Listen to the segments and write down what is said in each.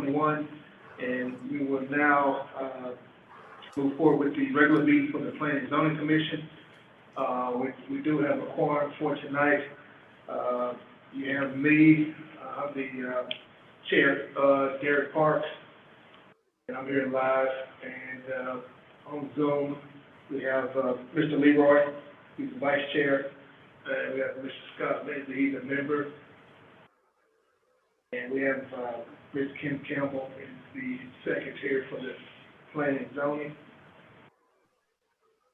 2021, and we will now move forward with the regular meeting for the Planning and Zoning Commission. We do have a quorum for tonight. You have me, the chair, Derek Parks, and I'm here live. And on Zoom, we have Mr. Leroy, he's the vice chair. And we have Mr. Scott Lindsay, he's a member. And we have Ms. Kim Campbell, is the secretary for the Planning and Zoning.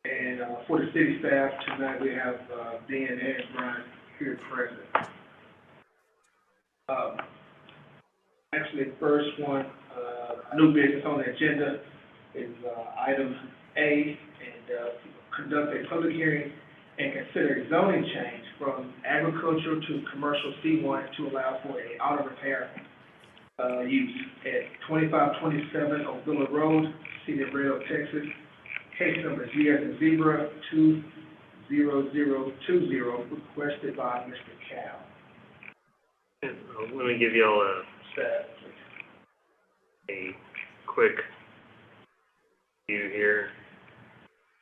And for the city staff tonight, we have Dan and Brian here present. Actually, the first one, new business on the agenda is item A, and conduct a public hearing and consider zoning change from agricultural to commercial C1 to allow for a auto repair use at 2527 Ovilla Road, City of Red Oak, Texas. Case number Z as in zebra 20020, requested by Mr. Cal. Let me give you all a quick view here.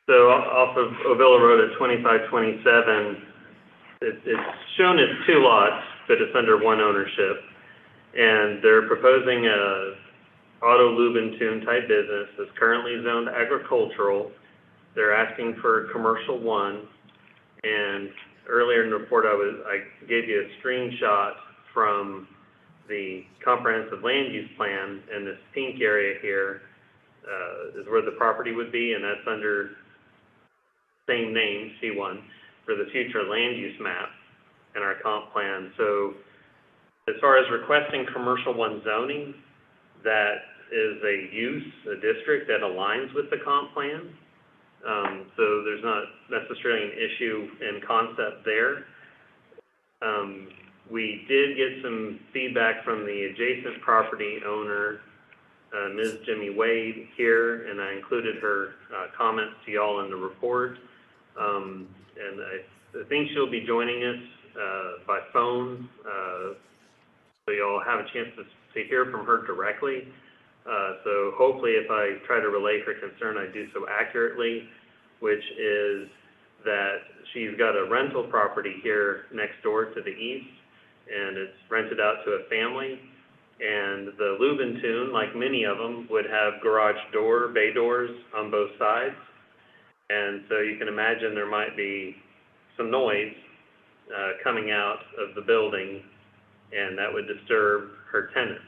So off of Ovilla Road at 2527, it's shown as 2 lots, but it's under 1 ownership. And they're proposing a auto lube and tune type business that's currently zoned agricultural. They're asking for commercial 1. And earlier in the report, I gave you a screenshot from the comprehensive land use plan, and this pink area here is where the property would be, and that's under same name, C1, for the future land use map in our comp plan. So as far as requesting commercial 1 zoning, that is a use, a district that aligns with the comp plan. So there's not necessarily an issue in concept there. We did get some feedback from the adjacent property owner, Ms. Jimmy Wade here, and I included her comments to y'all in the report. And I think she'll be joining us by phone, so y'all have a chance to hear from her directly. So hopefully if I try to relay her concern, I do so accurately, which is that she's got a rental property here next door to the east, and it's rented out to a family. And the lube and tune, like many of them, would have garage door, bay doors on both sides. And so you can imagine there might be some noise coming out of the building, and that would disturb her tenants.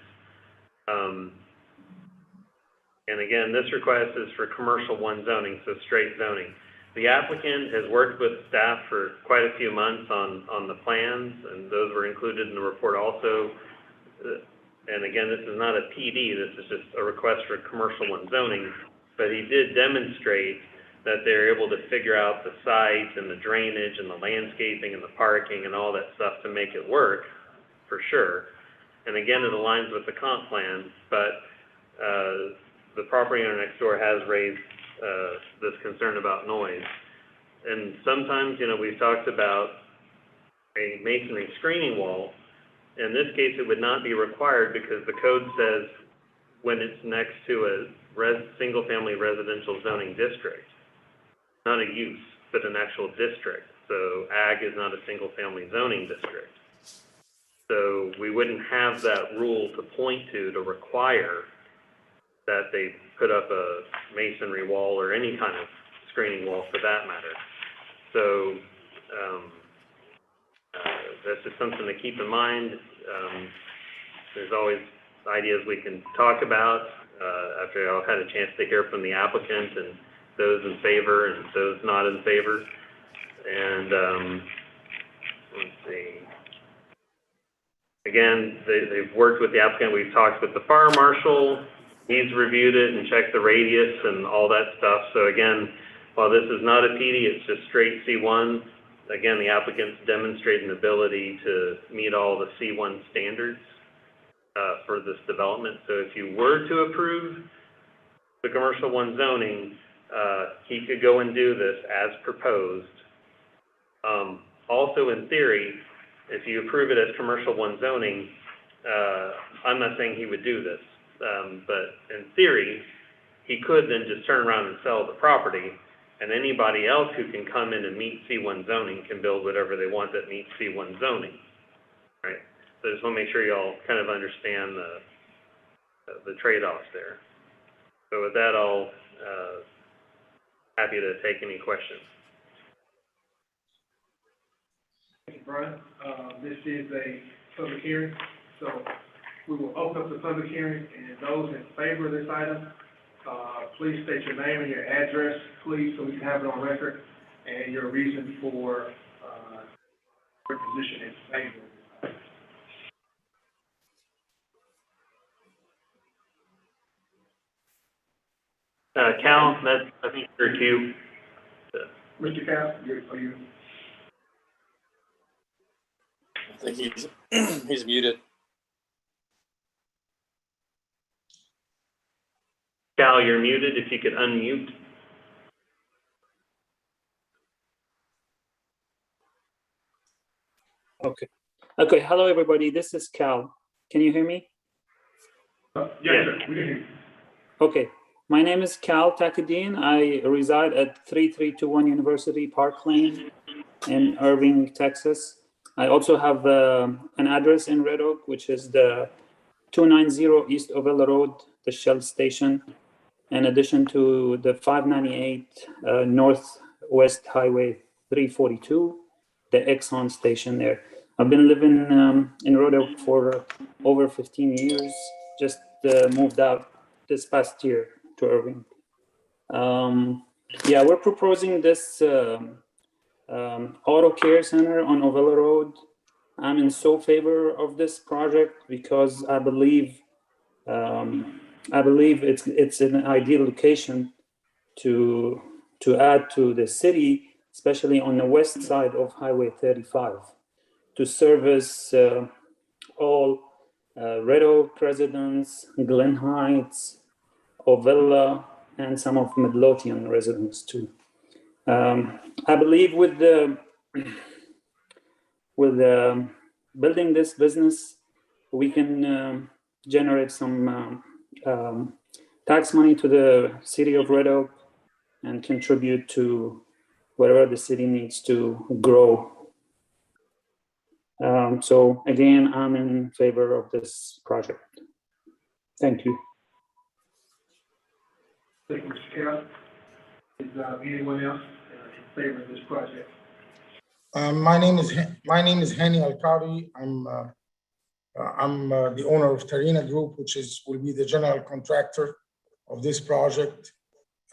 And again, this request is for commercial 1 zoning, so straight zoning. The applicant has worked with staff for quite a few months on the plans, and those were included in the report also. And again, this is not a PD, this is just a request for commercial 1 zoning, but he did demonstrate that they're able to figure out the site and the drainage and the landscaping and the parking and all that stuff to make it work, for sure. And again, it aligns with the comp plan, but the property owner next door has raised this concern about noise. And sometimes, you know, we've talked about a masonry screening wall. In this case, it would not be required because the code says when it's next to a single-family residential zoning district, not a use, but an actual district. So ag is not a single-family zoning district. So we wouldn't have that rule to point to require that they put up a masonry wall or any kind of screening wall for that matter. So that's just something to keep in mind. There's always ideas we can talk about after I've had a chance to hear from the applicant and those in favor and those not in favor. And let's see. Again, they've worked with the applicant. We've talked with the fire marshal. He's reviewed it and checked the radius and all that stuff. So again, while this is not a PD, it's just straight C1. Again, the applicant's demonstrated an ability to meet all the C1 standards for this development. So if you were to approve the commercial 1 zoning, he could go and do this as proposed. Also, in theory, if you approve it as commercial 1 zoning, I'm not saying he would do this, but in theory, he could then just turn around and sell the property, and anybody else who can come in and meet C1 zoning can build whatever they want that meets C1 zoning, right? So I just want to make sure y'all kind of understand the trade-offs there. So with that, I'll, happy to take any questions. Thank you, Brian. This is a public hearing, so we will open up the public hearing, and those in favor of this item, please state your name and your address, please, so we can have it on record, and your reason for, your position in favor. Cal, that's, I think, your cue. Mr. Cal, are you? I think he's muted. Cal, you're muted, if you could unmute. Okay. Okay. Hello, everybody. This is Cal. Can you hear me? Yes, sir, we can hear you. Okay. My name is Cal Takadine. I reside at 3321 University Park Lane in Irving, Texas. I also have an address in Red Oak, which is the 290 East Ovilla Road, the Shell station, in addition to the 598 Northwest Highway 342, the Exxon station there. I've been living in Red Oak for over 15 years, just moved out this past year to Irving. Yeah, we're proposing this auto care center on Ovilla Road. I'm in so favor of this project because I believe it's an ideal location to add to the city, especially on the west side of Highway 35, to service all Red Oak residents, Glen Heights, Ovilla, and some of Midlothian residents too. I believe with building this business, we can generate some tax money to the city of Red Oak and contribute to whatever the city needs to grow. So again, I'm in favor of this project. Thank you. Thank you, Mr. Cal. Is anyone else in favor of this project? My name is Hani Al-Qari. I'm the owner of Tarina Group, which will be the general contractor of this project.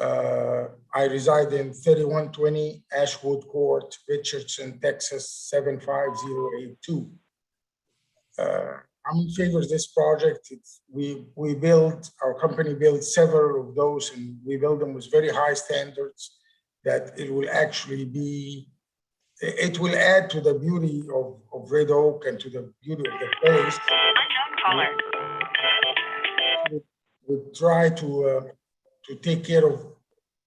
I reside in 3120 Ashwood Court, Richardson, Texas 75082. I'm in favor of this project. Our company built several of those, and we build them with very high standards that it will actually it will add to the beauty of Red Oak and to the beauty of the place. We try to take care of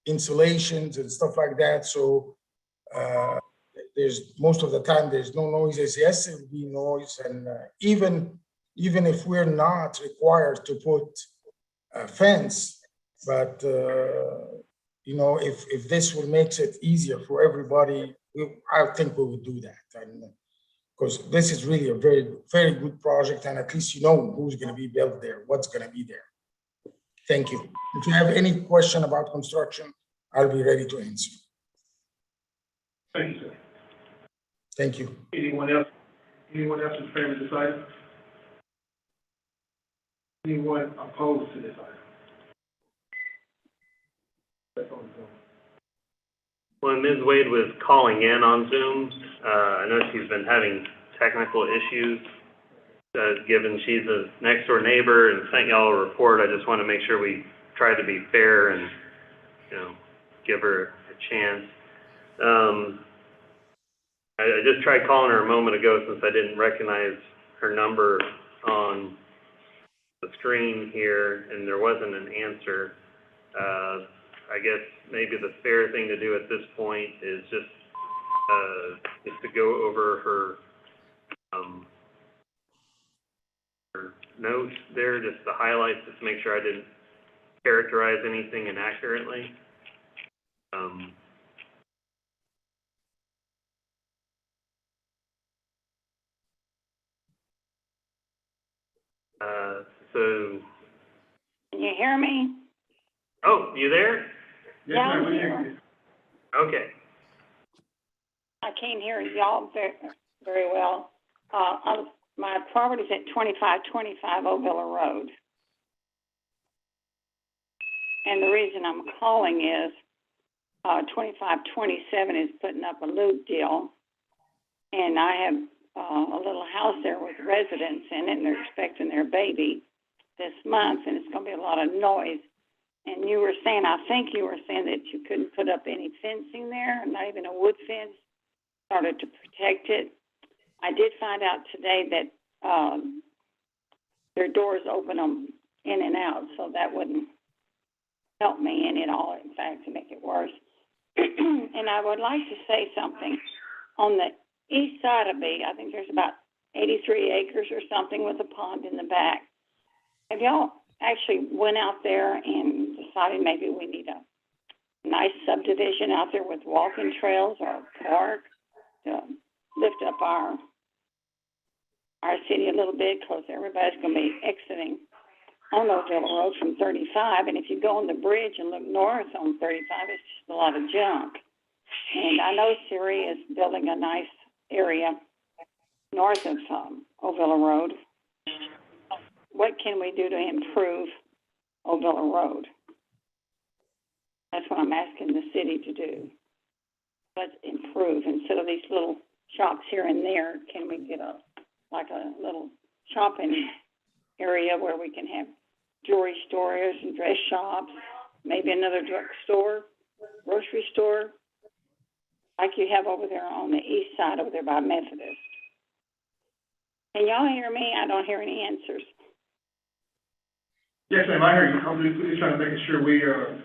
insulations and stuff like that. So there's most of the time there's no noises. Yes, there will be noise, and even if we're not required to put a fence, but you know, if this will makes it easier for everybody, I think we would do that, and because this is really a very, very good project, and at least you know who's going to be built there, what's going to be there. Thank you. If you have any question about construction, I'll be ready to answer. Thank you, sir. Thank you. Anyone else in favor of this item? Anyone opposed to this item? That's on Zoom. When Ms. Wade was calling in on Zoom, I know she's been having technical issues. Given she's a next door neighbor and sent y'all a report, I just want to make sure we try to be fair and, you know, give her a chance. I just tried calling her a moment ago since I didn't recognize her number on the screen here, and there wasn't an answer. I guess maybe the fair thing to do at this point is just to go over her note there, just the highlights, just to make sure I didn't characterize anything inaccurately. So, Can you hear me? oh, you there? Yes, Yeah, ma'am, I'm we here. hear you. Okay. I can't hear y'all very well. My property's at 2525 Ovilla Road. And the reason I'm calling is, 2527 is putting up a loop deal. And I have, a little house there with residents in it, and they're expecting their baby this month, and it's gonna be a lot of noise. And you were saying, I think you were saying that you couldn't put up any fencing there, not even a wood fence, started to protect it. I did find out today that their doors open them in and out, so that wouldn't help me any at all, in fact, to make it worse. And I would like to say something. On the east side of me, I think there's about 83 acres or something with a pond in the back. Have y'all actually went out there and decided maybe we need a nice subdivision out there with walking trails or a park to lift up our city a little bit, because everybody's going to be exiting on Ovilla Road from 35, and if you go on the bridge and look north on 35, it's just a lot of junk. And I know Siri is building a nice area north of Ovilla Road. What can we do to improve Ovilla Road? That's what I'm asking the city to do. Let's improve. Instead of these little shops here and there, can we get a little shopping area where we can have jewelry stores and dress shops, maybe another drugstore, grocery store, like you have over there on the east side over there by Methodist. Can y'all hear me? I don't hear any answers. Yes, ma'am, I hear you. I'm just trying to make sure we are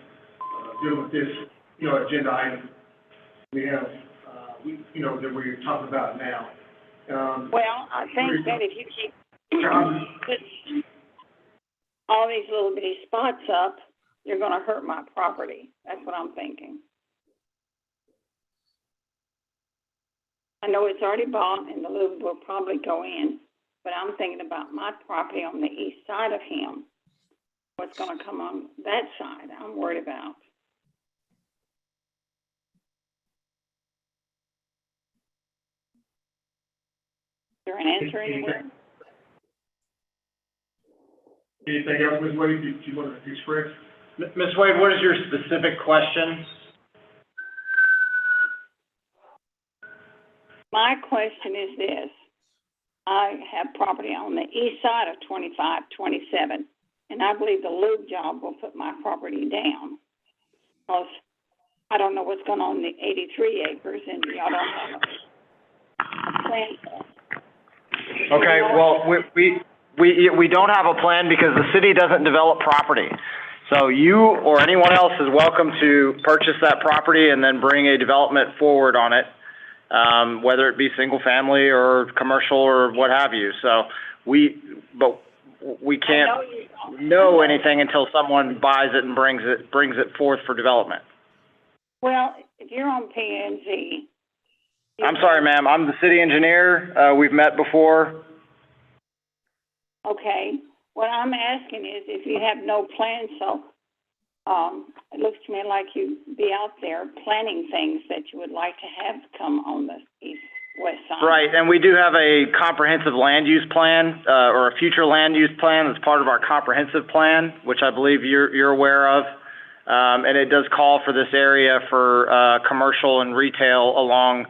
dealing with this, agenda item we have, that we're talking about now. Well, I think that if you keep putting all these little bitty spots up, you're going to hurt my property. That's what I'm thinking. I know it's already bought and the loop will probably go in, but I'm thinking about my property on the east side of him. What's going to come on that side, I'm worried about. Is there an answer anywhere? Anything else, Ms. Wade, you want to express? Ms. Wade, what is your specific question? My question is this. I have property on the east side of 2527, and I believe the loop job will put my property down. Because I don't know what's going on in the 83 acres, and y'all don't have a plan. Okay, well, we don't have a plan because the city doesn't develop property. So you or anyone else is welcome to purchase that property and then bring a development forward on it, whether it be single family or commercial or what have you. So we can't know anything until someone buys it and brings it forth for development. Well, if you're on P&Z. I'm sorry, ma'am. I'm the city engineer. We've met before. Okay. What I'm asking is if you have no plans, so it looks to me like you'd be out there planning things that you would like to have come on the east-west side. Right, and we do have a comprehensive land use plan, or a future land use plan that's part of our comprehensive plan, which I believe you're aware of. And it does call for this area for commercial and retail along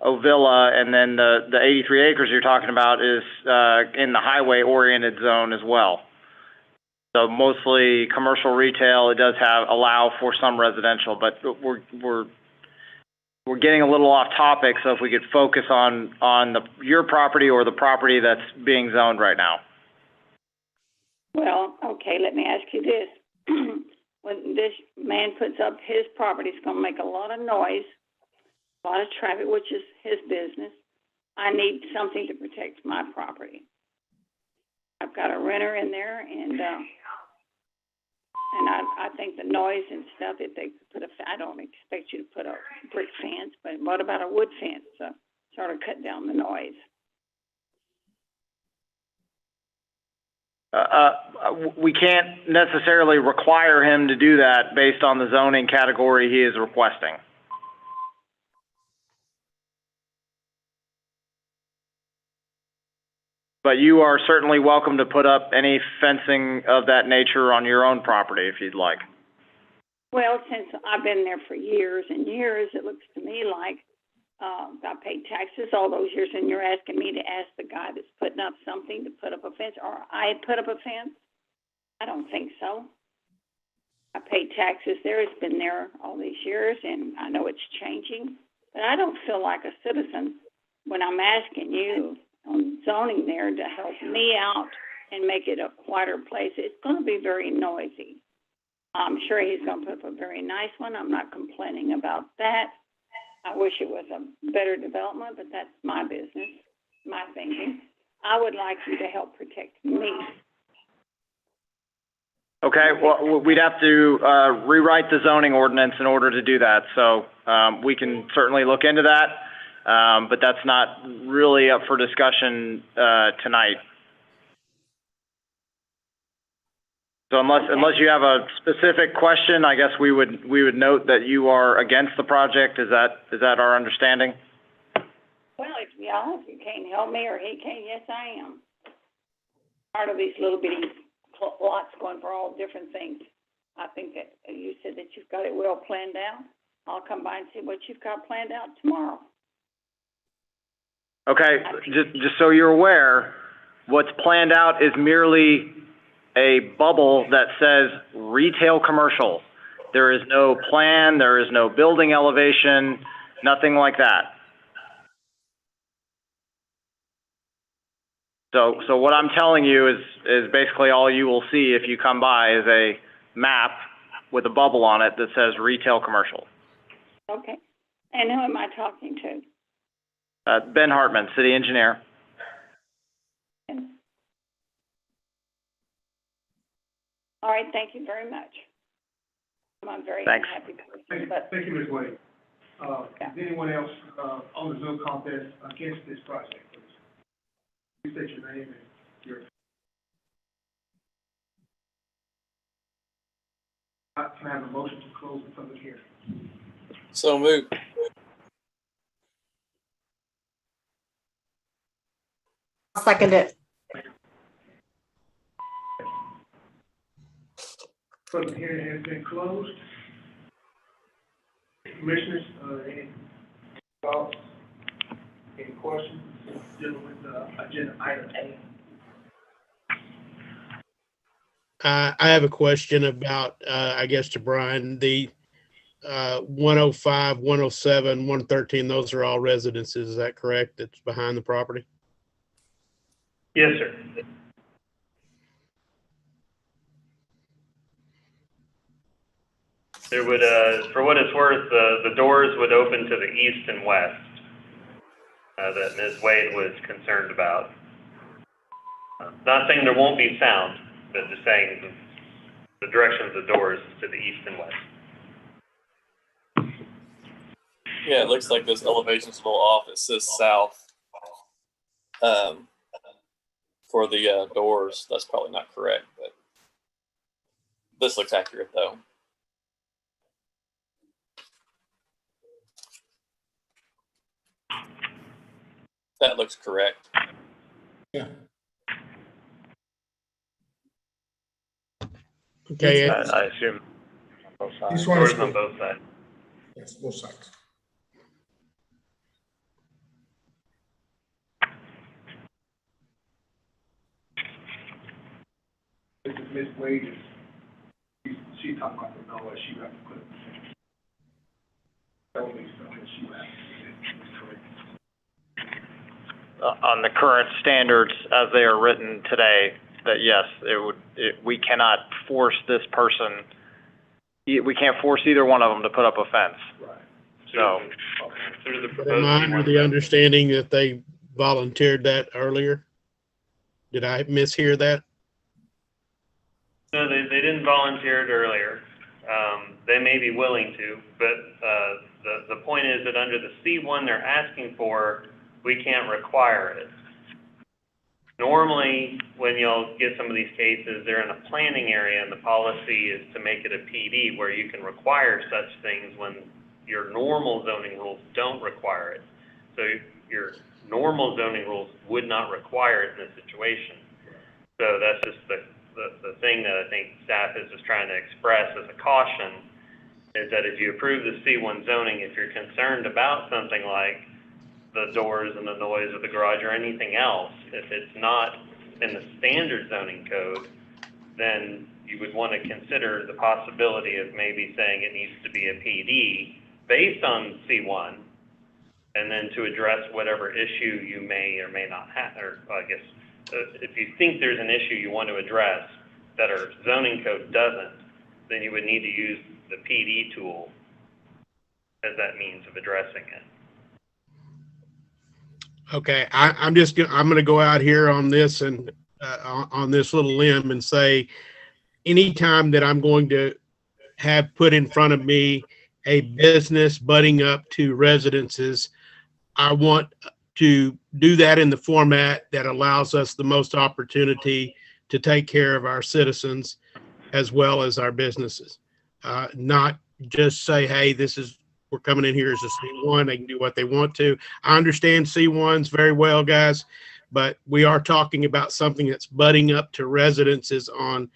Ovilla, and then the 83 acres you're talking about is in the highway-oriented zone as well. So mostly commercial retail. It does allow for some residential, but we're getting a little off topic. So if we could focus on your property or the property that's being zoned right now. Well, okay. Let me ask you this: when this man puts up his property, it's going to make a lot of noise, a lot of traffic, which is his business. I need something to protect my property. My I've got a renter in there, and I think the noise and stuff, if they put I don't expect you to put a brick fence, but what about a wood fence to sort of cut down the noise? We can't necessarily require him to do that based on the zoning category he is requesting. But you are certainly welcome to put up any fencing of that nature on your own property if you'd like. Well, since I've been there for years and years, it looks to me like I paid taxes all those years, and you're asking me to ask the guy that's putting up something to put up a fence, or I put up a fence? I don't think so. I paid taxes there. It's been there all these years, and I know it's changing. But I don't feel like a citizen when I'm asking you on zoning there to help me out and make it a quieter place. It's going to be very noisy. I'm sure he's going to put up a very nice one. I'm not complaining about that. I wish it was a better development, but that's my business, my thinking. I would like you to help protect me. Okay, well, we'd have to rewrite the zoning ordinance in order to do that. So we can certainly look into that, but that's not really up for discussion tonight. So unless you have a specific question, I guess we would note that you are against the project. Is that our understanding? Well, if you can't help me or he can't, yes, I am. Part of these little bitty lots going for all different things. I think that you said that you've got it well planned out. I'll come by and see what you've got planned out tomorrow. Okay, just so you're aware, what's planned out is merely a bubble that says retail commercial. There is no plan, there is no building elevation, nothing like that. So what I'm telling you is basically all you will see if you come by is a map with a bubble on it that says retail commercial. Okay. And who am I talking to? Ben Hartman, city engineer. All right, thank you very much. I'm very happy person, but Thank you, Ms. Wade. Is anyone else on the Zoom conference against this project, please? Please state your name and your... Can I have a motion to close the public hearing? So moved. I'll second it. Public hearing has been closed. Commissioners, any thoughts, any questions dealing with agenda item A? I have a question about, I guess to Brian, the 105, 107, 113, those are all residences, is that correct? That's behind the property? Yes, sir. There would, for what it's worth, the doors would open to the east and west that Ms. Wade was concerned about. Not saying there won't be sound, but just saying the direction of the doors is to the east and west. Yeah, it looks like this elevation's a little off. It says south for the doors. That's probably not correct, but this looks accurate though. That looks correct. Yeah. Okay. I assume on both sides. This one Doors is on good. both sides. Yes, both sides. This is Ms. Wade. She's talking about the noise she would have to put up. Only something she would have to On the current standards as they are written today, that yes, we cannot force this person, we can't force either one of them to put up a fence. Right. So, Through the Am proposed I under the understanding that they volunteered that earlier? Did I mishear that? No, they didn't volunteer it earlier. They may be willing to, but, the point is that under the C1 they're asking for, we can't require it. Normally, when you'll get some of these cases, they're in a planning area and the policy is to make it a PD where you can require such things when your normal zoning rules don't require it. So your normal zoning rules would not require it in this situation. So that's just the thing that I think staff is just trying to express as a caution, is that if you approve the C1 zoning, if you're concerned about something like the doors and the noise of the garage or anything else, if it's not in the standard zoning code, then you would want to consider the possibility of maybe saying it needs to be a PD based on C1, and then to address whatever issue you may or may not have, or I guess, if you think there's an issue you want to address that our zoning code doesn't, then you would need to use the PD tool as that means of addressing it. Okay, I'm going to go out here on this and on this little limb and say, anytime that I'm going to have put in front of me a business butting up to residences, I want to do that in the format that allows us the most opportunity to take care of our citizens as well as our businesses. Not just say, hey, we're coming in here as a C1, they can do what they want to. I understand C1s very well, guys, but we are talking about something that's butting up to residences on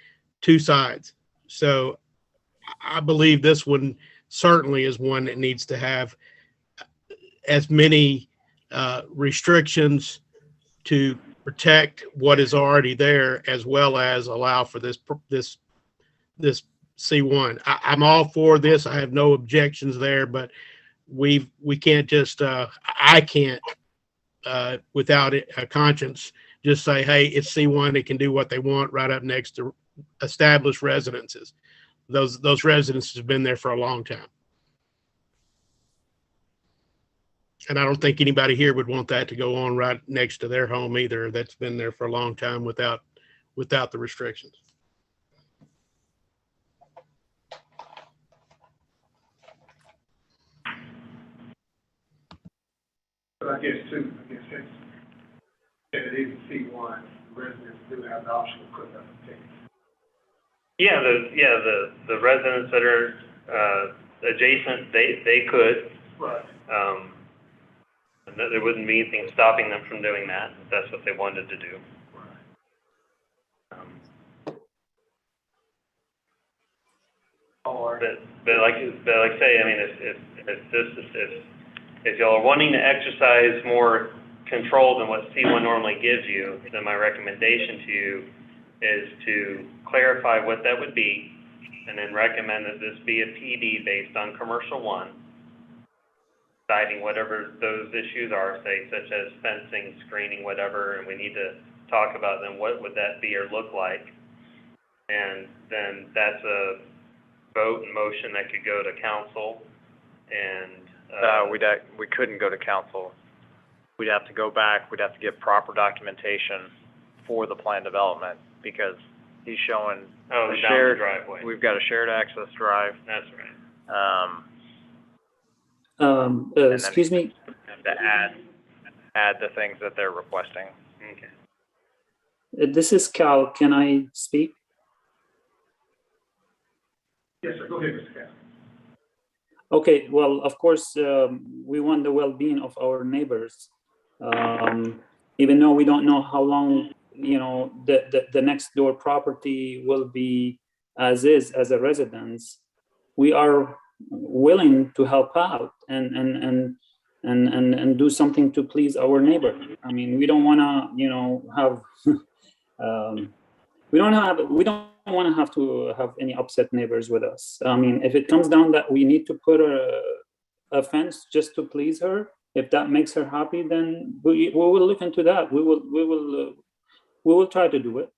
two sides. So I believe this one certainly is one that needs to have as many restrictions to protect what is already there, as well as allow for this C1. I'm all for this. I have no objections there, but we can't just, I can't, without a conscience, just say, hey, it's C1. They can do what they want right up next to established residences. Those residences have been there for a long time. And I don't think anybody here would want that to go on right next to their home either. That's been there for a long time without the restrictions. But I guess since it is C1, residents do have the option of putting up a ticket. Yeah, the residents that are adjacent, they could. Right. And there wouldn't be anything stopping them from doing that if that's what they wanted to do. But like I say, I mean, if y'all are wanting to exercise more control than what C1 normally gives you, then my recommendation to you is to clarify what that would be, and then recommend that this be a PD based on commercial 1, citing whatever those issues are, say, such as fencing, screening, whatever, and we need to talk about then what would that be or look like. And then that's a vote and motion that could go to council, and we couldn't go to council. We'd have to go back. We'd have to get proper documentation for the plan development, because he's showing the shared driveway. We've got a shared access drive. That's right. Excuse me. To add the things that they're requesting. Okay. This is Cal. Can I speak? Yes, sir. Go ahead, Mr. Cass. Okay. Well, of course, we want the well-being of our neighbors, even though we don't know how long, the next door property will be as a residence. We are willing to help out and do something to please our neighbor. I mean, we don't want to, have, we don't want to have any upset neighbors with us. I mean, if it comes down that we need to put a fence just to please her, if that makes her happy, then we will look into that. We will try to do it.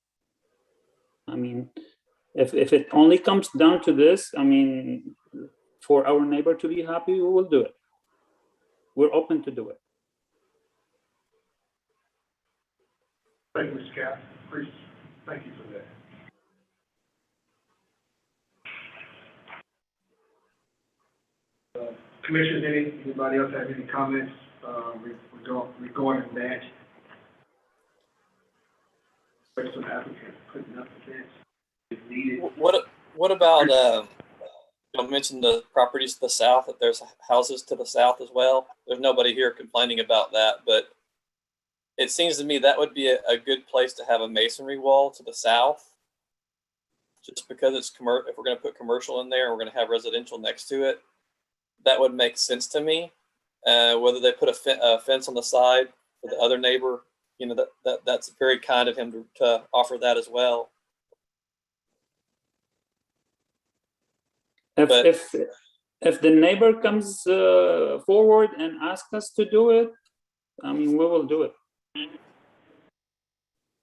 I mean, if it only comes down to this, I mean, for our neighbor to be happy, we will do it. We're open to do it. Thank you, Mr. Cass. Thank you for that. Commissioners, anybody else have any comments, regarding that? Question applicant, putting up the fence if needed. What about, you mentioned the properties to the south, that there's houses to the south as well. There's nobody here complaining about that, but it seems to me that would be a good place to have a masonry wall to the south. Just because it's if we're going to put commercial in there and we're going to have residential next to it, that would make sense to me. Whether they put a fence on the side for the other neighbor, you know, that's very kind of him to offer that as well. If the neighbor comes forward and asks us to do it, I mean, we will do it.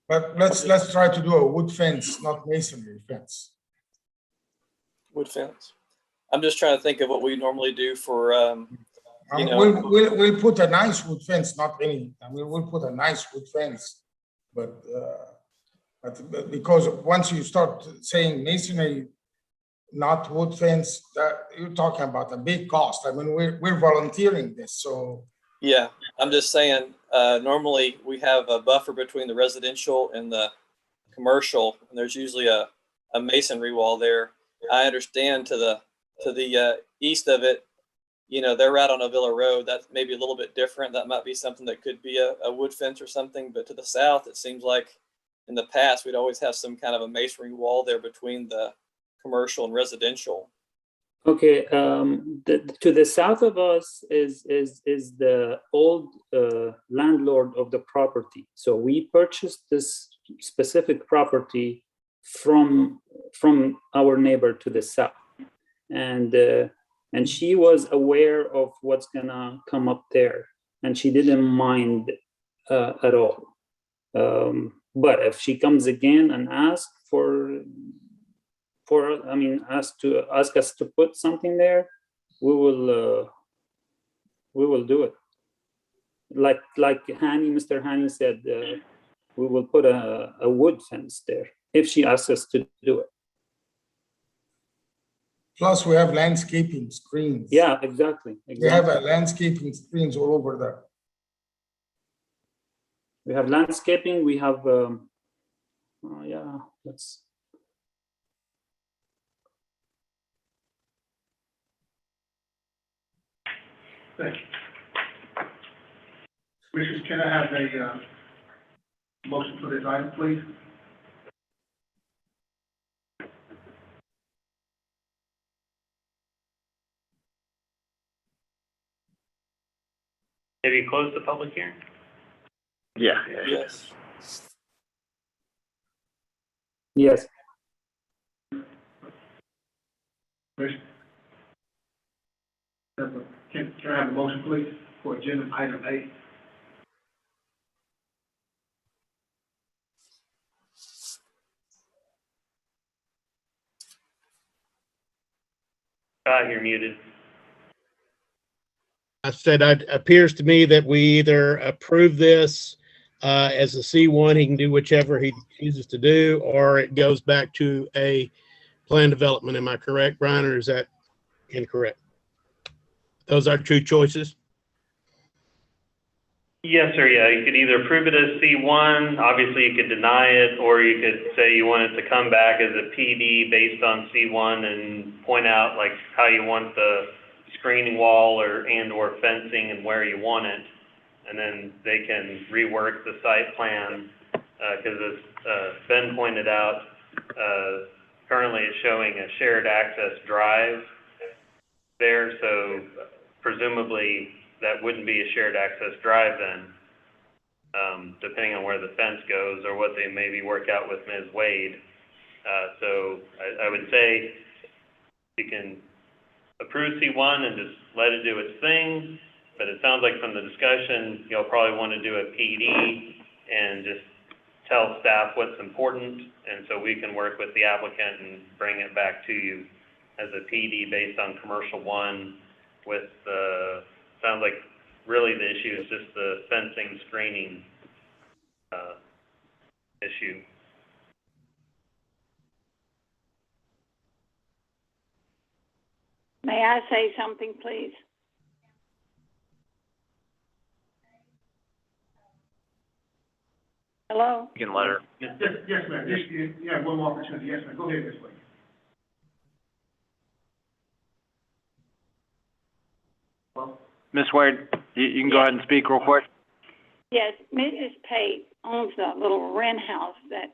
But let's try to do a wood fence, not masonry fence. Wood fence. I'm just trying to think of what we normally do for, you know. We'll put a nice wood fence, not any, I mean, we'll put a nice wood fence, but because once you start saying masonry, not wood fence, that you're talking about a big cost. I mean, we're volunteering this, so. Yeah, I'm just saying, normally we have a buffer between the residential and the commercial, and there's usually a masonry wall there. I understand to the east of it, you know, they're right on Avila Road. That's maybe a little bit different. That might be something that could be a wood fence or something. But to the south, it seems like in the past, we'd always have some kind of a masonry wall there between the commercial and residential. Okay, to the south of us is the old landlord of the property. So we purchased this specific property from our neighbor to the south, and she was aware of what's gonna come up there, and she didn't mind at all. But if she comes again and asks ask us to put something there, we will do it. Like Mr. Hani said, we will put a wood fence there if she asks us to do it. Plus, we have landscaping screens. Yeah, exactly. We have landscaping screens all over there. We have landscaping. We have let's. Thank you. Commissioners, can I have a motion for this item, please? Have you closed the public hearing? Yeah. Yes. Yes. Commissioner? Can I have a motion, please, for agenda item 8? You're muted. I said, it appears to me that we either approve this as a C1, he can do whichever he chooses to do, or it goes back to a plan development. Am I correct, Brian, or is that incorrect? Those are two choices? Yes, sir. Yeah, you could either approve it as C1, obviously you could deny it, or you could say you want it to come back as a PD based on C1 and point out like how you want the screening wall or fencing and where you want it. And then they can rework the site plan, because as Ben pointed out, currently it's showing a shared access drive there, so presumably that wouldn't be a shared access drive then, depending on where the fence goes or what they maybe work out with Ms. Wade. So I would say you can approve C1 and just let it do its thing, but it sounds like from the discussion, you'll probably want to do a PD and just tell staff what's important, and so we can work with the applicant and bring it back to you as a PD based on commercial 1 with the, sounds like really the issue is just the fencing screening issue. May I say something, please? Hello? You can let her. Yes, yes, ma'am. You have one more opportunity. Yes, ma'am. Go ahead, Ms. Wade. Well, Ms. Wade, you can go ahead and speak real quick. Yes, Mrs. Pate owns a little rent house that,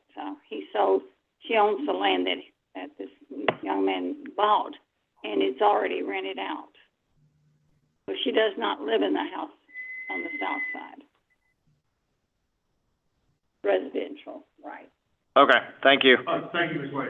he sold. She owns the land that this young man bought, and it's already rented out. So she does not live in the house on the south side. Residential, right. Okay, thank you. all right, thank you, Ms. Wade.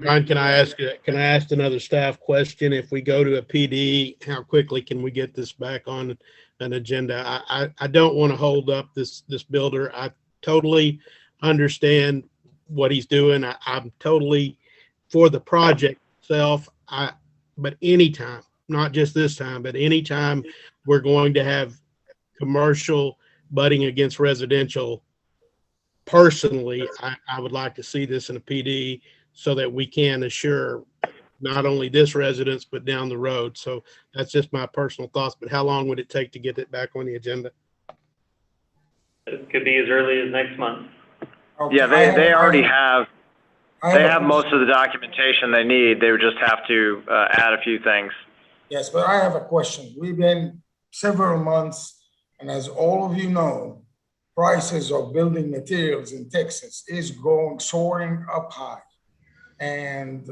Brian, can I ask another staff question? If we go to a PD, how quickly can we get this back on an agenda? I don't want to hold up this builder. I totally understand what he's doing. I'm totally for the project itself. But anytime, not just this time, but anytime we're going to have commercial butting against residential, personally, I would like to see this in a PD so that we can assure not only this residence, but down the road. So that's just my personal thoughts, but how long would it take to get it back on the agenda? It could be as early as next month. Okay, Yeah, they already have, I they a have most question. of the documentation they need. They would just have to, add a few things. Yes, but I have a question. We've been several months, and as all of you know, prices of building materials in Texas is soaring up high. And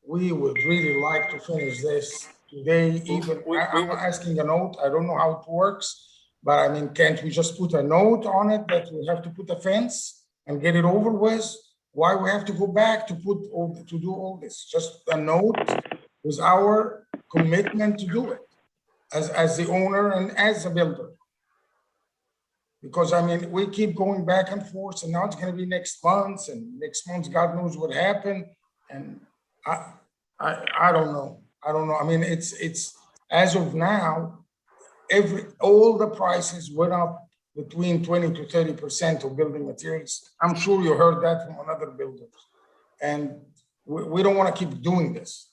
we would really like to finish this today, even, I'm asking a note, I don't know how it works, but I mean, can't we just put a note on it that we have to put a fence and get it over with? Why we have to go back to do all this? Just a note with our commitment to do it as the owner and as a builder. Because I mean, we keep going back and forth, and now it's gonna be next month, and next month, God knows what happened. And I don't know. I don't know. I mean, it's as of now, all the prices went up between 20 to 30% of building materials. I'm sure you heard that from another builders. And we don't want to keep doing this.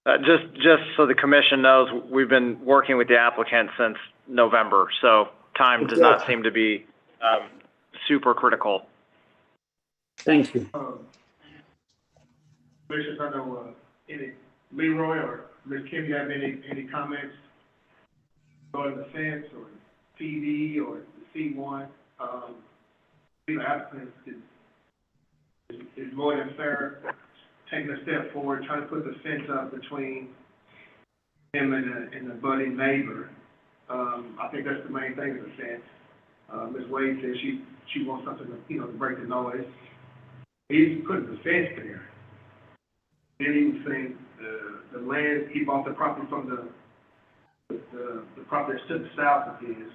Just so the commission knows, we've been working with the applicant since November, so time does not seem to be, super critical. Thank you. Commissioners, I know, any, Leroy or Ms. Kim, you have any comments on the fence or TV or C1? The applicant is more than fair, taking a step forward, trying to put the fence up between him and the budding neighbor. I think that's the main thing of the fence. Ms. Wade said she wants something to, to break the noise. He's putting the fence there. Then he was saying the land, he bought the property from the property that's to the south of his.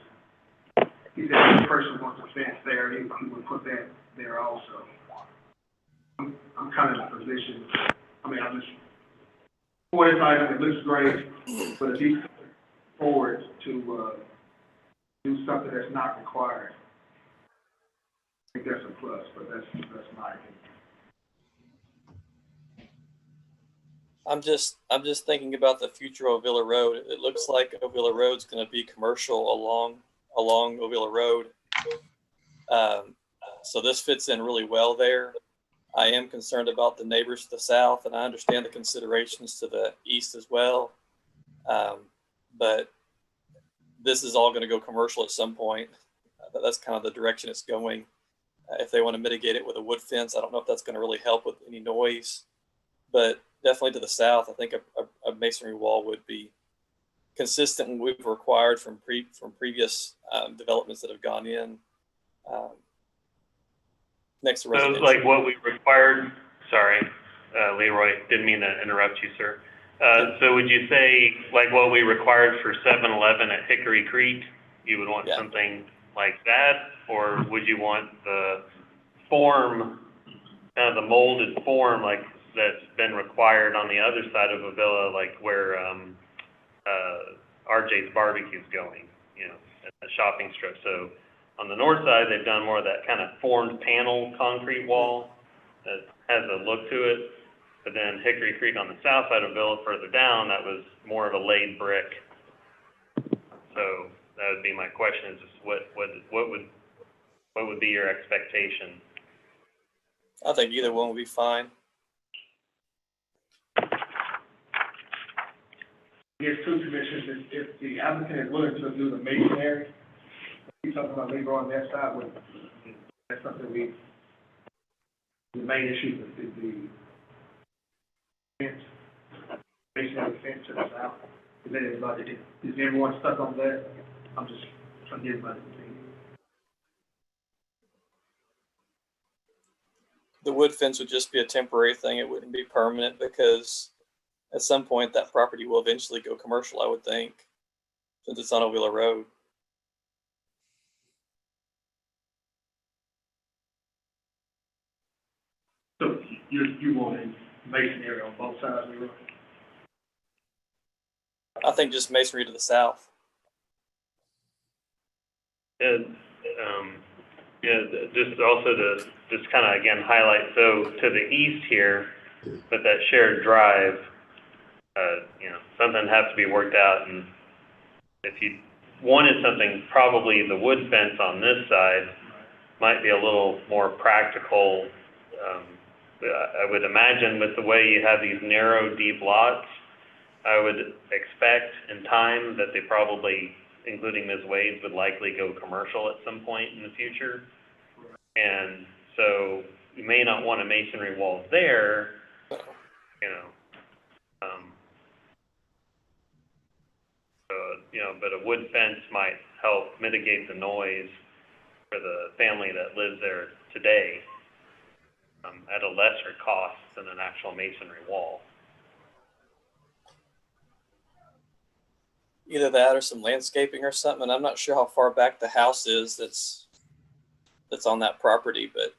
He said if the person wants a fence there, he would put that there also. I'm kind of in a position, I'm just, for this item, it looks great, but if he's forward to do something that's not required, I think that's a plus, but that's my opinion. I'm just thinking about the future of Ovilla Road. It looks like Ovilla Road's going to be commercial along Ovilla Road. So this fits in really well there. I am concerned about the neighbors to the south, and I understand the considerations to the east as well. But this is all going to go commercial at some point. That's kind of the direction it's going. If they want to mitigate it with a wood fence, I don't know if that's going to really help with any noise. But definitely to the south, I think a masonry wall would be consistent with what we've required from previous developments that have gone in. Next to residential. So like what we required, sorry, Leroy, didn't mean to interrupt you, sir. So would you say like what we required for 7-Eleven at Hickory Creek, you would want something like that? Or would you want the form, kind of the molded form like that's been required on the other side of Avila, like where RJ's Barbecue's going, at the shopping strip. So on the north side, they've done more of that kind of formed panel concrete wall that has a look to it. But then Hickory Creek on the south side of Avila, further down, that was more of a laid brick So that would be my question, is just what would be your expectation? I think either one would be fine. Yes, two commissioners, if the applicant is willing to do the masonry, we talking about labor on that side, that's something the main issue is the fence, masonry fence to the south. Is everyone stuck on that? I'm just trying to get everybody to see. The wood fence would just be a temporary thing. It wouldn't be permanent because at some point that property will eventually go commercial, I would think, since it's on a Wheeler Road. So you want a masonry on both sides of the road? I think just masonry to the south. And, just also to just kind of again highlight, so to the east here, with that shared drive, something has to be worked out, and if you wanted something, probably the wood fence on this side might be a little more practical. I would imagine with the way you have these narrow, deep lots, I would expect in time that they probably, including Ms. Wade's, would likely go commercial at some point in the future. And so you may not want a masonry wall there, but a wood fence might help mitigate the noise for the family that lives there today at a lesser cost than an actual masonry wall. Either that or some landscaping or something. And I'm not sure how far back the house is that's on that property, but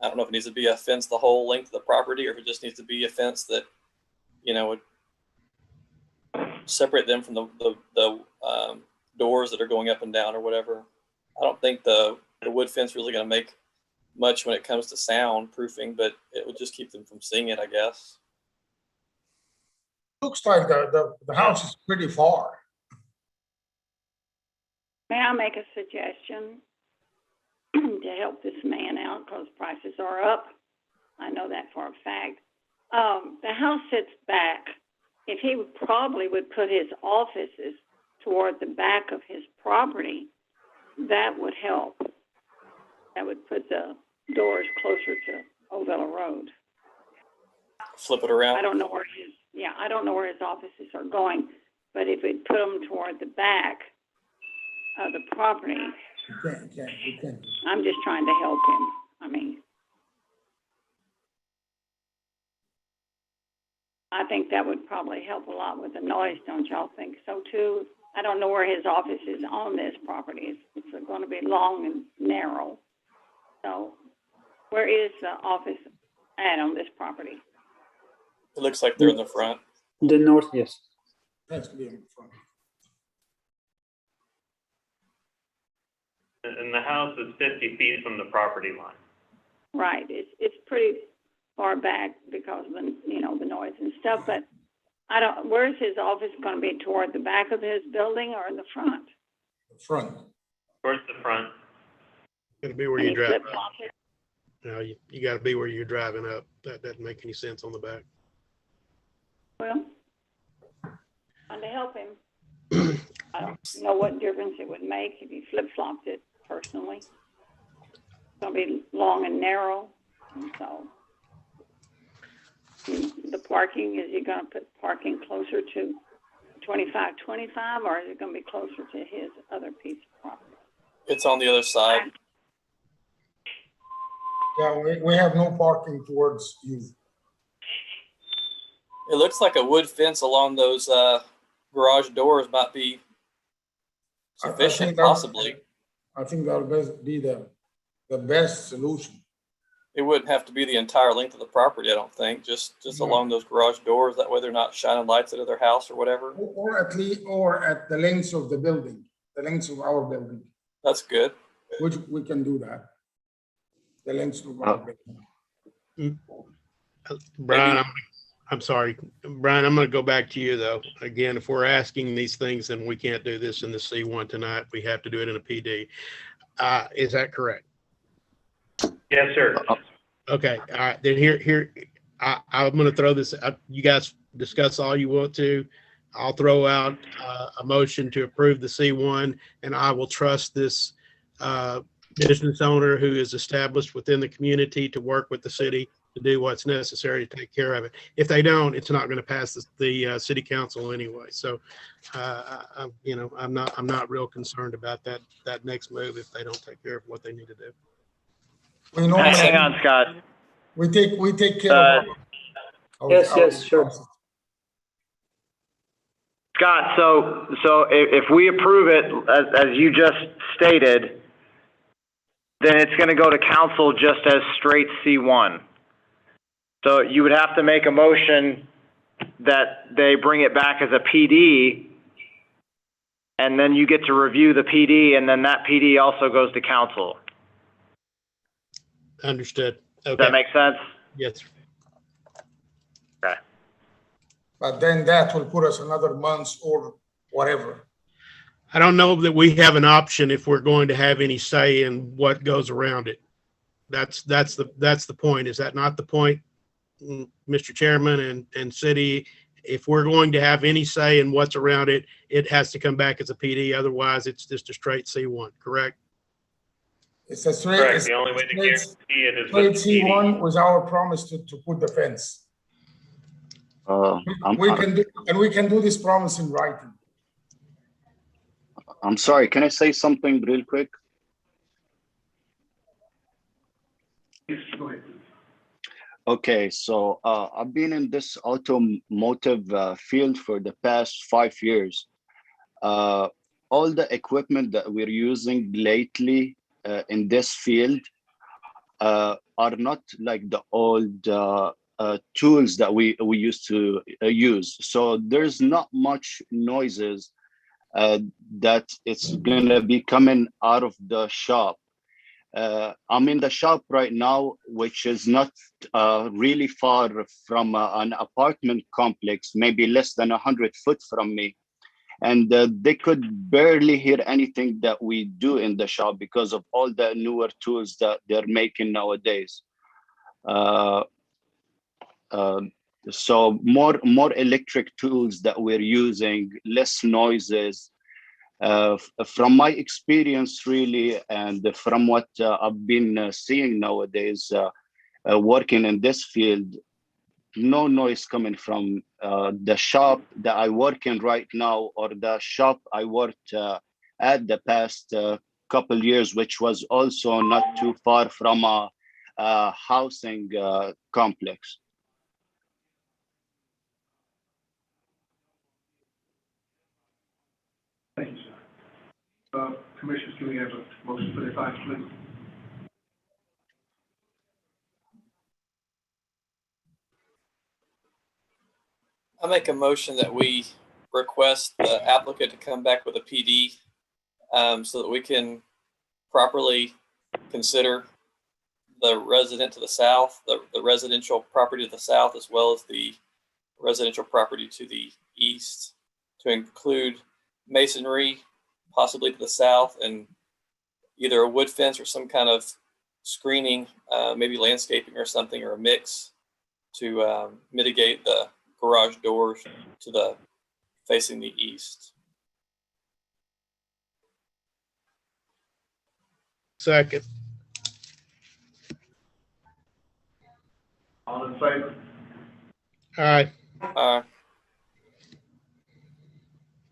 I don't know if it needs to be a fence the whole length of the property or if it just needs to be a fence that, would separate them from the doors that are going up and down or whatever. I don't think the wood fence really going to make much when it comes to sound proofing, but it would just keep them from seeing it, I guess. Looks like the house is pretty far. May I make a suggestion to help this man out because prices are up? I know that for a fact. The house sits back. If he would put his offices toward the back of his property, that would help. That would put the doors closer to Old Villa Road. Flip it around. I don't know where his offices are going, but if we put them toward the back of the property, You can. I'm just trying to help him. I think that would probably help a lot with the noise, don't y'all think so too? I don't know where his office is on this property. It's going to be long and narrow. So where is the office at on this property? It looks like they're in the front. The north, yes. Has to be in the front. And the house is 50 feet from the property line. Right. It's pretty far back because of the noise and stuff, but where's his office going to be, toward the back of his building or in the front? The front. Towards the front. It'll be where And you he drive. flip-flops it? You got to be where you're driving up. That doesn't make any sense on the back. Well, trying to help him. I don't know what difference it would make if he flip-flopped it personally. It's going to be long and narrow, and so the parking, is he going to put parking closer to 2525, or is it going to be closer to his other piece of property? It's on the other side. Yeah, we have no parking towards you. It looks like a wood fence along those garage doors might be sufficient, possibly. I think that would be the best solution. It wouldn't have to be the entire length of the property, I don't think, just along those garage doors. That way they're not shining lights into their house or whatever. Or at the length of the building, the length of our building, That's good. which we can do that. The length of our building. Brian, I'm sorry, Brian, I'm gonna go back to you though. Again, if we're asking these things, then we can't do this in the C1 tonight. We have to do it in a PD. Is that correct? Yes, sir. Okay, all right, then I'm gonna throw this, you guys discuss all you want to. I'll throw out a motion to approve the C1, and I will trust this business owner who is established within the community to work with the city to do what's necessary to take care of it. If they don't, it's not gonna pass the city council anyway. So, I'm not real concerned about that next move if they don't take care of what they need to do. We normally, Hang on, Scott. we take care of. Yes, sure. Scott, so if we approve it, as you just stated, then it's gonna go to council just as straight C1. So you would have to make a motion that they bring it back as a PD, and then you get to review the PD, and then that PD also goes to council. Understood. Does Okay. that make sense? Yes. Okay. But then that will put us another month or whatever. I don't know that we have an option if we're going to have any say in what goes around it. That's the point. Is that not the point, Mr. Chairman and city? If we're going to have any say in what's around it, it has to come back as a PD. Otherwise, it's just a straight C1, correct? It's a straight. Correct. it's The only way to straight- guarantee it is Straight with the PD. C1 was our promise to put the fence. We can do this promise in writing. I'm sorry, can I say something real quick? Go ahead. Okay, so I've been in this automotive field for the past 5 years. All the equipment that we're using lately in this field are not like the old tools that we used to use. So there's not much noises that it's gonna be coming out of the shop. I'm in the shop right now, which is not really far from an apartment complex, maybe less than 100 feet from me. And they could barely hear anything that we do in the shop because of all the newer tools that they're making nowadays. So more electric tools that we're using, less noises. From my experience, really, and from what I've been seeing nowadays, working in this field, no noise coming from the shop that I work in right now, or the shop I worked at the past couple years, which was also not too far from a housing complex. Thank you, sir. Commissioners, can we have a motion for this item, please? I make a motion that we request the applicant to come back with a PD so that we can properly consider the resident to the south, the residential property to the south, as well as the residential property to the east, to include masonry, possibly to the south, and either a wood fence or some kind of screening, maybe landscaping or something, or a mix to mitigate the garage doors to the facing the east. Second. All in favor? All right.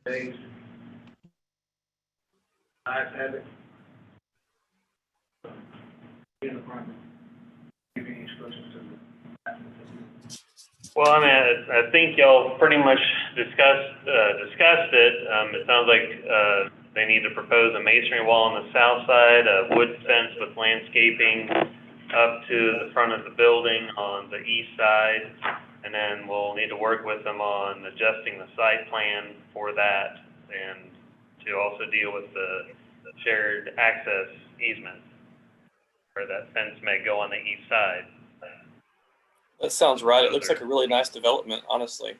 Nays? Ayes have it. In the front. Give any instructions to the applicant. Well, I mean, I think y'all pretty much discussed it. It sounds like they need to propose a masonry wall on the south side, a wood fence with landscaping up to the front of the building on the east side, and then we'll need to work with them on adjusting the site plan for that, and to also deal with the shared access easement, where that fence may go on the east side. That sounds right. It looks like a really nice development, honestly.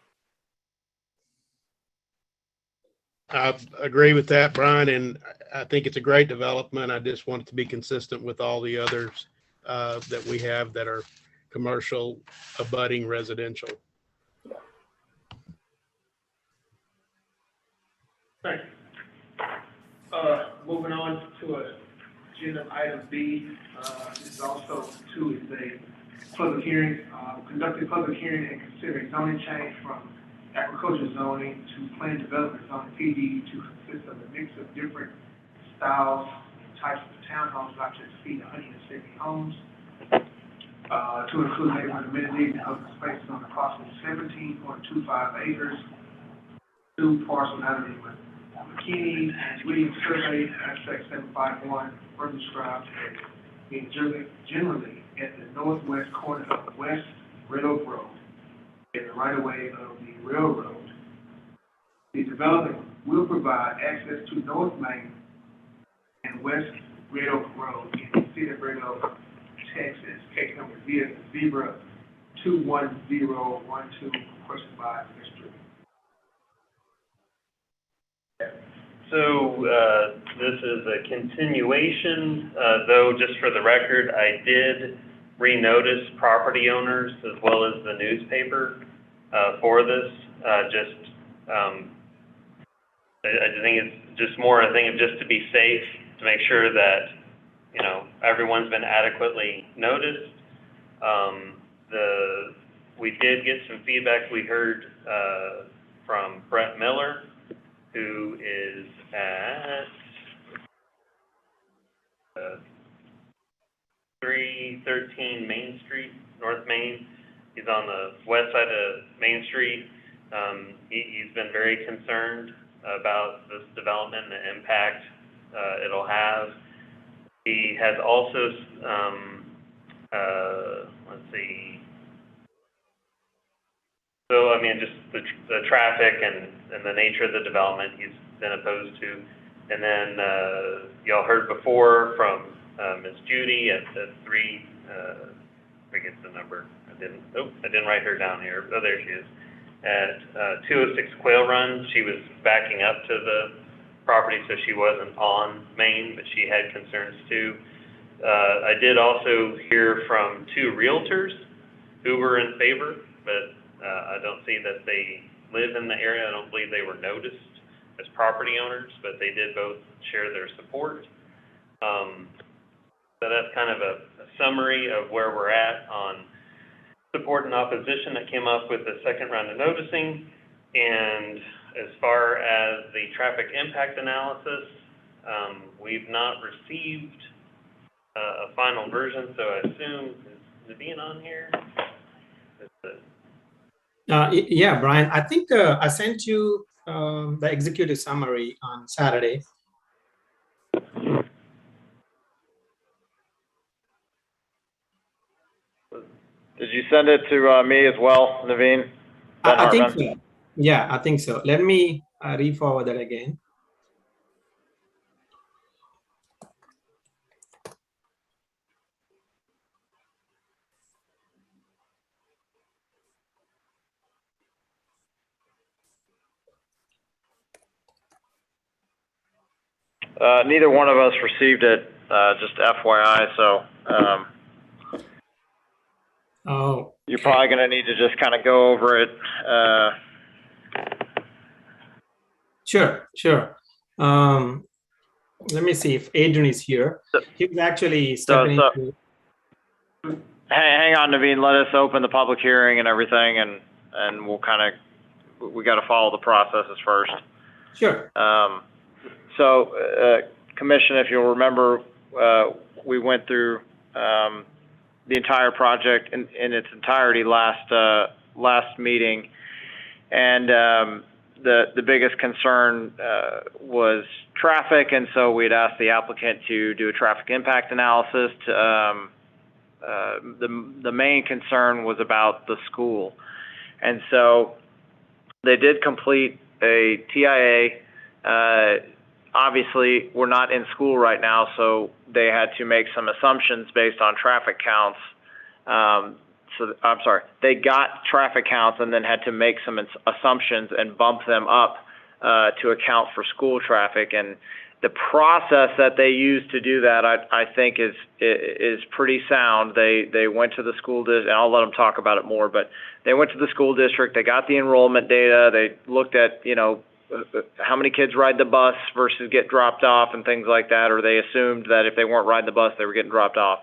I agree with that, Brian, and I think it's a great development. I just want it to be consistent with all the others that we have that are commercial abutting residential. Thank you. Moving on to agenda item B, this also too is a public hearing, conducting public hearing and considering zoning change from agricultural zoning to planned development zoning PD to consist of a mix of different styles and types of townhomes not to exceed 160 homes, to include neighborhood amenities and open spaces on approximately 17.25 acres, two parcel boundary with McKinney and Williams Survey, aspect 751, further described as being generally at the northwest corner of West Red Oak Road, in the right-of-way of the railroad. The development will provide access to North Main and West Red Oak Road in the city of Red Oak, Texas, case number Zebra 21012, requested by Mr. So, this is a continuation, though just for the record, I did renotice property owners as well as the newspaper, for this, I think it's just more a thing of just to be safe, to make sure that, you know, everyone's been adequately noticed. We did get some feedback. We heard, from Brett Miller, who is at 313 Main Street, North Main. He's on the west side of Main Street. He's been very concerned about this development and the impact it'll have. He has also, let's see. So, I mean, just the traffic and the nature of the development he's been opposed to. And then, y'all heard before from Ms. Judy at the I forget the number. I didn't write her down here. Oh, there she is. At 206 Quail Run, she was backing up to the property, so she wasn't on Main, but she had concerns too. I did also hear from two realtors who were in favor, but I don't see that they live in the area. I don't believe they were noticed as property owners, but they did both share their support. So that's kind of a summary of where we're at on support and opposition that came up with the second round of noticing. And as far as the traffic impact analysis, we've not received a final version, so I assume, is Naveen on here? Yeah, Brian, I think I sent you the executive summary on Saturday. Did you send it to me as well, Naveen? I think so. Yeah, I think so. Let me re-forward that again. Neither one of us received it, just FYI, so Oh. You're probably going to need to just kind of go over it. Sure. Let me see if Adrian is here. He was actually stepping into. Hang on, Naveen. Let us open the public hearing and everything, and we'll kind of, we got to follow the processes first. Sure. Commission, if you'll remember, we went through the entire project in its entirety last meeting, and the biggest concern was traffic, and so we'd asked the applicant to do a traffic impact analysis. The main concern was about the school, and so they did complete a TIA. Obviously, we're not in school right now, so they had to make some assumptions based on traffic counts. they got traffic counts and then had to make some assumptions and bump them up to account for school traffic. And the process that they used to do that, I think is pretty sound. They went to the school district, and I'll let them talk about it more, but they went to the school district, they got the enrollment data, they looked at, how many kids ride the bus versus get dropped off and things like that, or they assumed that if they weren't riding the bus, they were getting dropped off.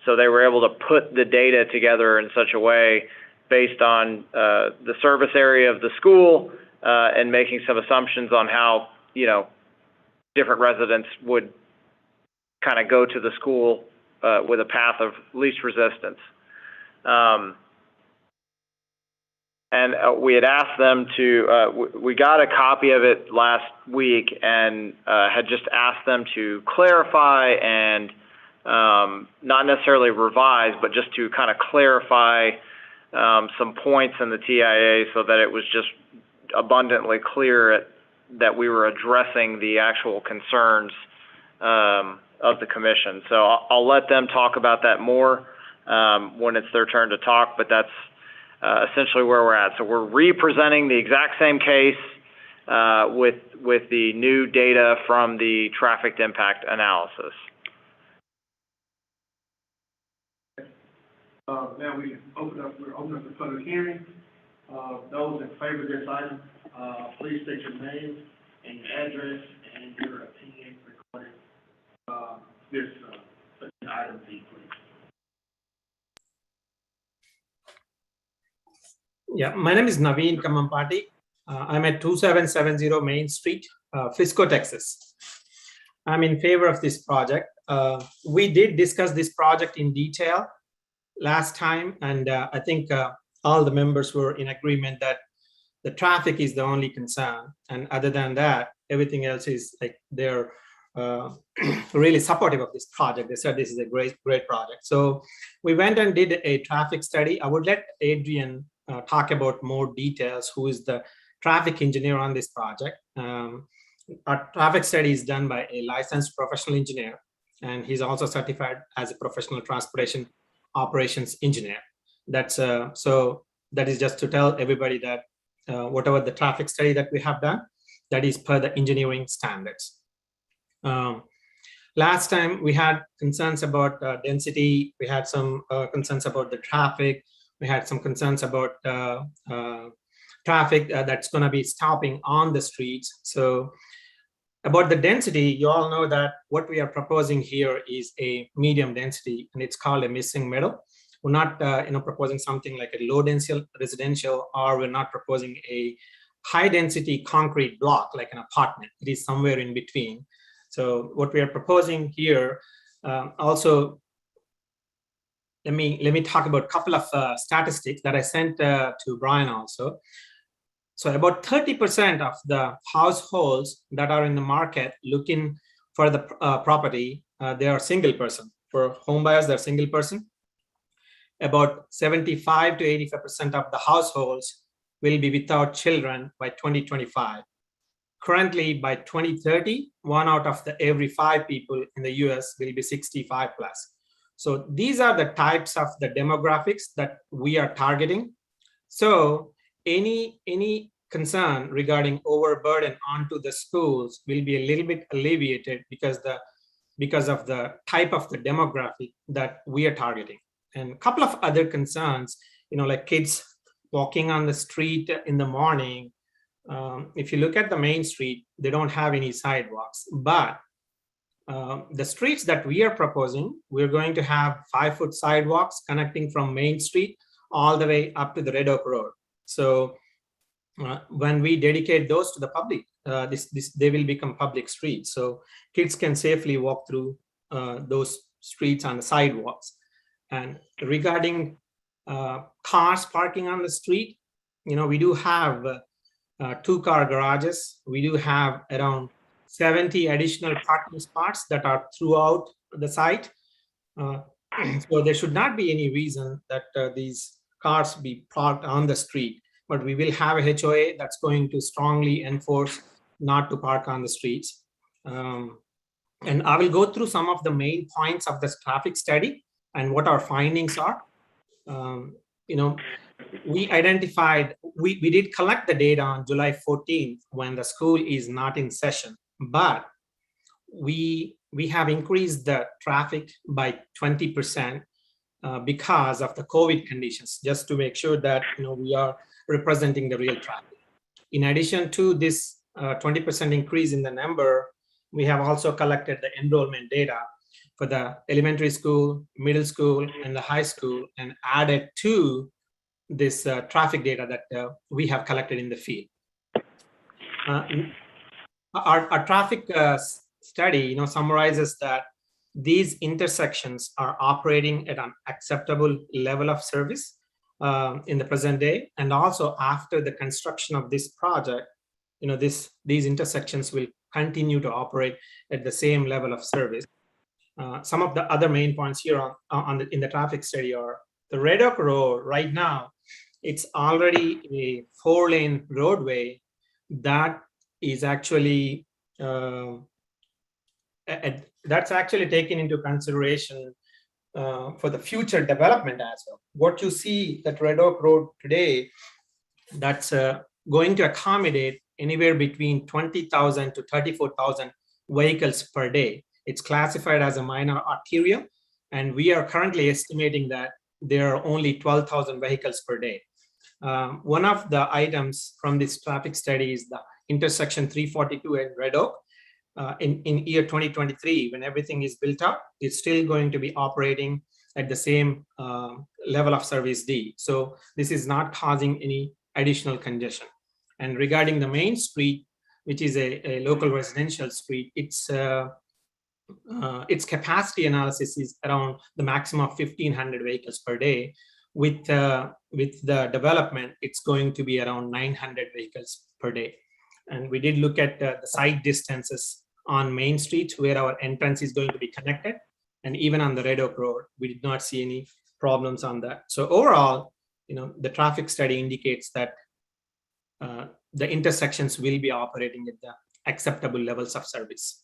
So they were able to put the data together in such a way based on the service area of the school and making some assumptions on how, different residents would kind of go to the school with a path of least resistance. And we had asked them to, we got a copy of it last week and had just asked them to clarify and not necessarily revise, but just to kind of clarify some points in the TIA so that it was just abundantly clear that we were addressing the actual concerns of the commission. So I'll let them talk about that more when it's their turn to talk, but that's essentially where we're at. So we're re-presenting the exact same case with the new data from the traffic impact analysis. Now we're opening up the public hearing. Those in favor of this item, please state your name and your address and your opinion regarding this item, please. Yeah, my name is Naveen Kamampati. I'm at 2770 Main Street, Frisco, Texas. I'm in favor of this project. We did discuss this project in detail last time, and I think all the members were in agreement that the traffic is the only concern, and other than that, everything else is like they're really supportive of this project. They said this is a great project. So we went and did a traffic study. I would let Adrian talk about more details, who is the traffic engineer on this project. Our traffic study is done by a licensed professional engineer, and he's also certified as a professional transportation operations engineer. That's so that is just to tell everybody that whatever the traffic study that we have done, that is per the engineering standards. Last time we had concerns about density, we had some concerns about the traffic, we had some concerns about traffic that's going to be stopping on the streets. So about the density, you all know that what we are proposing here is a medium density, and it's called a missing middle. We're not proposing something like a low density residential, or we're not proposing a high density concrete block like an apartment. It is somewhere in between. So what we are proposing here, also, let me talk about a couple of statistics that I sent to Brian also. So about 30% of the households that are in the market looking for the property, they are single person. For home buyers, they're single person. About 75 to 85% of the households will be without children by 2025. Currently, by 2030, 1 out of every 5 people in the US will be 65 plus. So these are the types of the demographics that we are targeting. So any concern regarding overburden onto the schools will be a little bit alleviated because of the type of the demographic that we are targeting. And a couple of other concerns, like kids walking on the street in the morning. If you look at the main street, they don't have any sidewalks, but the streets that we are proposing, we're going to have 5-foot sidewalks connecting from Main Street all the way up to the Red Oak Road. So when we dedicate those to the public, they will become public streets. So kids can safely walk through those streets on the sidewalks. And regarding cars parking on the street, we do have 2-car garages. We do have around 70 additional parking spots that are throughout the site. So there should not be any reason that these cars be parked on the street, but we will have a HOA that's going to strongly enforce not to park on the streets. And I will go through some of the main points of this traffic study and what our findings are. We identified, we did collect the data on July 14th when the school is not in session, but we have increased the traffic by 20% because of the COVID conditions, just to make sure that we are representing the real traffic. In addition to this 20% increase in the number, we have also collected the enrollment data for the elementary school, middle school, and the high school, and added to this traffic data that we have collected in the field. Our traffic study summarizes that these intersections are operating at an acceptable level of service in the present day, and also after the construction of this project, these intersections will continue to operate at the same level of service. Some of the other main points here in the traffic study are the Red Oak Road. Right now, it's already a 4-lane roadway that is actually that's actually taken into consideration for the future development as well. What you see at Red Oak Road today, that's going to accommodate anywhere between 20,000 to 34,000 vehicles per day. It's classified as a minor arterial, and we are currently estimating that there are only 12,000 vehicles per day. One of the items from this traffic study is the intersection 342 and Red Oak. In year 2023, when everything is built up, it's still going to be operating at the same level of service D. So this is not causing any additional congestion. And regarding the main street, which is a local residential street, its capacity analysis is around the maximum of 1,500 vehicles per day. With the development, it's going to be around 900 vehicles per day. And we did look at the side distances on Main Street where our entrance is going to be connected. And even on the Red Oak Road, we did not see any problems on that. So overall, the traffic study indicates that the intersections will be operating at the acceptable levels of service.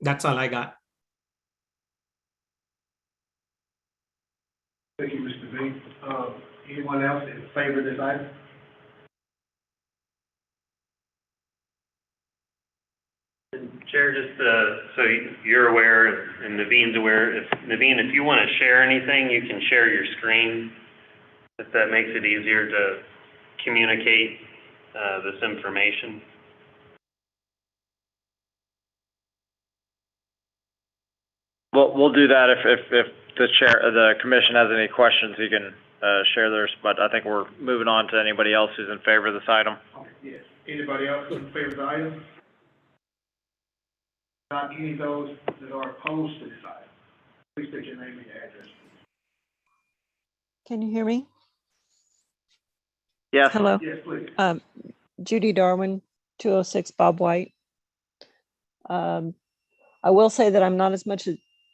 That's all I got. Thank you, Mr. B. Anyone else in favor of this item? Chair, just so you're aware, and Naveen's aware, Naveen, if you want to share anything, you can share your screen, if that makes it easier to communicate this information. We'll do that if the commission has any questions, he can share theirs, but I think we're moving on to anybody else who's in favor of this item. Okay, yes. Anybody else who's in favor of the item? Not any of those that are opposed to this item. Please state your name and your address. Can you hear me? Yes. Hello. Yes, please. Judy Darwin, 206 Bob White. I will say that I'm not as much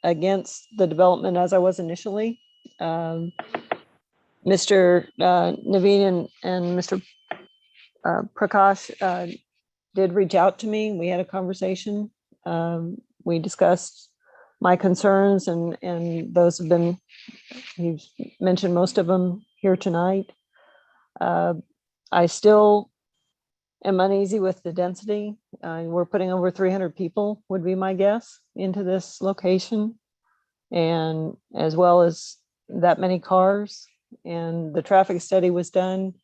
against the development as I was initially. Mr. Naveen and Mr. Prakash did reach out to me. We had a conversation. We discussed my concerns, and those have been, you've mentioned most of them here tonight. I still am uneasy with the density. We're putting over 300 people, would be my guess, into this location, and as well as that many cars. And the traffic study was done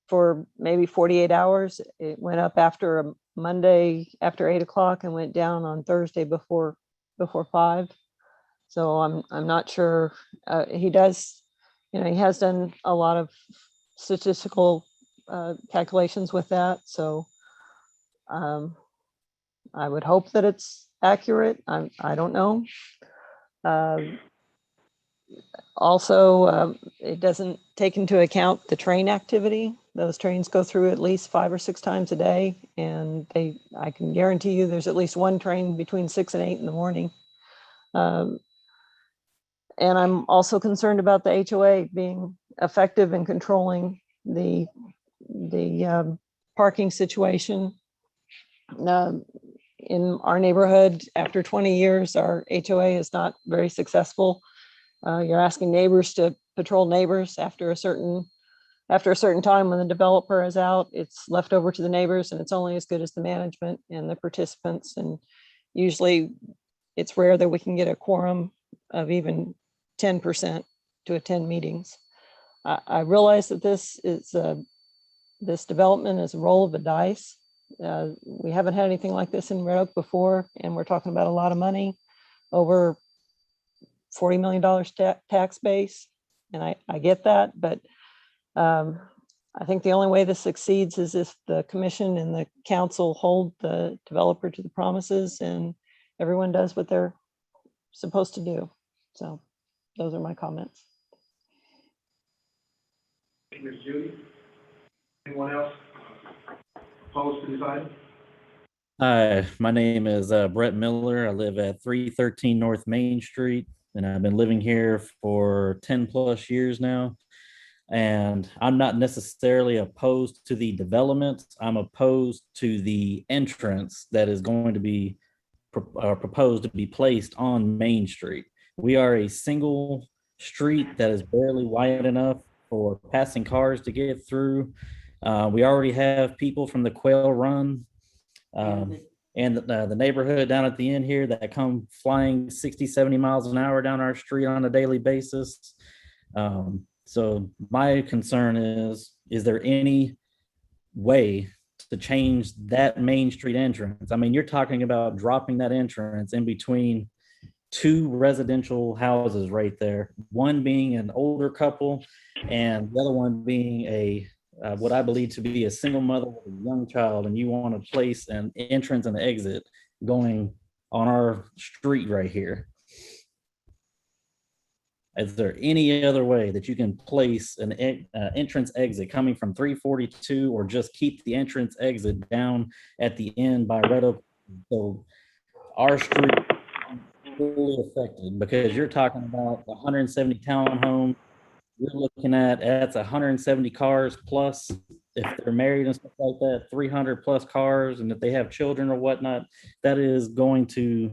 for maybe 48 hours. It went up after a Monday after 8 o'clock and went down on Thursday before 5. So I'm not sure. He does, he has done a lot of statistical calculations with that. So I would hope that it's accurate. I don't know. Also, it doesn't take into account the train activity. Those trains go through at least 5 or 6 times a day, and I can guarantee you there's at least one train between 6 and 8 in the morning. And I'm also concerned about the HOA being effective in controlling the parking situation. in our neighborhood, after 20 years, our HOA is not very successful. You're asking neighbors to patrol neighbors after a certain time. When the developer is out, it's left over to the neighbors, and it's only as good as the management and the participants. And usually it's rare that we can get a quorum of even 10% to attend meetings. I realize that this development is a roll of the dice. We haven't had anything like this in Red Oak before, and we're talking about a lot of money, over $40 million tax base. And I get that, but I think the only way this succeeds is if the commission and the council hold the developer to the promises and everyone does what they're supposed to do. So those are my comments. Ms. Judy? Anyone else opposed to this item? Hi, my name is Brett Miller. I live at 313 North Main Street, and I've been living here for 10 plus years now. And I'm not necessarily opposed to the development. I'm opposed to the entrance that is going to be proposed to be placed on Main Street. We are a single street that is barely wide enough for passing cars to get through. We already have people from the Quail Run and the neighborhood down at the end here that come flying 60, 70 miles an hour down our street on a daily basis. So my concern is there any way to change that Main Street entrance? I mean, you're talking about dropping that entrance in between two residential houses right there, one being an older couple and the other one being a what I believe to be a single mother with a young child, and you want to place an entrance and exit going on our street right here. Is there any other way that you can place an entrance exit coming from 342, or just keep the entrance exit down at the end by Red Oak? So our street is fully affected, because you're talking about 170 townhomes. You're looking at, that's 170 cars plus, if they're married and stuff like that, 300 plus cars. And if they have children or whatnot, that is going to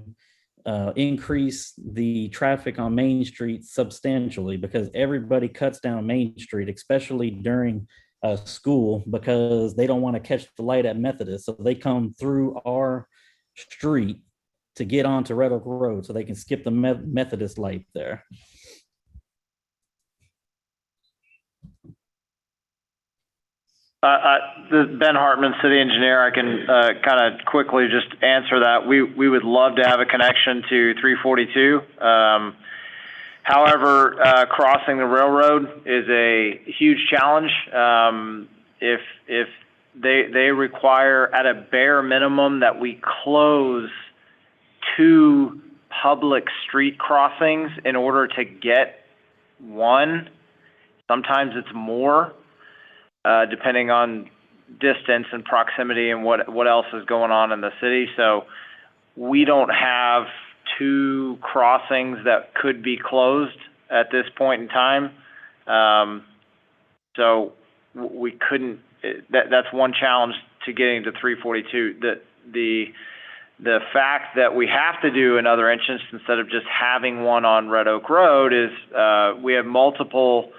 increase the traffic on Main Street substantially, because everybody cuts down Main Street, especially during school, because they don't want to catch the light at Methodist. So they come through our street to get onto Red Oak Road so they can skip the Methodist light there. This is Ben Hartman, city engineer. I can kind of quickly just answer that. We would love to have a connection to 342. However, crossing the railroad is a huge challenge. If they require at a bare minimum that we close 2 public street crossings in order to get one. Sometimes it's more. Depending on distance and proximity and what else is going on in the city. So we don't have 2 crossings that could be closed at this point in time. So we couldn't, that's one challenge to getting to 342. The fact that we have to do another entrance instead of just having one on Red Oak Road is we have multiple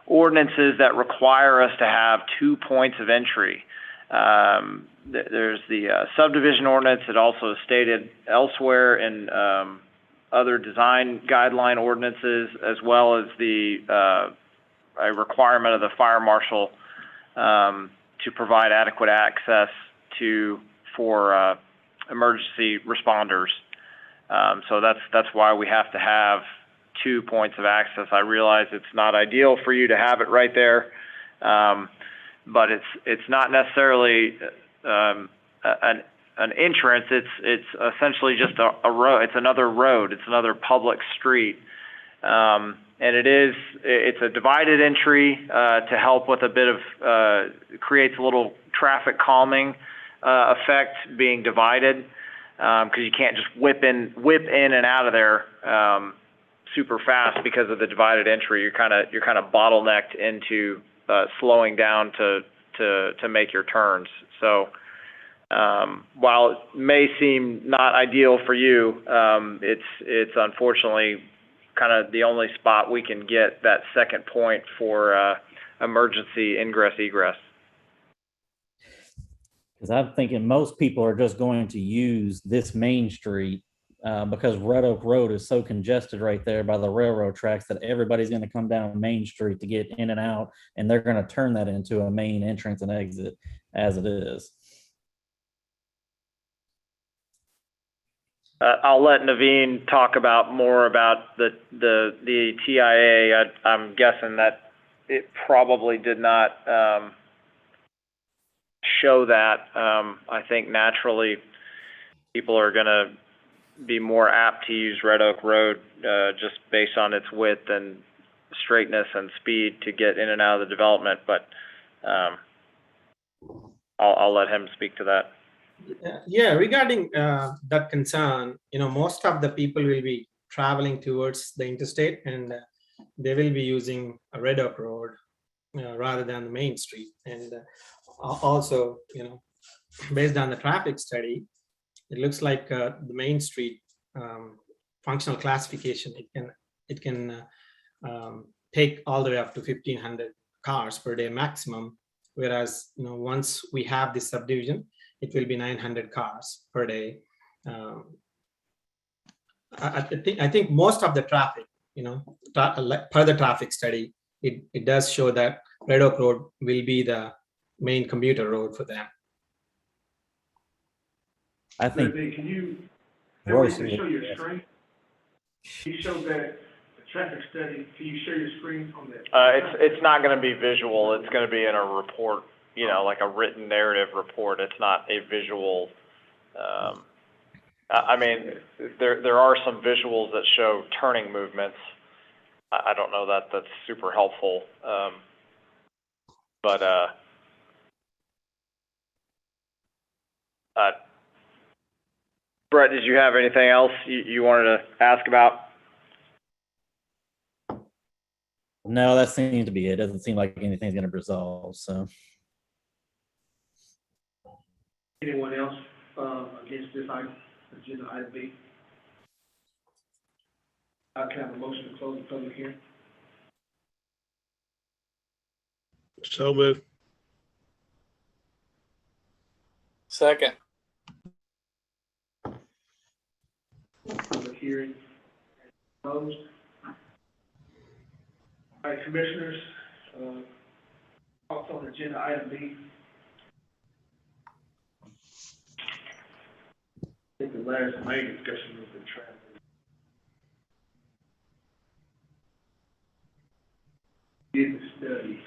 ordinances that require us to have 2 points of entry. There's the subdivision ordinance. It also is stated elsewhere in other design guideline ordinances, as well as a requirement of the fire marshal to provide adequate access for emergency responders. So that's why we have to have 2 points of access. I realize it's not ideal for you to have it right there, but it's not necessarily an entrance. It's essentially just a road. It's another road. It's another public street, and it's a divided entry to help with a bit of creates a little traffic calming effect being divided, because you can't just whip in and out of there super fast because of the divided entry. You're kind of bottlenecked into slowing down to make your turns. So while it may seem not ideal for you, it's unfortunately kind of the only spot we can get that second point for emergency ingress egress. Because I'm thinking most people are just going to use this main street because Red Oak Road is so congested right there by the railroad tracks that everybody's going to come down Main Street to get in and out, and they're going to turn that into a main entrance and exit as it is. I'll let Naveen talk about more about the TIA. I'm guessing that it probably did not show that. I think naturally people are going to be more apt to use Red Oak Road just based on its width and straightness and speed to get in and out of the development. But I'll let him speak to that. Yeah, regarding that concern, most of the people will be traveling towards the interstate, and they will be using a Red Oak Road rather than the main street. And also, based on the traffic study, it looks like the main street functional classification, it can take all the way up to 1,500 cars per day maximum. Whereas, once we have this subdivision, it will be 900 cars per day. I think most of the traffic, per the traffic study, it does show that Red Oak Road will be the main commuter road for them. I think. Can you Royce, show your screen? You showed that the traffic study. Can you share your screen on that? It's not going to be visual. It's going to be in a report, like a written narrative report. It's not a visual. I mean, there are some visuals that show turning movements. I don't know that that's super helpful, but Brett, did you have anything else you wanted to ask about? No, that seems to be it. It doesn't seem like anything's going to resolve. So, Anyone else against this item, agenda item B? I can have a motion to close the public hearing. So moved. Second. Public hearing closed. All right, commissioners, thoughts on agenda item B? I think the last main discussion was the traffic. Did the study.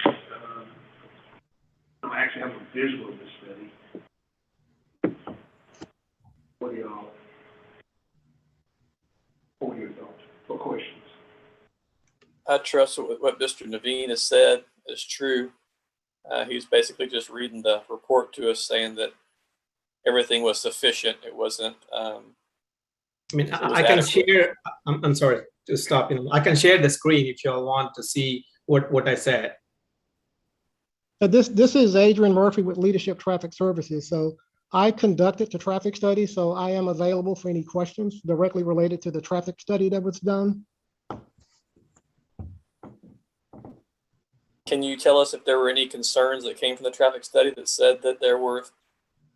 I actually have a visual of the study. What are y'all? What are your thoughts or questions? I trust what Mr. Naveen has said is true. He's basically just reading the report to us saying that everything was sufficient. It wasn't. I can share. I'm sorry to stop. I can share the screen if you all want to see what I said. This is Adrian Murphy with Leadership Traffic Services. So I conducted the traffic study, so I am available for any questions directly related to the traffic study that was done. Can you tell us if there were any concerns that came from the traffic study that said that there were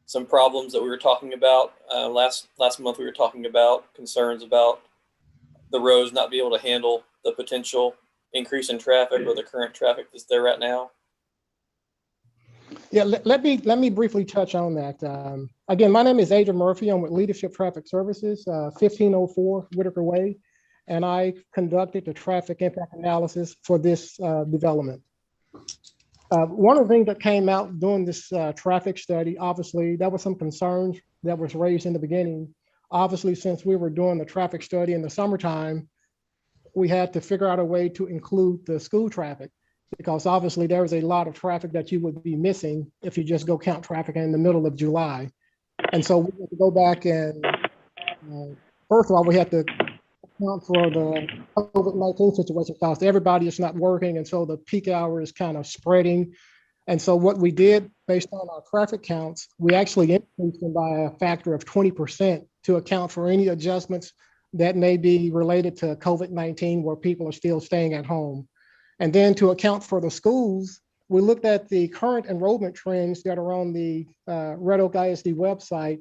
some problems that we were talking about? Last month we were talking about concerns about the roads not being able to handle the potential increase in traffic or the current traffic that's there right now. Yeah, let me briefly touch on that. Again, my name is Adrian Murphy. I'm with Leadership Traffic Services, 1504 Whitaker Way, and I conducted the traffic impact analysis for this development. One of the things that came out during this traffic study, obviously, there were some concerns that was raised in the beginning. Obviously, since we were doing the traffic study in the summertime, we had to figure out a way to include the school traffic, because obviously there was a lot of traffic that you would be missing if you just go count traffic in the middle of July. And so we had to go back and, first of all, we had to account for the COVID-19 situation because everybody is not working. And so the peak hour is kind of spreading. And so what we did based on our traffic counts, we actually increased them by a factor of 20% to account for any adjustments that may be related to COVID-19 where people are still staying at home. And then to account for the schools, we looked at the current enrollment trends that are on the Red Oak ISD website.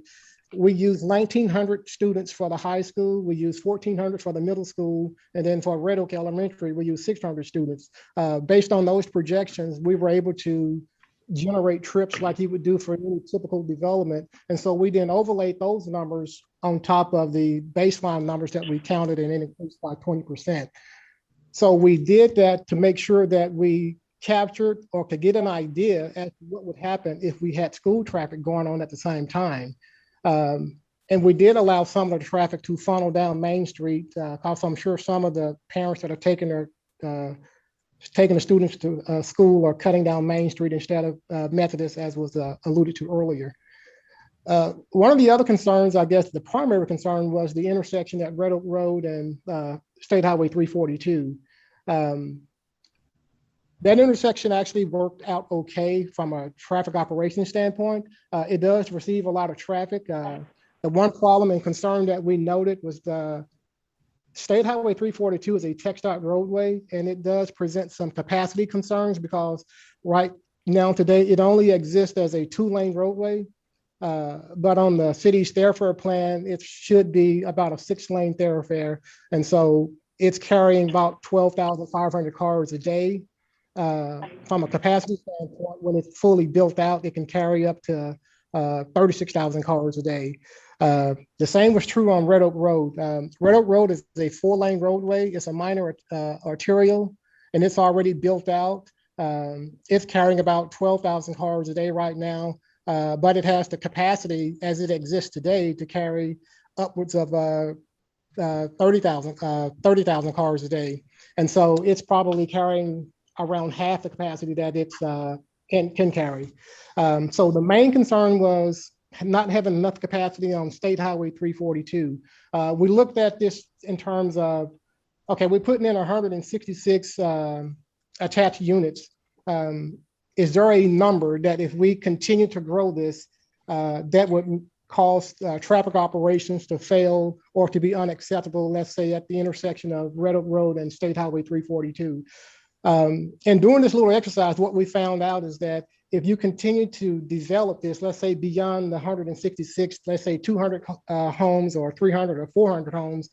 We use 1,900 students for the high school. We use 1,400 for the middle school. And then for Red Oak Elementary, we use 600 students. Based on those projections, we were able to generate trips like you would do for any typical development. And so we then overlaid those numbers on top of the baseline numbers that we counted and it increased by 20%. So we did that to make sure that we captured or to get an idea as to what would happen if we had school traffic going on at the same time. And we did allow some of the traffic to funnel down Main Street because I'm sure some of the parents that are taking the students to school are cutting down Main Street instead of Methodist, as was alluded to earlier. One of the other concerns, I guess the primary concern, was the intersection at Red Oak Road and State Highway 342. That intersection actually worked out okay from a traffic operations standpoint. It does receive a lot of traffic. The one problem and concern that we noted was the State Highway 342 is a TxDOT roadway, and it does present some capacity concerns because right now today, it only exists as a 2-lane roadway. But on the city's thoroughfare plan, it should be about a 6-lane thoroughfare. And so it's carrying about 12,500 cars a day. From a capacity standpoint, when it's fully built out, it can carry up to 36,000 cars a day. The same was true on Red Oak Road. Red Oak Road is a 4-lane roadway. It's a minor arterial, and it's already built out. It's carrying about 12,000 cars a day right now, but it has the capacity as it exists today to carry upwards of 30,000 cars a day. And so it's probably carrying around half the capacity that it can carry. So the main concern was not having enough capacity on State Highway 342. We looked at this in terms of, okay, we're putting in 166 attached units. Is there a number that if we continue to grow this, that would cause traffic operations to fail or to be unacceptable, let's say at the intersection of Red Oak Road and State Highway 342? And during this little exercise, what we found out is that if you continue to develop this, let's say beyond the 166, let's say 200 homes or 300 or 400 homes,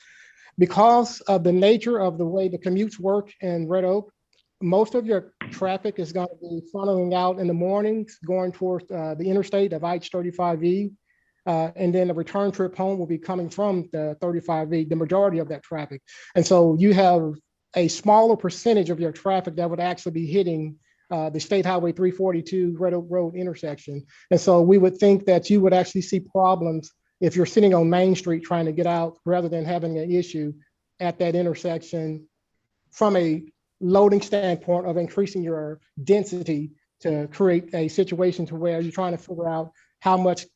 because of the nature of the way the commutes work in Red Oak, most of your traffic is going to be funneling out in the mornings, going towards the interstate of I-35E. And then the return trip home will be coming from the 35E, the majority of that traffic. And so you have a smaller percentage of your traffic that would actually be hitting the State Highway 342 Red Oak Road intersection. And so we would think that you would actually see problems if you're sitting on Main Street trying to get out rather than having an issue at that intersection from a loading standpoint of increasing your density to create a situation to where you're trying to figure out how much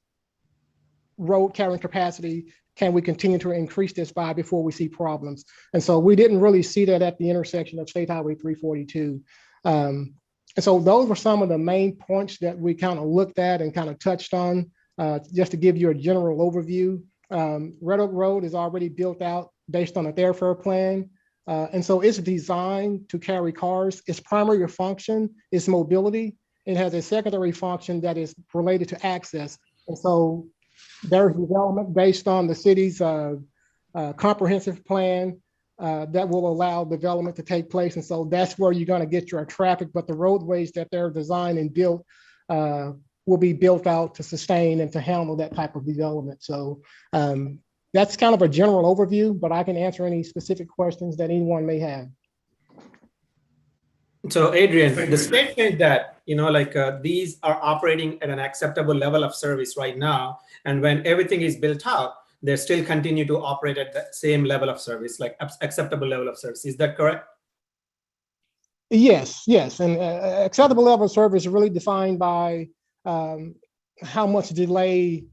road carrying capacity can we continue to increase this by before we see problems. And so we didn't really see that at the intersection of State Highway 342. And so those were some of the main points that we kind of looked at and kind of touched on, just to give you a general overview. Red Oak Road is already built out based on a thoroughfare plan. And so it's designed to carry cars. Its primary function is mobility. It has a secondary function that is related to access. And so there's development based on the city's comprehensive plan that will allow development to take place. And so that's where you're going to get your traffic, but the roadways that they're designed and built will be built out to sustain and to handle that type of development. So that's kind of a general overview, but I can answer any specific questions that anyone may have. So Adrian, the statement that, these are operating at an acceptable level of service right now, and when everything is built out, they still continue to operate at the same level of service, like acceptable level of service. Is that correct? Yes. And acceptable level of service is really defined by how much delay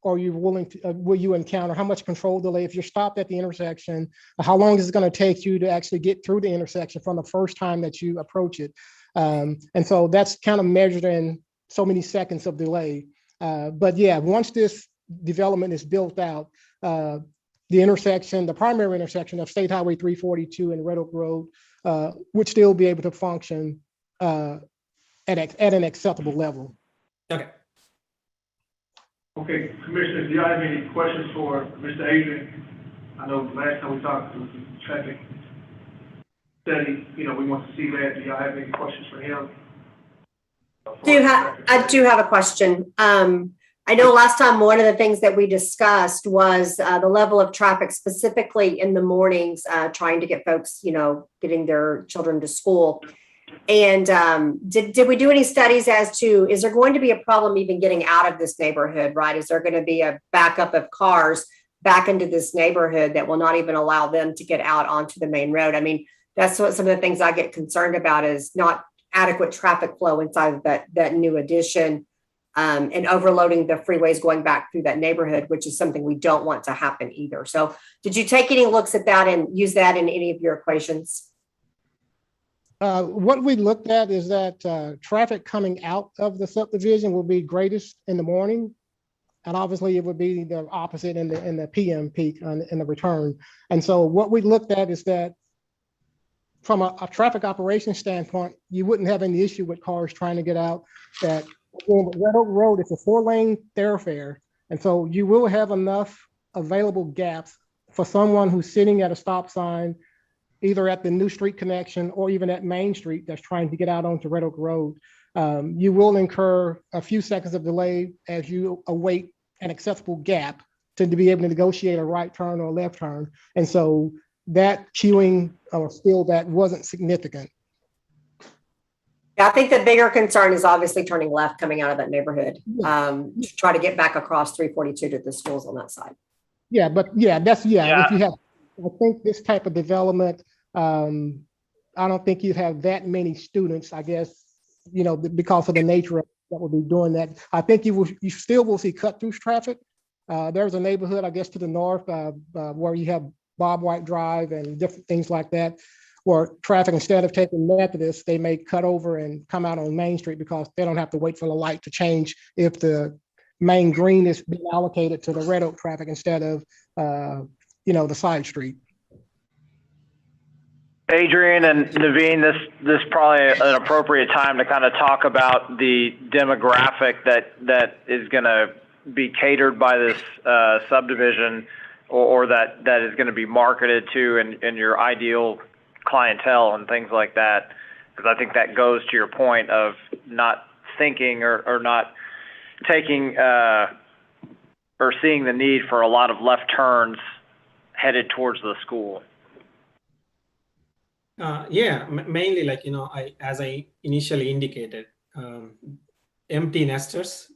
are you willing to, will you encounter, how much control delay, if you're stopped at the intersection, how long is it going to take you to actually get through the intersection from the first time that you approach it? And so that's kind of measured in so many seconds of delay. But yeah, once this development is built out, the primary intersection of State Highway 342 and Red Oak Road would still be able to function at an acceptable level. Okay. Okay, Commissioners, do y'all have any questions for Mr. Adrian? I know last time we talked, it was the traffic study, we want to see that. Do y'all have any questions for him? I do have a question. I know last time one of the things that we discussed was the level of traffic specifically in the mornings, trying to get folks, getting their children to school. And did we do any studies as to, is there going to be a problem even getting out of this neighborhood, right? Is there going to be a backup of cars back into this neighborhood that will not even allow them to get out onto the main road? I mean, that's what some of the things I get concerned about is not adequate traffic flow inside of that new addition, and overloading the freeways going back through that neighborhood, which is something we don't want to happen either. So did you take any looks at that and use that in any of your equations? What we looked at is that traffic coming out of the subdivision will be greatest in the morning. And obviously it would be the opposite in the PM peak in the return. And so what we looked at is that from a traffic operations standpoint, you wouldn't have any issue with cars trying to get out. That Red Oak Road is a 4-lane thoroughfare. And so you will have enough available gaps for someone who's sitting at a stop sign, either at the new street connection or even at Main Street that's trying to get out onto Red Oak Road. You will incur a few seconds of delay as you await an acceptable gap to be able to negotiate a right turn or a left turn. And so that queuing or still that wasn't significant. Yeah, I think the bigger concern is obviously turning left coming out of that neighborhood, to try to get back across 342 to the schools on that side. Yeah, but if you have, I think this type of development, I don't think you'd have that many students, I guess, because of the nature of that will be doing that. I think you still will see cut through traffic. There's a neighborhood, I guess, to the north where you have Bob White Drive and different things like that, where traffic, instead of taking Methodist, they may cut over and come out on Main Street because they don't have to wait for the light to change if the main green is being allocated to the Red Oak traffic instead of, the side street. Adrian and Naveen, this is probably an appropriate time to kind of talk about the demographic that is going to be catered by this subdivision, or that is going to be marketed to in your ideal clientele and things like that. Because I think that goes to your point of not thinking or not taking or seeing the need for a lot of left turns headed towards the school. Mainly as I initially indicated, empty nesters,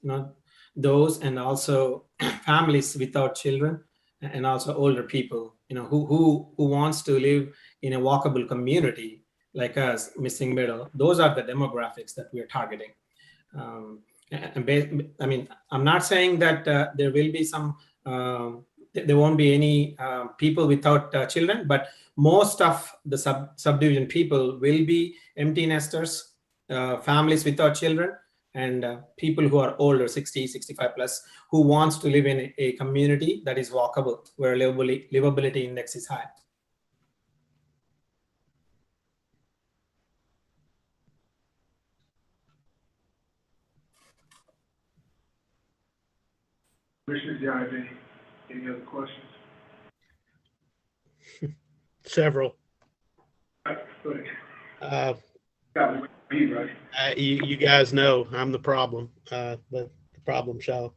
those, and also families without children, and also older people, who wants to live in a walkable community like us, missing middle. Those are the demographics that we are targeting. I'm not saying that there will be some, there won't be any people without children, but most of the subdivision people will be empty nesters, families without children, and people who are older, 60, 65 plus, who wants to live in a community that is walkable, where livability index is high. Commissioners, do you have any other questions? Several. Go ahead. You guys know I'm the problem, the problem child.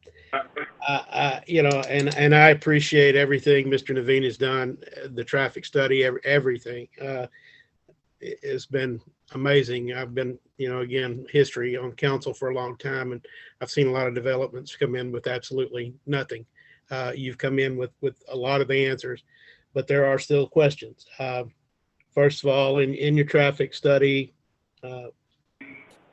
And I appreciate everything Mr. Naveen has done, the traffic study, everything. It's been amazing. I've been, again, history on council for a long time, and I've seen a lot of developments come in with absolutely nothing. You've come in with a lot of the answers, but there are still questions. First of all, in your traffic study,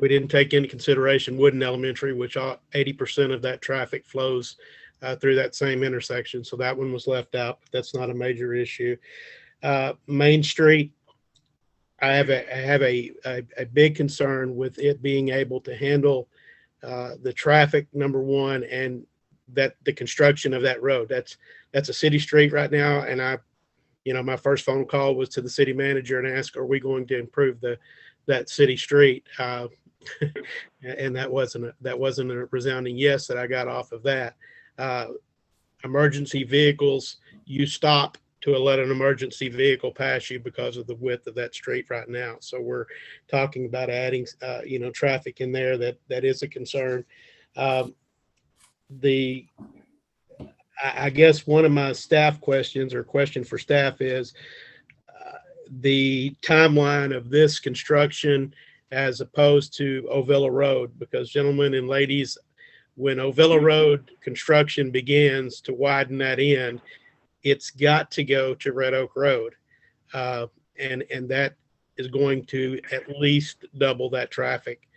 we didn't take into consideration Wooden Elementary, which 80% of that traffic flows through that same intersection. So that one was left out, but that's not a major issue. Main Street, have a big concern with it being able to handle the traffic, number one, and that the construction of that road. That's a city street right now, and my first phone call was to the city manager and asked, are we going to improve that city street? And that wasn't a resounding yes that I got off of that. Emergency vehicles, you stop to let an emergency vehicle pass you because of the width of that street right now. So we're talking about adding, traffic in there that is a concern. I guess one of my staff questions or question for staff is the timeline of this construction as opposed to Ovilla Road, because gentlemen and ladies, when Ovilla Road construction begins to widen that end, it's got to go to Red Oak Road. And that is going to at least double that traffic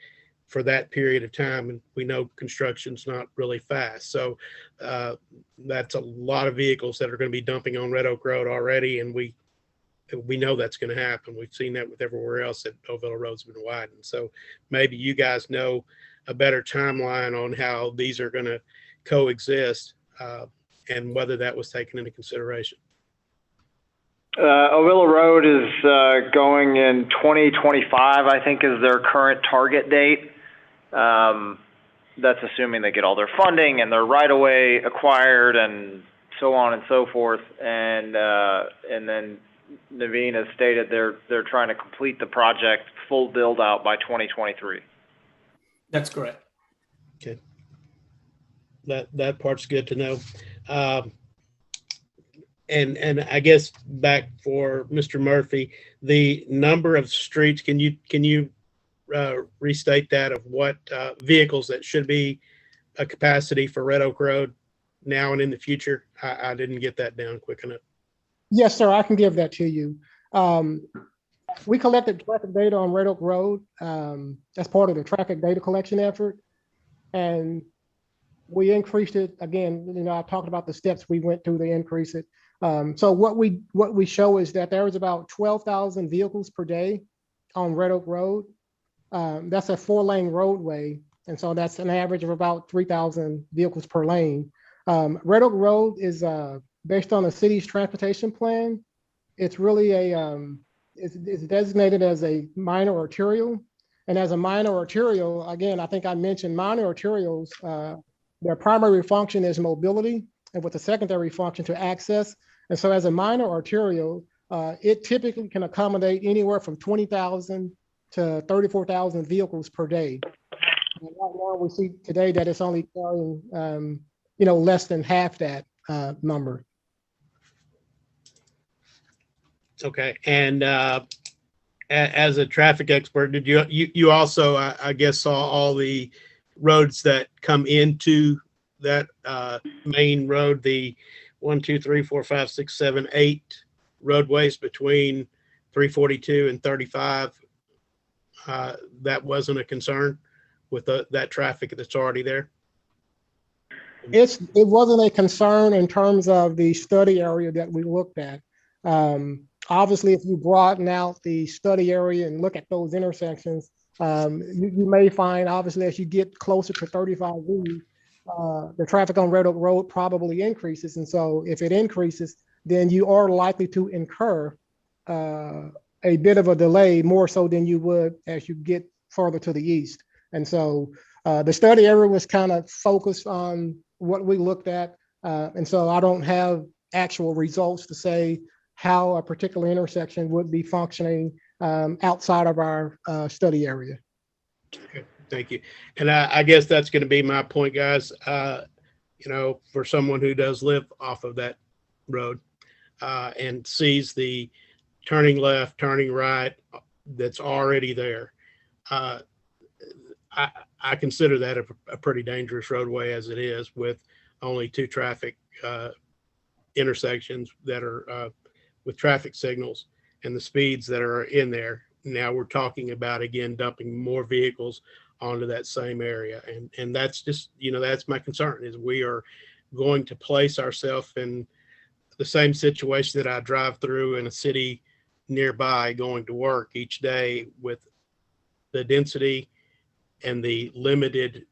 for that period of time. And we know construction's not really fast. So that's a lot of vehicles that are going to be dumping on Red Oak Road already. And we know that's going to happen. We've seen that with everywhere else that Ovilla Road's been widened. So maybe you guys know a better timeline on how these are going to coexist and whether that was taken into consideration. Ovilla Road is going in 2025, I think, is their current target date. That's assuming they get all their funding and their right-of-way acquired and so on and so forth. And then Naveen has stated they're trying to complete the project full build out by 2023. That's correct. Okay. That part's good to know. And I guess back for Mr. Murphy, the number of streets, can you restate that of what vehicles that should be a capacity for Red Oak Road now and in the future? I didn't get that down quick enough. Yes, sir, I can give that to you. We collected traffic data on Red Oak Road as part of the traffic data collection effort. And we increased it again. I talked about the steps we went through to increase it. So what we show is that there was about 12,000 vehicles per day on Red Oak Road. That's a 4-lane roadway. And so that's an average of about 3,000 vehicles per lane. Red Oak Road is based on the city's transportation plan. It's really it's designated as a minor arterial. And as a minor arterial, again, I think I mentioned minor arterials, their primary function is mobility and with a secondary function to access. And so as a minor arterial, it typically can accommodate anywhere from 20,000 to 34,000 vehicles per day. And right now we see today that it's only carrying, less than half that number. Okay. And as a traffic expert, did you also, I guess, saw all the roads that come into that main road, the 1, 2, 3, 4, 5, 6, 7, 8 roadways between 342 and 35? That wasn't a concern with that traffic that's already there? It wasn't a concern in terms of the study area that we looked at. Obviously, if you broaden out the study area and look at those intersections, you may find, obviously, as you get closer to 35V, the traffic on Red Oak Road probably increases. And so if it increases, then you are likely to incur a bit of a delay, more so than you would as you get further to the east. And so the study area was kind of focused on what we looked at. And so I don't have actual results to say how a particular intersection would be functioning outside of our study area. Okay, thank you. And I guess that's going to be my point, guys. For someone who does live off of that road and sees the turning left, turning right that's already there, I consider that a pretty dangerous roadway as it is, with only 2 traffic intersections that are with traffic signals and the speeds that are in there. Now we're talking about, again, dumping more vehicles onto that same area. And that's just, that's my concern, is we are going to place ourselves in the same situation that I drive through in a city nearby going to work each day with the density and the limited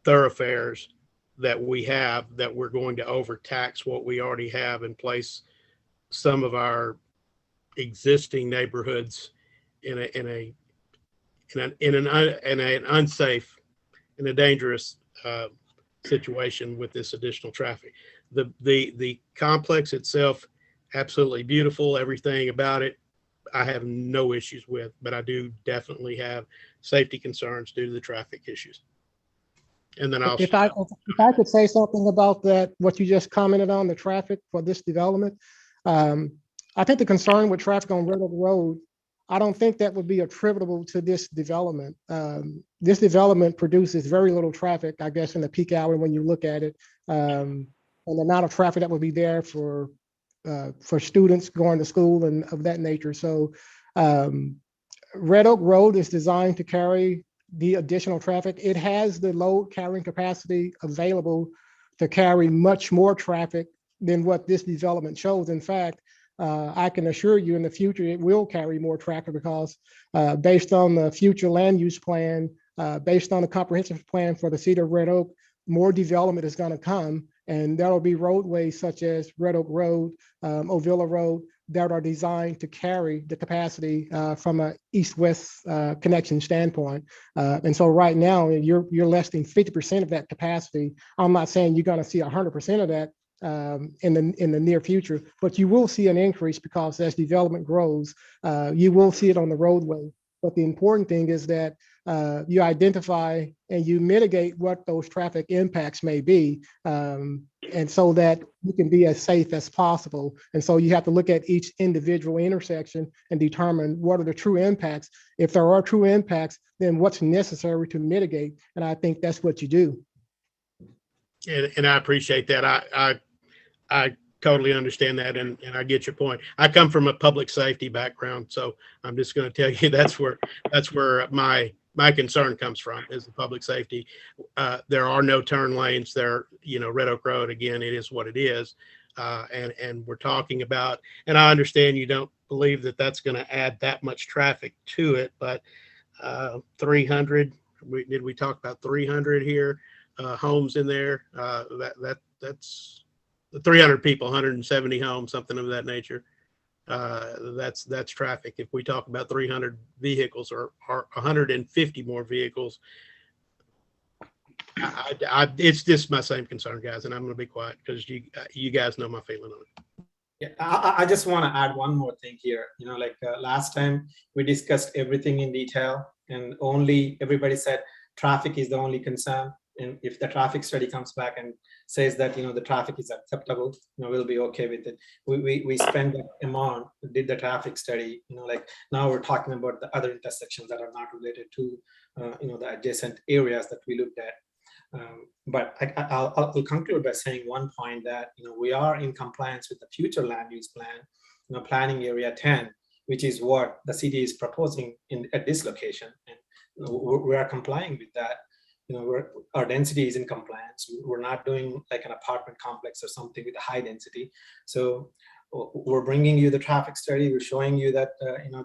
thoroughfares that we have, that we're going to overtax what we already have and place some of our existing neighborhoods in an unsafe, in a dangerous situation with this additional traffic. The complex itself, absolutely beautiful. Everything about it, I have no issues with, but I do definitely have safety concerns due to the traffic issues. And then If I could say something about that, what you just commented on, the traffic for this development. I think the concern with traffic on Red Oak Road, I don't think that would be attributable to this development. This development produces very little traffic, I guess, in the peak hour when you look at it. And the amount of traffic that would be there for students going to school and of that nature. So Red Oak Road is designed to carry the additional traffic. It has the load carrying capacity available to carry much more traffic than what this development shows. In fact, I can assure you in the future, it will carry more traffic because based on the future land use plan, based on the comprehensive plan for the City of Red Oak, more development is going to come, and there will be roadways such as Red Oak Road, Ovilla Road, that are designed to carry the capacity from an east-west connection standpoint. And so right now, you're less than 50% of that capacity. I'm not saying you're going to see 100% of that in the near future, but you will see an increase because as development grows, you will see it on the roadway. But the important thing is that you identify and you mitigate what those traffic impacts may be, and so that you can be as safe as possible. And so you have to look at each individual intersection and determine what are the true impacts. If there are true impacts, then what's necessary to mitigate. And I think that's what you do. And I appreciate that. I totally understand that, and I get your point. I come from a public safety background, so I'm just going to tell you that's where my concern comes from, is the public safety. There are no turn lanes there. Red Oak Road, again, it is what it is, and we're talking about. And I understand you don't believe that that's going to add that much traffic to it, but 300. Did we talk about 300 here? Homes in there. That's 300 people, 170 homes, something of that nature. That's traffic. If we talk about 300 vehicles or 150 more vehicles, it's just my same concern, guys, and I'm going to be quiet because you guys know my feeling on it. Yeah, I just want to add one more thing here. Last time we discussed everything in detail, and everybody said traffic is the only concern. And if the traffic study comes back and says that the traffic is acceptable, we'll be okay with it. We spend the amount, did the traffic study. Now we're talking about the other intersections that are not related to the adjacent areas that we looked at. But I'll conclude by saying one point that we are in compliance with the future land use plan, planning area 10, which is what the city is proposing at this location, and we are complying with that. Our density is in compliance. We're not doing like an apartment complex or something with a high density. So we're bringing you the traffic study. We're showing you that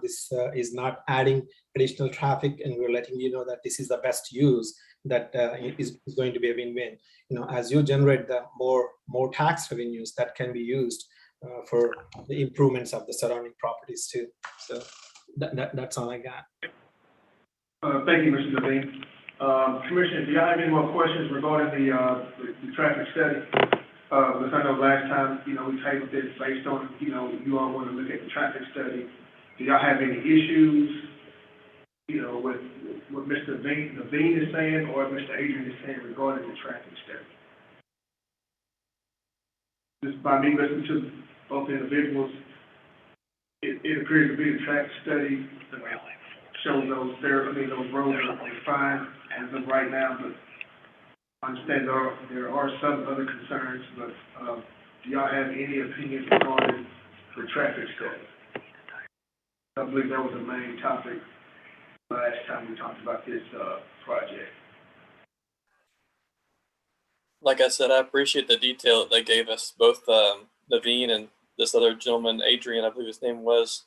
this is not adding additional traffic, and we're letting you know that this is the best use that is going to be a win-win. As you generate the more tax revenues that can be used for the improvements of the surrounding properties too. So that's all I got. Thank you, Mr. Levine. Commissioner, do y'all have any more questions regarding the traffic study? Because I know last time, we tabled this based on, you all want to look at the traffic study. Do y'all have any issues, with what Mr. Levine is saying or Mr. Adrian is saying regarding the traffic study? Just by me listening to both individuals, it appears to be the traffic study shows those roads are fine as of right now, but I understand there are some other concerns, but do y'all have any opinions regarding the traffic study? I believe that was the main topic last time we talked about this project. Like I said, I appreciate the detail that they gave us, both Naveen and this other gentleman, Adrian, I believe his name was.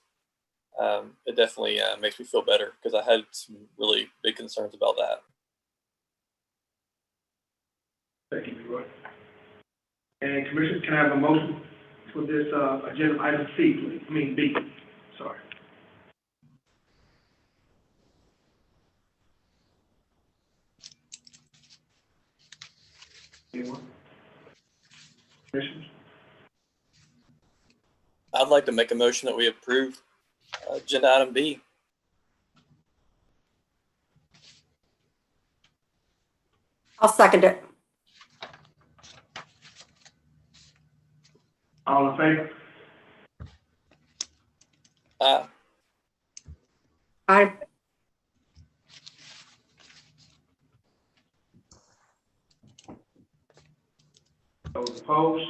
it definitely makes me feel better because I had some really big concerns about that. Thank you, Leroy. And Commissioners, can I have a motion for this, agenda item C, please? I mean B, sorry. Anyone? Commissioners? I'd like to make a motion that we approve agenda item B. I'll second it. All in favor? Aye. Those opposed?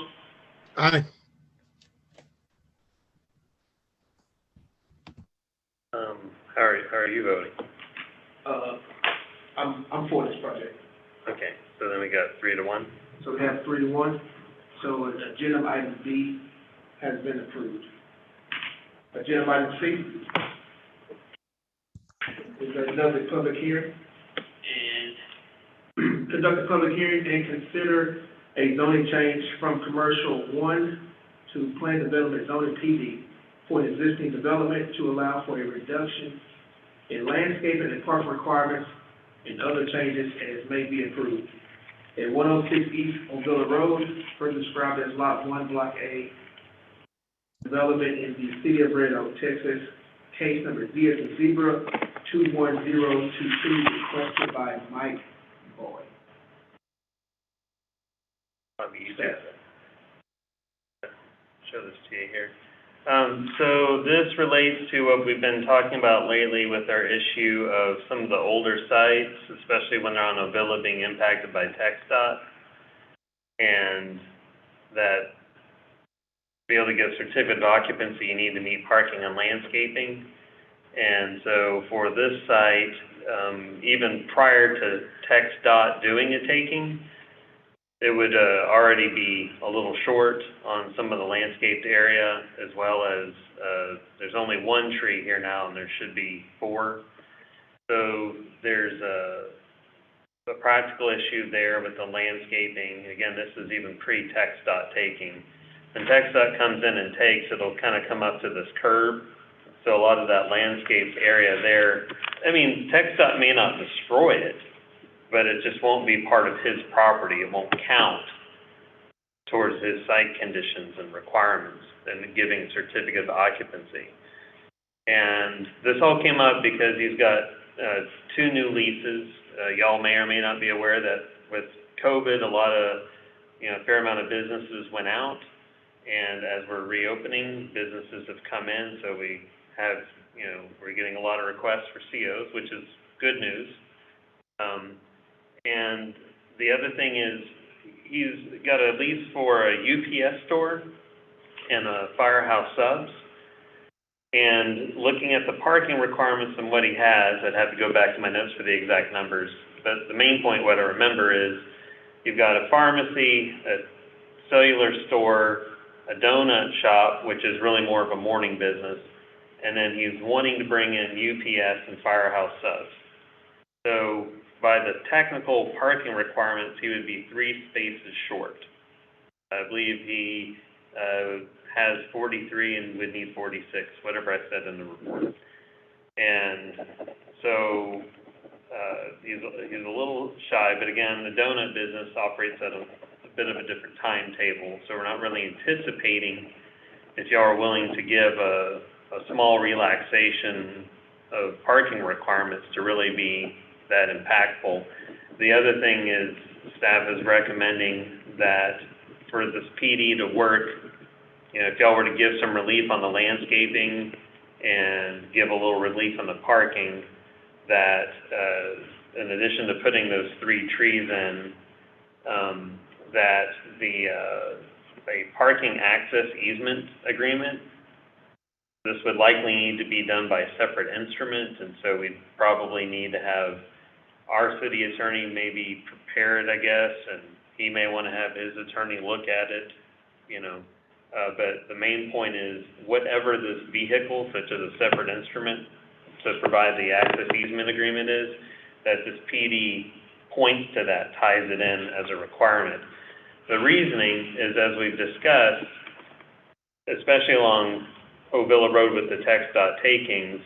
Aye. How are you voting? I'm for this project. Okay, so then we got 3-1. So we have 3-1. So agenda item B has been approved. Agenda item C is another public hearing. And conduct a public hearing and consider a zoning change from commercial 1 to plan development zoning PD for an existing development to allow for a reduction in landscaping and park requirements and other changes as may be approved. At 106 East on Villa Road, further described as Lot 1, Block A, development in the city of Red Oak, Texas, case number Z as in Zebra 21022, requested by Mike Boyd. Show this to you here. So this relates to what we've been talking about lately with our issue of some of the older sites, especially when they're on a villa being impacted by TxDOT, and that to be able to get a certificate of occupancy, you need to meet parking and landscaping. And so for this site, even prior to TxDOT doing a taking, it would already be a little short on some of the landscaped area, as well as there's only 1 tree here now, and there should be 4. So there's a practical issue there with the landscaping. Again, this is even pre-TxDOT taking. When TxDOT comes in and takes, it'll kind of come up to this curb. So a lot of that landscaped area there, I mean, TxDOT may not destroy it, but it just won't be part of his property. It won't count towards his site conditions and requirements and giving a certificate of occupancy. And this all came up because he's got 2 new leases. Y'all may or may not be aware that with COVID, a lot of, a fair amount of businesses went out. And as we're reopening, businesses have come in. So we have, we're getting a lot of requests for COs, which is good news. And the other thing is he's got a lease for a UPS store and a Firehouse Subs. And looking at the parking requirements and what he has, I'd have to go back to my notes for the exact numbers. But the main point, what I remember is you've got a pharmacy, a cellular store, a donut shop, which is really more of a morning business. And then he's wanting to bring in UPS and Firehouse Subs. So by the technical parking requirements, he would be 3 spaces short. I believe he has 43 and would need 46, whatever I said in the report. And so he's a little shy, but again, the donut business operates at a bit of a different timetable, so we're not really anticipating, if y'all are willing to give a small relaxation of parking requirements to really be that impactful. The other thing is staff is recommending that for this PD to work, if y'all were to give some relief on the landscaping and give a little relief on the parking, that in addition to putting those 3 trees in, that a parking access easement agreement, this would likely need to be done by a separate instrument, and so we'd probably need to have our city attorney maybe prepare it, I guess, and he may want to have his attorney look at it, but the main point is whatever this vehicle, such as a separate instrument to provide the access easement agreement is, that this PD points to that, ties it in as a requirement. The reasoning is, as we've discussed, especially along Ovilla Road with the TxDOT takings,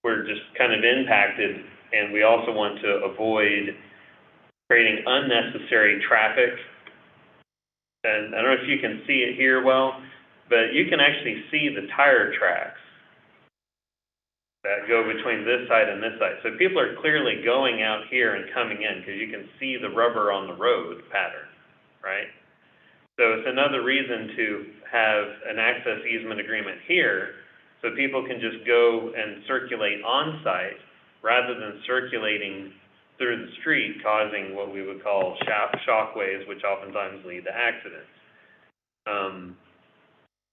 we're just kind of impacted, and we also want to avoid creating unnecessary traffic. And I don't know if you can see it here well, but you can actually see the tire tracks that go between this side and this side. So people are clearly going out here and coming in because you can see the rubber on the road pattern, right? So it's another reason to have an access easement agreement here so people can just go and circulate on site rather than circulating through the street, causing what we would call shock waves, which oftentimes lead to accidents.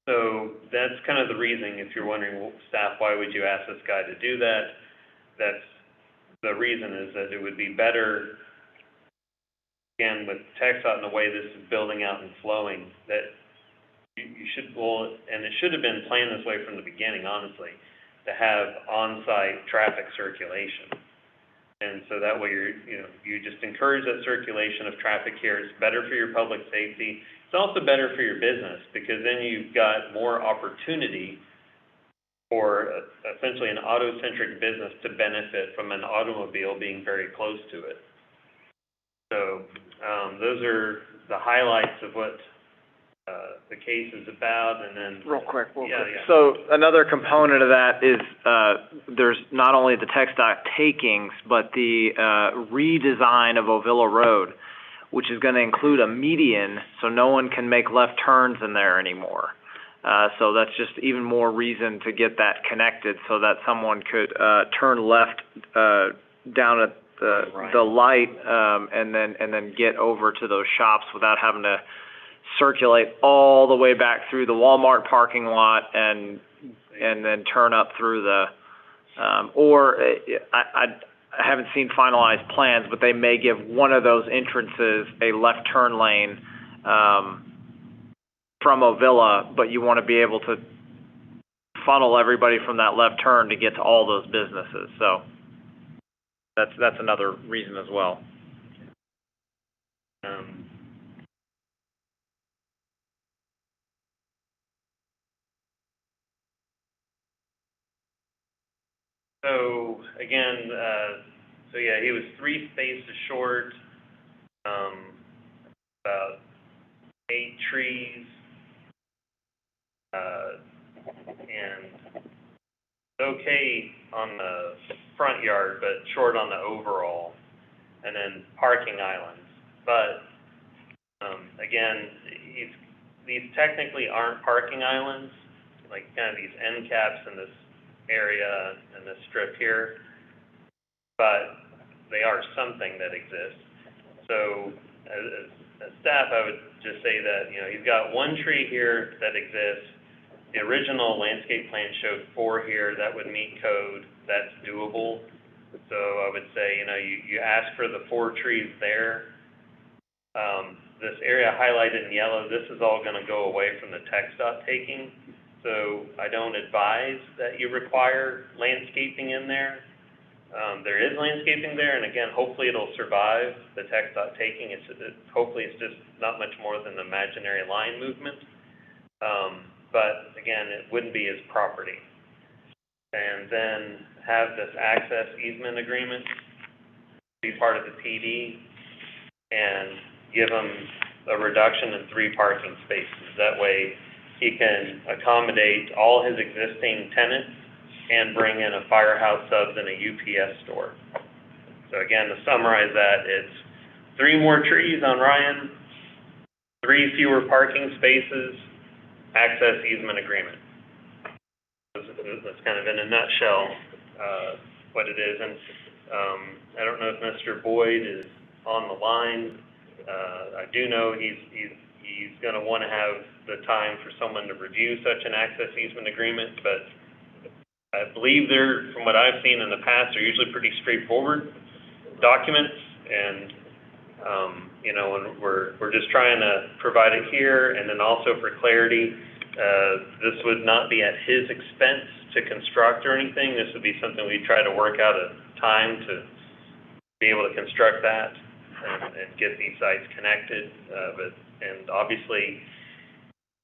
So that's kind of the reasoning. If you're wondering, well, staff, why would you ask this guy to do that? That's the reason, is that it would be better, again, with TxDOT and the way this is building out and flowing, that you should, well, and it should have been planned this way from the beginning, honestly, to have on-site traffic circulation. And so that way you just encourage that circulation of traffic here. It's better for your public safety. It's also better for your business because then you've got more opportunity for essentially an auto-centric business to benefit from an automobile being very close to it. So those are the highlights of what the case is about, and then Real quick. Yeah. So another component of that is there's not only the TxDOT takings, but the redesign of Ovilla Road, which is going to include a median, so no one can make left turns in there anymore. So that's just even more reason to get that connected, so that someone could turn left down at the light and then get over to those shops without having to circulate all the way back through the Walmart parking lot and then turn up through the I haven't seen finalized plans, but they may give one of those entrances a left turn lane from Ovilla, but you want to be able to funnel everybody from that left turn to get to all those businesses. So that's another reason as well. So again, so yeah, he was 3 spaces short, about 8 trees, and okay on the front yard, but short on the overall, and then parking islands. But again, these technically aren't parking islands, like kind of these end caps in this area and this strip here, but they are something that exists. So as staff, I would just say that, you've got 1 tree here that exists. The original landscape plan showed 4 here. That would meet code. That's doable. So I would say, you ask for the 4 trees there. This area highlighted in yellow, this is all going to go away from the TxDOT taking. So I don't advise that you require landscaping in there. There is landscaping there, and again, hopefully it'll survive the TxDOT taking. Hopefully it's just not much more than the imaginary line movement. But again, it wouldn't be his property. And then have this access easement agreement be part of the PD and give him a reduction in 3 parking spaces. That way he can accommodate all his existing tenants and bring in a Firehouse Subs and a UPS store. So again, to summarize that, it's 3 more trees on Ryan, 3 fewer parking spaces, access easement agreement. That's kind of in a nutshell what it is. And I don't know if Mr. Boyd is on the line. I do know he's going to want to have the time for someone to review such an access easement agreement, but I believe from what I've seen in the past, they're usually pretty straightforward documents, and you know, and we're just trying to provide it here, and then also for clarity, this would not be at his expense to construct or anything. This would be something we try to work out a time to be able to construct that and get these sites connected. And obviously,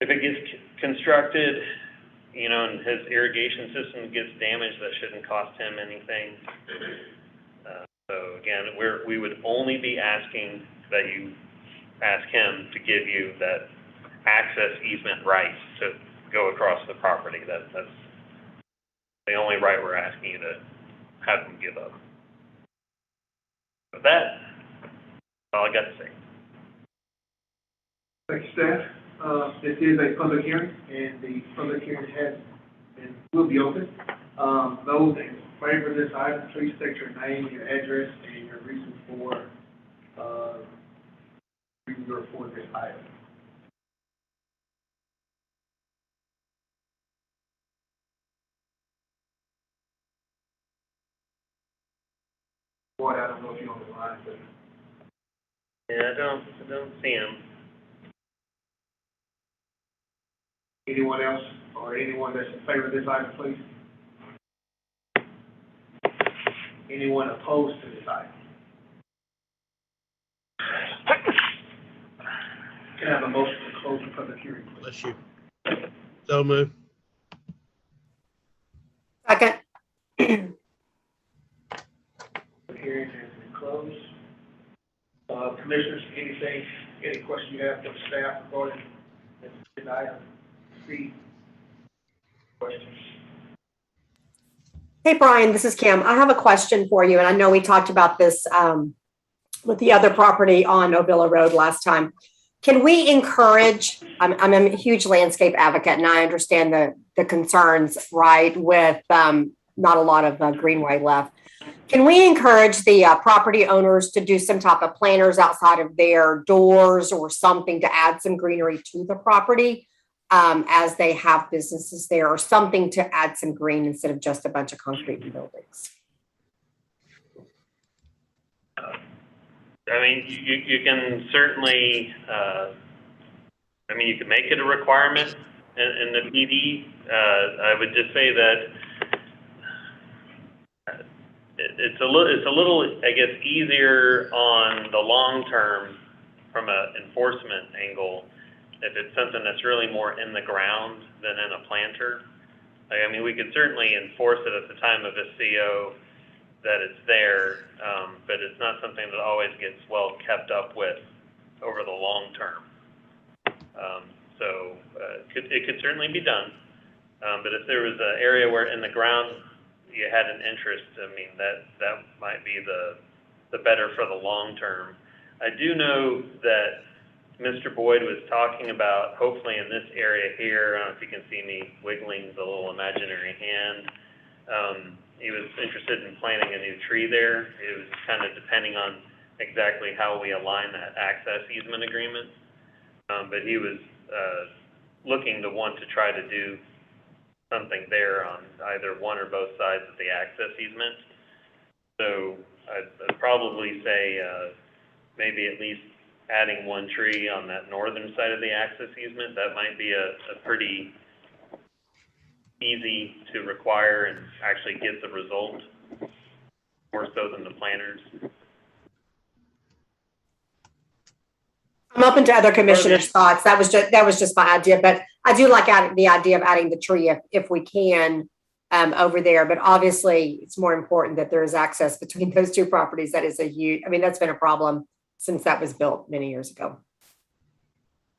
if it gets constructed, you know, and his irrigation system gets damaged, that shouldn't cost him anything. So again, we would only be asking that you ask him to give you that access easement right to go across the property. That's the only right we're asking you to have him give up. With that, that's all I got to say. Thank you, staff. This is a public hearing, and the public hearing has and will be open. Those in favor of this item, please state your name, your address, and your reason for this item. Boy, I don't know if you're on the line, but Yeah, I don't see him. anyone else or anyone that's in favor of this item, please? Anyone opposed to this item? Can I have a motion to close the public hearing, please? Bless you. So move. Second. The hearing has been closed. Commissioners, any questions you have for staff regarding this item? C. Questions? Hey, Brian, this is Kim. I have a question for you, and I know we talked about this with the other property on Ovilla Road last time. Can we encourage, I'm a huge landscape advocate, and I understand the concerns, right, with not a lot of greenway left. Can we encourage the property owners to do some type of planters outside of their doors or something to add some greenery to the property as they have businesses there, or something to add some green instead of just a bunch of concrete and buildings? I mean, you can certainly, I mean, you can make it a requirement in the PD. I would just say that it's a little, I guess, easier on the long term from an enforcement angle if it's something that's really more in the ground than in a planter. Like, I mean, we could certainly enforce it at the time of SCO that it's there, but it's not something that always gets well kept up with over the long term. So it could certainly be done, but if there was an area where in the ground you had an interest, I mean, that might be the better for the long term. I do know that Mr. Boyd was talking about, hopefully in this area here, I don't know if you can see me wiggling the little imaginary hand, he was interested in planting a new tree there. It was kind of depending on exactly how we align that access easement agreement. But he was looking to want to try to do something there on either one or both sides of the access easement. So I'd probably say maybe at least adding one tree on that northern side of the access easement. That might be a pretty easy to require and actually get the result, more so than the planters. I'm open to other commissioners' thoughts. That was just my idea, but I do like the idea of adding the tree if we can over there. But obviously, it's more important that there is access between those two properties. That is a huge. I mean, that's been a problem since that was built many years ago.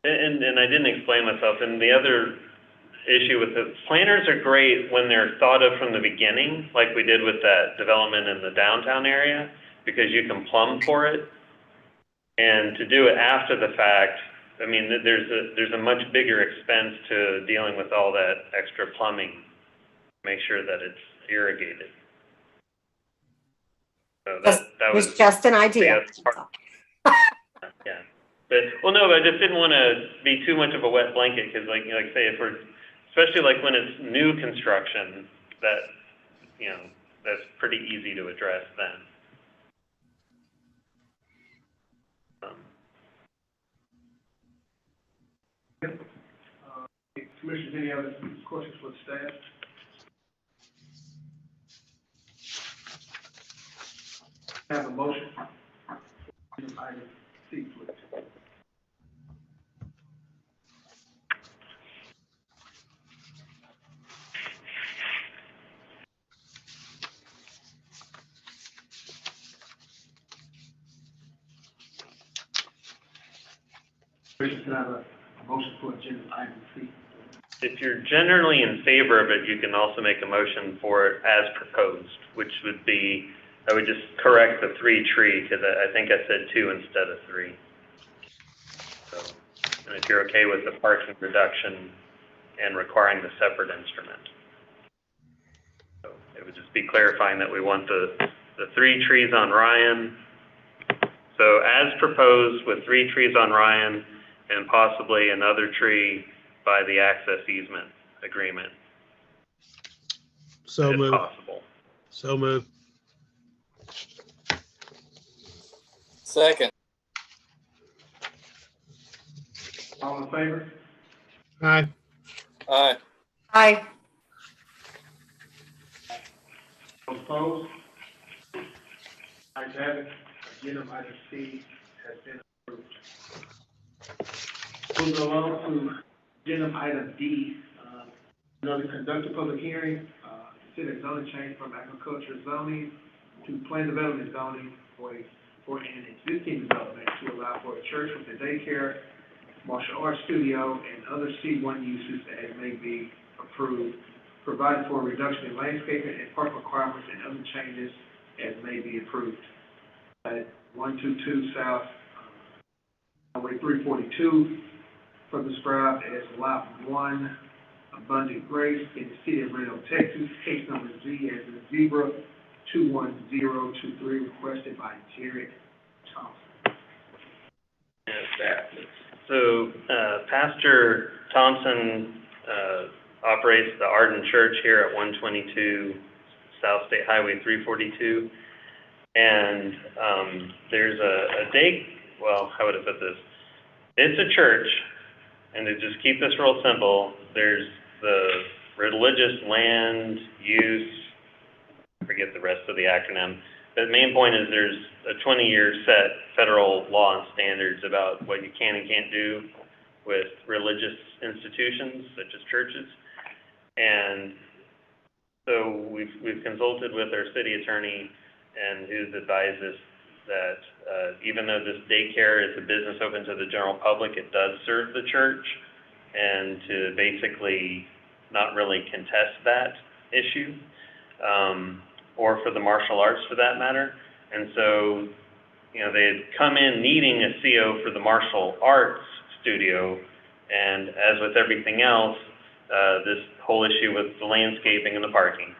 And I didn't explain myself. And the other issue with the planters are great when they're thought of from the beginning, like we did with that development in the downtown area, because you can plumb for it. And to do it after the fact, I mean, there's a much bigger expense to dealing with all that extra plumbing, make sure that it's irrigated. So that was just an idea. Yeah, but well, no, but I just didn't want to be too much of a wet blanket because, like say, if we're especially like when it's new construction, that that's pretty easy to address then. Commissioners, any other questions for the staff? Have a motion. Item C, please. Commissioners, can I have a motion for agenda item C? If you're generally in favor of it, you can also make a motion for it as proposed, which would be, I would just correct the 3 tree, because I think I said 2 instead of 3. So, and if you're okay with the parking reduction and requiring the separate instrument. So it would just be clarifying that we want the 3 trees on Ryan. So as proposed with 3 trees on Ryan and possibly another tree by the access easement agreement, So if moved. possible. So moved. Second. All in favor? Aye. Aye. Aye. Those opposed? Ayes have it. Agenda item C has been approved. Moving along to agenda item D, to conduct a public hearing, consider zoning change from agriculture zoning to plan development zoning for an existing development to allow for a church with a daycare, martial arts studio, and other C1 uses as may be approved, providing for a reduction in landscaping and park requirements and other changes as may be approved. At 122 South Highway 342, further described as Lot 1, Abundant Grace in the city of Reno, Texas, case number Z as in zebra 21023, requested by Jared Thompson. So Pastor Thompson operates the Arden Church here at 122 South State Highway 342. And there's a day, well, how would I put this? It's a church, and to just keep this real simple, there's the religious land use, I forget the rest of the acronym, but the main point is there's a 20-year set federal law and standards about what you can and can't do with religious institutions such as churches. And so we've consulted with our city attorney, and who's advised us that even though this daycare is a business open to the general public, it does serve the church, and to basically not really contest that issue, or for the martial arts for that matter. And so, you know, they had come in needing a CO for the martial arts studio, and as with everything else, this whole issue with the landscaping and the parking.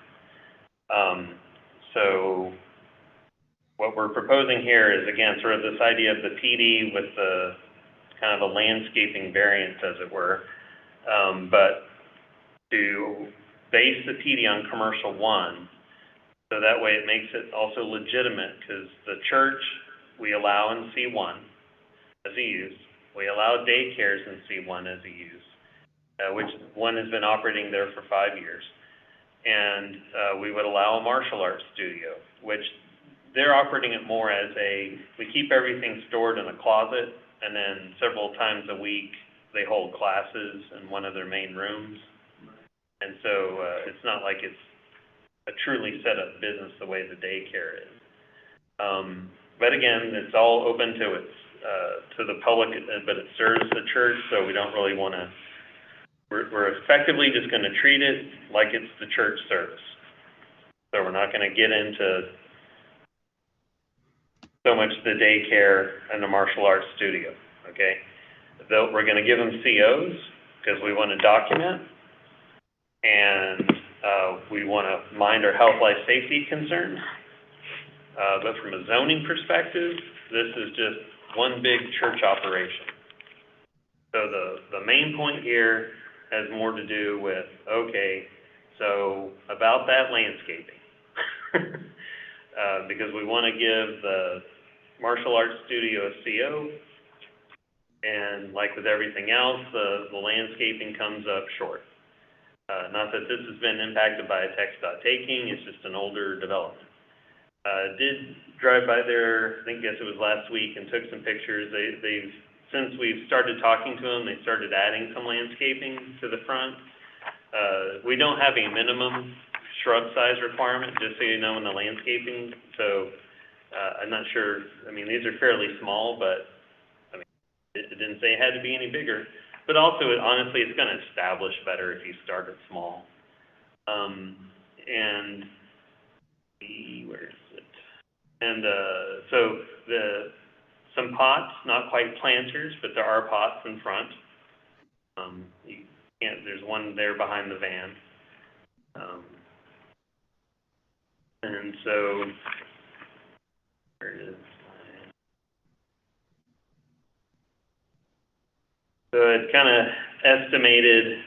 So what we're proposing here is, again, sort of this idea of the PD with the kind of a landscaping variance, as it were, but to base the PD on commercial 1, so that way it makes it also legitimate, because the church we allow in C1 as a use, we allow daycares in C1 as a use, which one has been operating there for 5 years, and we would allow a martial arts studio, which they're operating it more as we keep everything stored in a closet, and then several times a week they hold classes in one of their main rooms. And so it's not like it's a truly set up business the way the daycare is. But again, it's all open to the public, but it serves the church, so we don't really want to, we're effectively just going to treat it like it's the church service. So we're not going to get into so much the daycare and the martial arts studio, okay? Though we're going to give them COs because we want to document, and we want to mind our health, life, safety concerns. But from a zoning perspective, this is just one big church operation. So the main point here has more to do with, okay, so about that landscaping. Because we want to give the martial arts studio a CO, And like with everything else, the landscaping comes up short. Not that this has been impacted by a text dot taking, it's just an older development. Did drive by there, I guess it was last week, and took some pictures. They've since we've started talking to them, they started adding some landscaping to the front. We don't have a minimum shrub size requirement, just so you know, in the landscaping. So I'm not sure, I mean, these are fairly small, but I mean, it didn't say it had to be any bigger. But also, honestly, it's gonna establish better if you start it small. And where is it? And so some pots, not quite planters, but there are pots in front. You can't, there's one there behind the van. And so, where it is. So it kind of estimated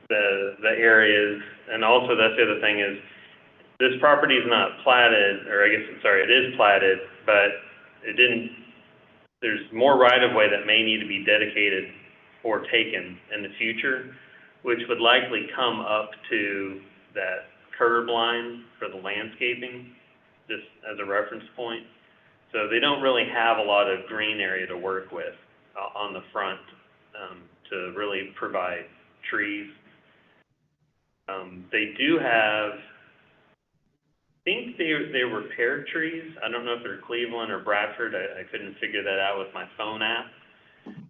the areas, and also that's the other thing is, this property is not platted, or I guess, sorry, it is platted, but it didn't, there's more right-of-way that may need to be dedicated or taken in the future, which would likely come up to that curb line for the landscaping, just as a reference point. So they don't really have a lot of green area to work with on the front to really provide trees. They do have, I think they were pear trees. I don't know if they're Cleveland or Bradford. I couldn't figure that out with my phone app.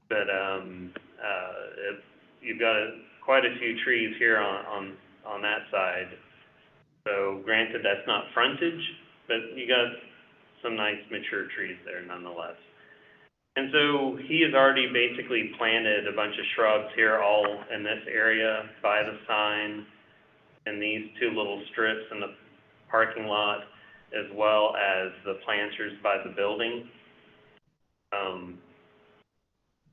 But you've got quite a few trees here on that side. So granted, that's not frontage, but you got some nice mature trees there nonetheless. And so he has already basically planted a bunch of shrubs here, all in this area by the sign, and these two little strips in the parking lot, as well as the planters by the building. So,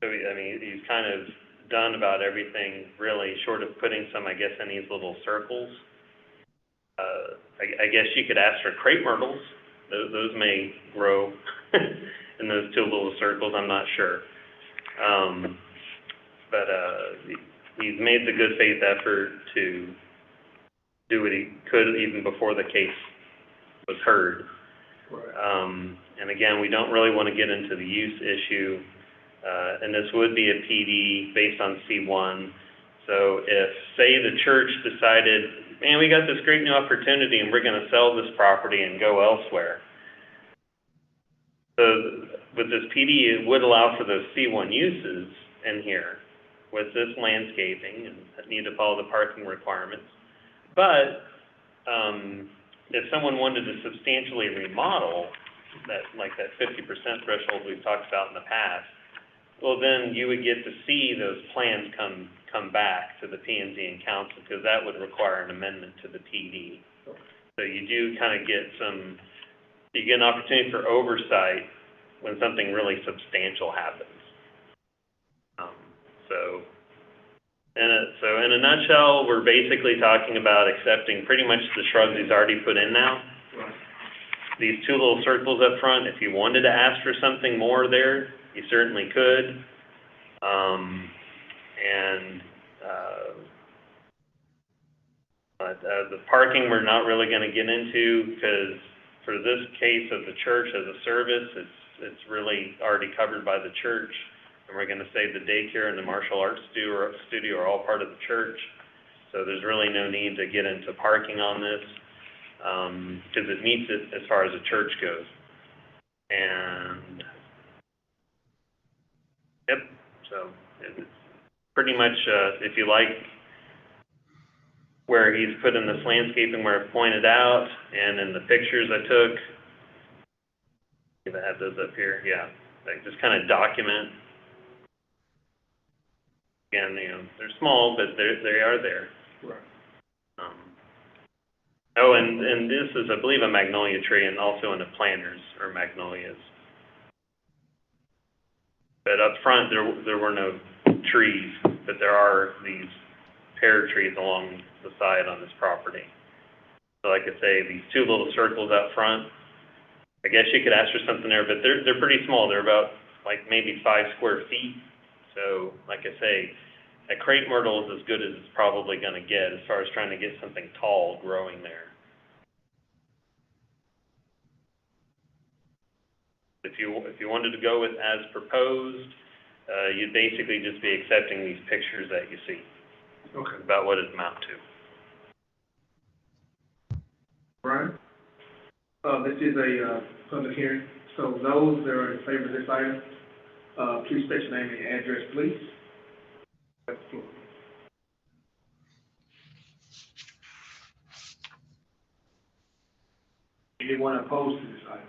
I mean, he's kind of done about everything, really, short of putting some, I guess, in these little circles. I guess you could ask for crepe myrtles. Those may grow in those two little circles, I'm not sure. But he's made the good faith effort to do what he could even before the case was heard. Right. And again, we don't really want to get into the use issue, and this would be a PD based on C1. So if, say, the church decided, man, we got this great new opportunity and we're going to sell this property and go elsewhere. So with this PD, it would allow for those C1 uses in here with this landscaping and need to follow the parking requirements. But if someone wanted to substantially remodel that, like that 50% threshold we've talked about in the past, well, then you would get to see those plans come back to the P&Z and council, because that would require an amendment to the PD. So you do kind of get you get an opportunity for oversight when something really substantial happens. So in a nutshell, we're basically talking about accepting pretty much the shrubs he's already put in now. Right. These two little circles up front, if you wanted to ask for something more there, you certainly could. The parking we're not really going to get into, because for this case of the church as a service, it's really already covered by the church. And we're going to say the daycare and the martial arts studio are all part of the church. So there's really no need to get into parking on this, because it meets it as far as the church goes. And yep, so it's pretty much, if you like, where he's put in this landscaping where I pointed out, and in the pictures I took, if I have those up here, yeah, like just kind of document. Again, you know, they're small, but they are there. Right. Oh, and this is, I believe, a magnolia tree, and also in the planters are magnolias. But up front, there were no trees, but there are these pear trees along the side on this property. So like I say, these two little circles out front, I guess you could ask for something there, but they're pretty small. They're about like maybe 5 square feet So, like I say, a crepe myrtle is as good as it's probably going to get as far as trying to get something tall growing there. If you wanted to go with as proposed, you'd basically just be accepting these pictures that you see. Okay. About what it amount to. Brian? This is a public hearing, so those that are in favor of this item, please state your name and your address, please. Anyone opposed to this item?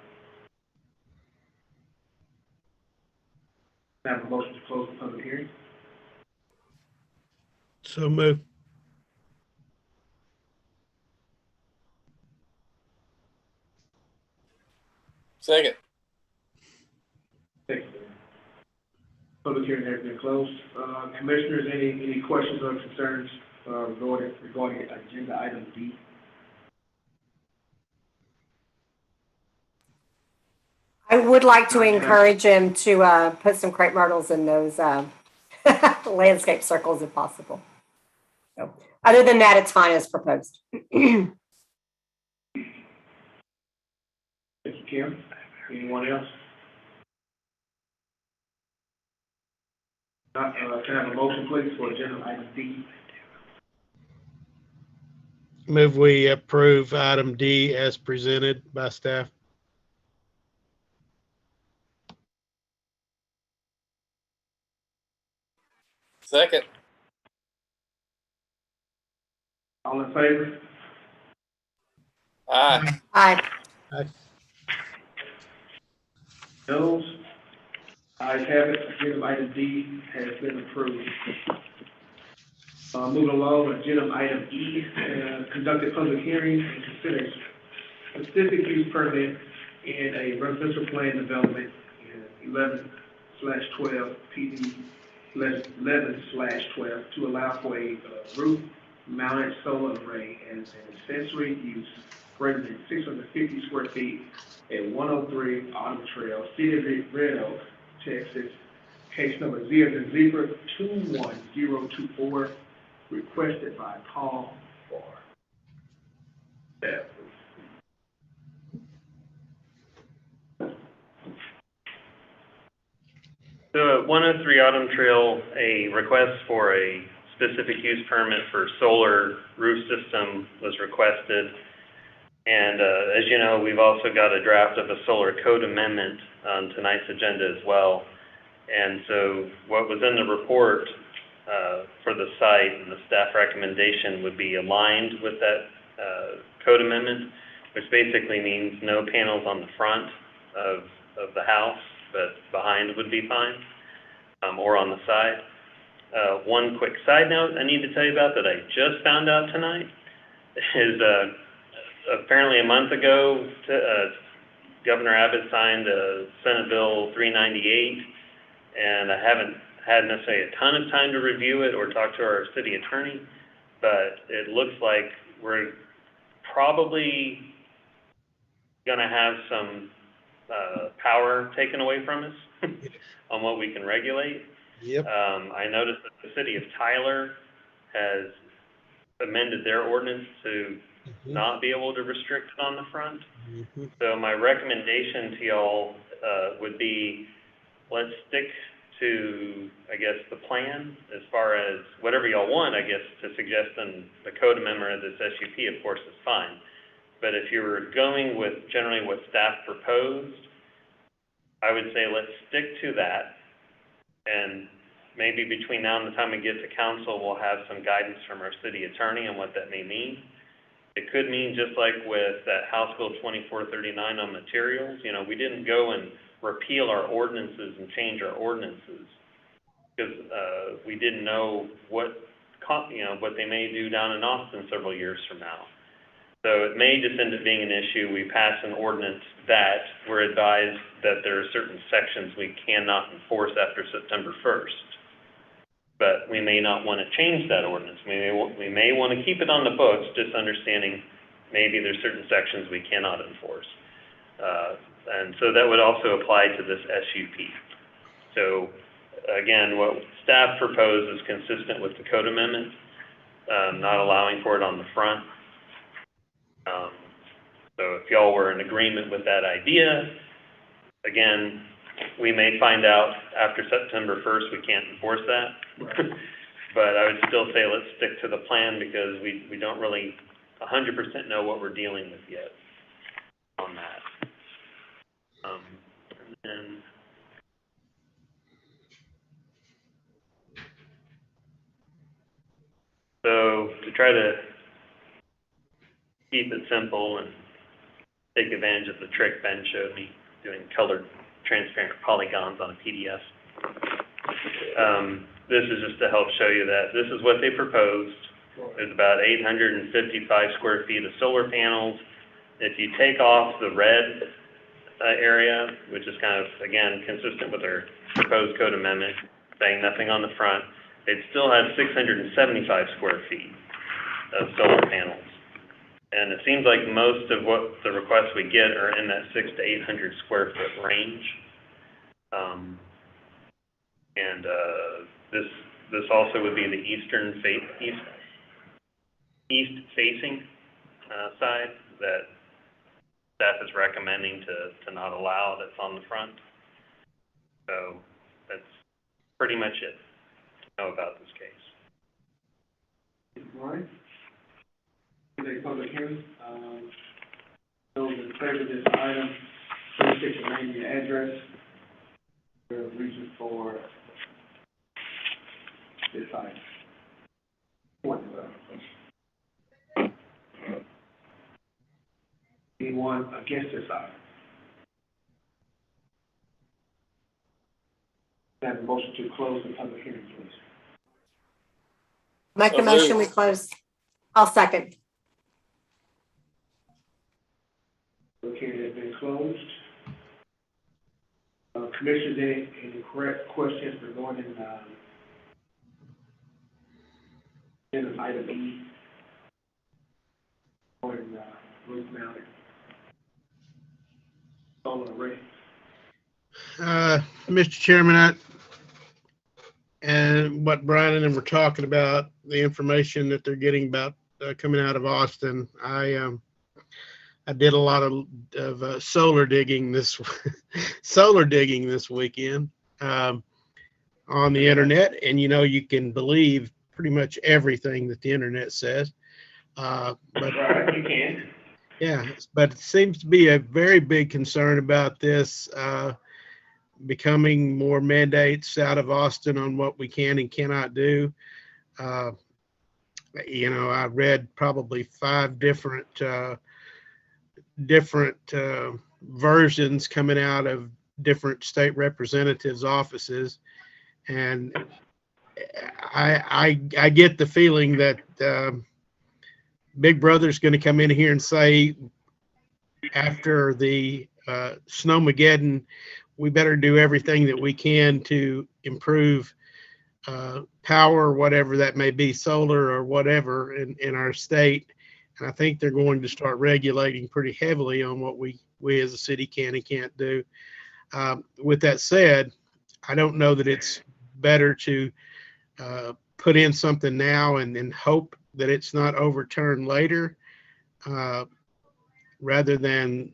Can I have a motion to close the public hearing? So move. Second. Thank you. Public hearing has been closed. Commissioners, any questions or concerns regarding agenda item D? I would like to encourage him to put some crepe myrtles in those landscape circles if possible. So, other than that, it's fine as proposed. Thank you, Kim. Anyone else? Can I have a motion, please, for agenda item D? Move we approve item D as presented by staff. Second. All in favor? Aye. Aye. Aye. Those? Ayes have it. Agenda item D has been approved. Moving along, agenda item E, conduct a public hearing and consider specific use permit in a residential plan development in 11/12 PD 11/12 to allow for a roof-mounted solar array as an accessory use greater than 650 square feet at 103 Autumn Trail, City of Red Oak, Texas. Case number 0-21024, requested by Paul Farr. So at 103 Autumn Trail, a request for a specific use permit for solar roof system was requested. And as you know, we've also got a draft of a solar code amendment on tonight's agenda as well. And so what was in the report for the site and the staff recommendation would be aligned with that code amendment, which basically means no panels on the front of the house, but behind would be fine, or on the side. One quick side note I need to tell you about that I just found out tonight is apparently a month ago, Governor Abbott signed Senate Bill 398, and I haven't had necessarily a ton of time to review it or talk to our city attorney, but it looks like we're probably going to have some power taken away from us on what we can regulate. Yep. I noticed that the city of Tyler has amended their ordinance to not be able to restrict it on the front. So my recommendation to y'all would be, let's stick to, I guess, the plan as far as whatever y'all want, I guess, to suggest in the code amendment of this SUP, of course, is fine. But if you were going with generally what staff proposed, I would say let's stick to that. And maybe between now and the time we get to council, we'll have some guidance from our city attorney on what that may mean. It could mean just like with that House Bill 2439 on materials, you know, we didn't go and repeal our ordinances and change our ordinances because we didn't know what they may do down in Austin several years from now. So it may just end up being an issue. We pass an ordinance that we're advised that there are certain sections we cannot enforce after September 1st. But we may not want to change that ordinance. We may want to keep it on the books, just understanding maybe there's certain sections we cannot enforce. And so that would also apply to this SUP. So again, what staff proposed is consistent with the code amendment, not allowing for it on the front. So if y'all were in agreement with that idea, again, we may find out after September 1st we can't enforce that. But I would still say let's stick to the plan because we don't really 100% know what we're dealing with yet on that. And then so to try to keep it simple and take advantage of the trick Ben showed me doing colored transparent polygons on a PDF. This is just to help show you that this is what they proposed. There's about 855 square feet of solar panels. If you take off the red area, which is kind of, again, consistent with our proposed code amendment, saying nothing on the front, it still has 675 square feet of solar panels. And it seems like most of what the requests we get are in that 600 to 800 square foot range. This also would be the east facing side that staff is recommending to not allow that's on the front. So that's pretty much it to know about this case. All right. Today, public hearing. Those in favor of this item, please state your name and your address. The reason for this item. Anyone against this item? Have a motion to close the public hearing, please. Make a motion, we close. I'll second. Public hearing has been closed. Commissioners, any correct questions regarding item E? Or roof mounted solar array? Mr. Chairman, and what Brian and them were talking about, the information that they're getting about coming out of Austin, I did a lot of solar digging this weekend on the internet, and you can believe pretty much everything that the internet says. But right, you can. Yeah, but it seems to be a very big concern about this becoming more mandates out of Austin on what we can and cannot do. I read probably 5 different versions coming out of different state representatives' offices, and I get the feeling that Big Brother's going to come in here and say, after the Snowmageddon, we better do everything that we can to improve power, whatever that may be, solar or whatever, in our state. And I think they're going to start regulating pretty heavily on what we as a city can and can't do. With that said, I don't know that it's better to put in something now and then hope that it's not overturned later, rather than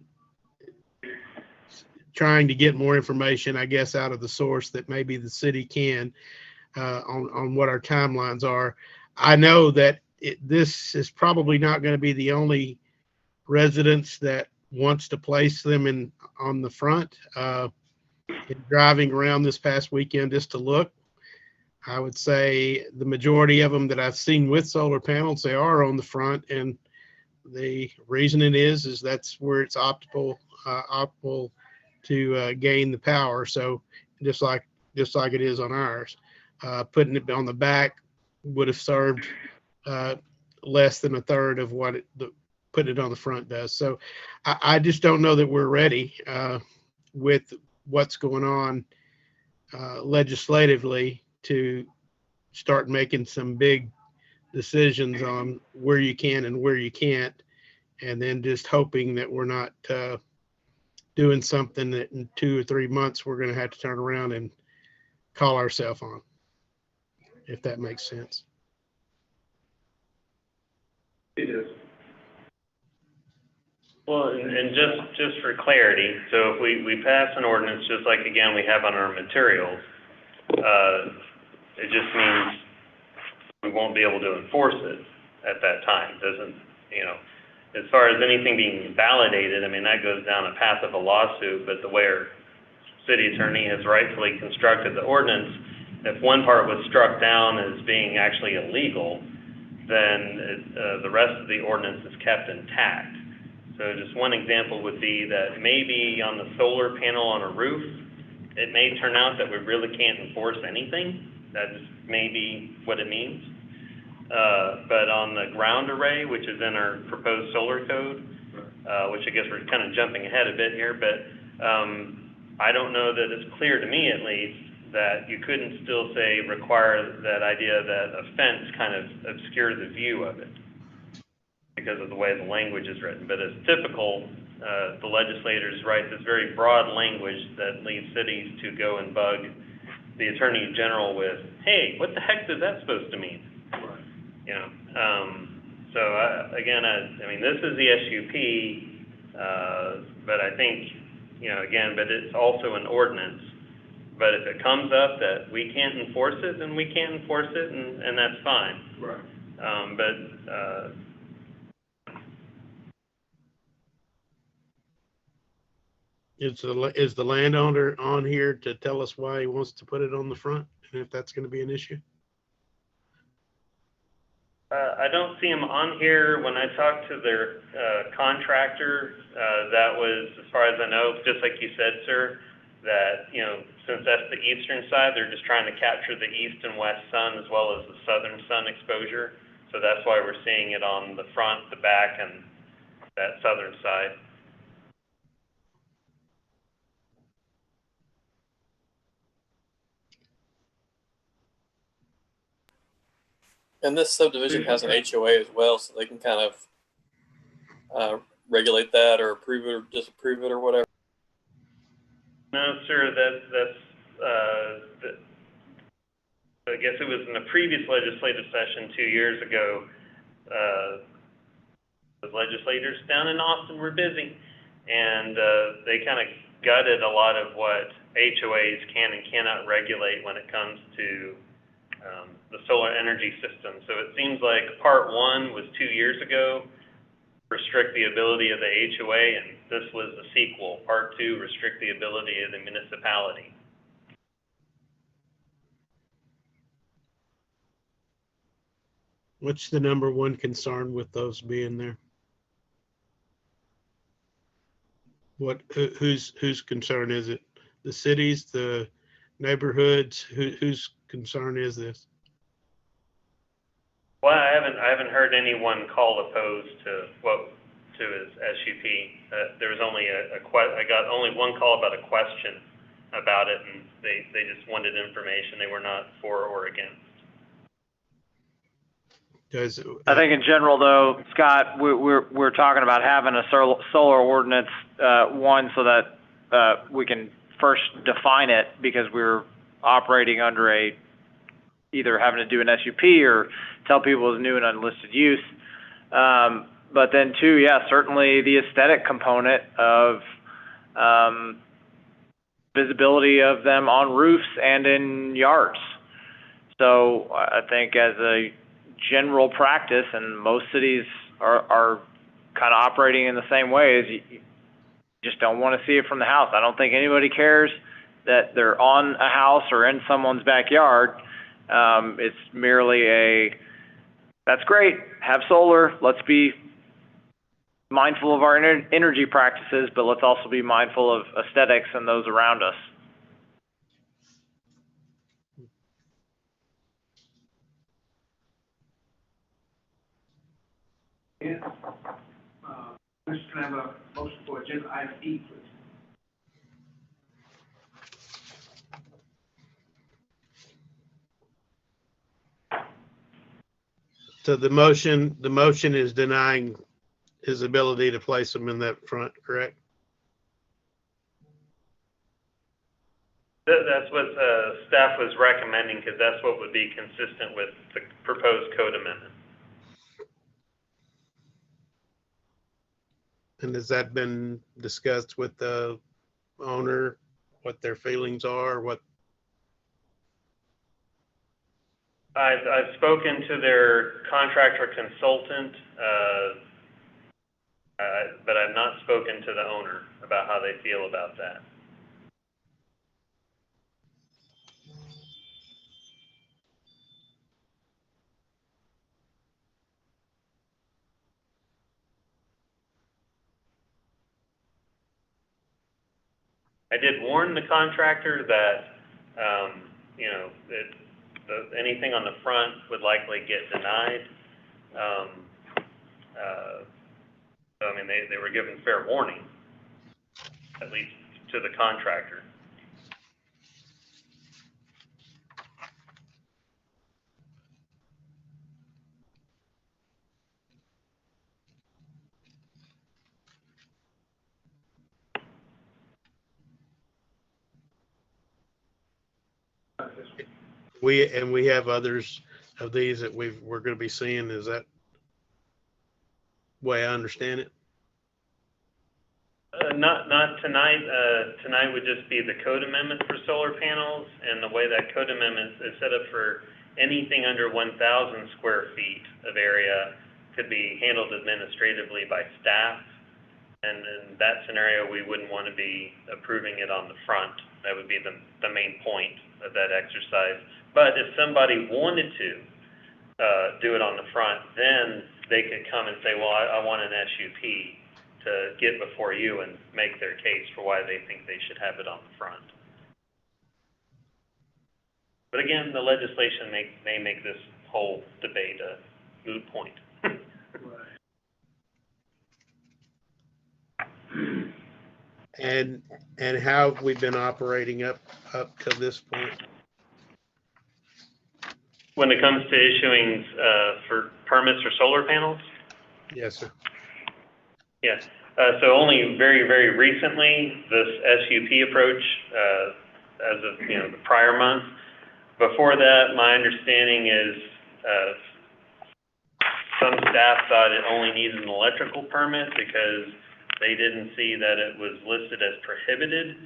trying to get more information, I guess, out of the source that maybe the city can on what our timelines are. I know that this is probably not going to be the only residence that wants to place them on the front. Driving around this past weekend just to look, I would say the majority of them that I've seen with solar panels, they are on the front, and the reason it is that's where it's optimal to gain the power. So just like it is on ours, putting it on the back would have served less than a third of what putting it on the front does. So I just don't know that we're ready with what's going on legislatively to start making some big decisions on where you can and where you can't, and then just hoping that we're not doing something that in 2 or 3 months we're going to have to turn around and call ourselves on, if that makes sense. It is. Well, and just for clarity, so if we pass an ordinance, just like again we have on our materials, it just means we won't be able to enforce it at that time. Doesn't, you know, as far as anything being validated, I mean, that goes down a path of a lawsuit, but the way our city attorney has rightfully constructed the ordinance, if one part was struck down as being actually illegal, then the rest of the ordinance is kept intact. So just one example would be that maybe on the solar panel on a roof, it may turn out that we really can't enforce anything. That just may be what it means. But on the ground array, which is in our proposed solar code, which I guess we're kind of jumping ahead a bit here, but I don't know that it's clear to me at least that you couldn't still say require that idea that a fence kind of obscures the view of it because of the way the language is written. But as typical, the legislators write this very broad language that leads cities to go and bug the Attorney General with, hey, what the heck is that supposed to mean? Right. You know, so again, I mean, this is the SUP, but I think, you know, again, but it's also an ordinance. But if it comes up that we can't enforce it, then we can't enforce it, and that's fine. Right. But Is the landowner on here to tell us why he wants to put it on the front, and if that's going to be an issue? I don't see them on here. When I talked to their contractor, that was, as far as I know, just like you said, sir, that, you know, since that's the eastern side, they're just trying to capture the east and west sun as well as the southern sun exposure. So that's why we're seeing it on the front, the back, and that southern side. And this subdivision has an HOA as well, so they can kind of regulate that or approve it or disapprove it or whatever. No, sir, that's I guess it was in the previous legislative session 2 years ago. The legislators down in Austin were busy, and they kind of gutted a lot of what HOAs can and cannot regulate when it comes to the solar energy system. So it seems like part one was 2 years ago, restrict the ability of the HOA, and this was the sequel. Part two, restrict the ability of the municipality. What's the number one concern with those being there? Whose concern is it? The cities, the neighborhoods? Whose concern is this? Well, I haven't heard anyone call opposed to his SUP. There was only I got only one call about a question about it, and they just wanted information. They were not for or against. I think in general, though, Scott, we're talking about having a solar ordinance, one, so that we can first define it, because we're operating under either having to do an SUP or tell people it's new and unlisted use. But then two, yeah, certainly the aesthetic component of visibility of them on roofs and in yards. So I think as a general practice, and most cities are kind of operating in the same way, is you just don't want to see it from the house. I don't think anybody cares that they're on a house or in someone's backyard. It's merely that's great, have solar, let's be mindful of our energy practices, but let's also be mindful of aesthetics and those around us. Yeah. Can I have a motion for agenda item E, please? So the motion is denying his ability to place them in that front, correct? That's what staff was recommending, because that's what would be consistent with the proposed code amendment. And has that been discussed with the owner, what their feelings are, what? I've spoken to their contractor consultant, but I've not spoken to the owner about how they feel about that. I did warn the contractor that, you know, anything on the front would likely get denied. So, I mean, they were given fair warning, at least to the contractor. We have others of these that we're going to be seeing. Is that way I understand it? Not tonight. Tonight would just be the code amendment for solar panels, and the way that code amendment is set up for anything under 1,000 square feet of area could be handled administratively by staff. And in that scenario, we wouldn't want to be approving it on the front. That would be the main point of that exercise. But if somebody wanted to do it on the front, then they could come and say, well, I want an SUP to get before you and make their case for why they think they should have it on the front. But again, the legislation may make this whole debate a moot point. And how have we been operating up to this point? When it comes to issuing for permits for solar panels? Yes, sir. Yes. So only very, very recently, this SUP approach, as of the prior month. Before that, my understanding is some staff thought it only needed an electrical permit because they didn't see that it was listed as prohibited,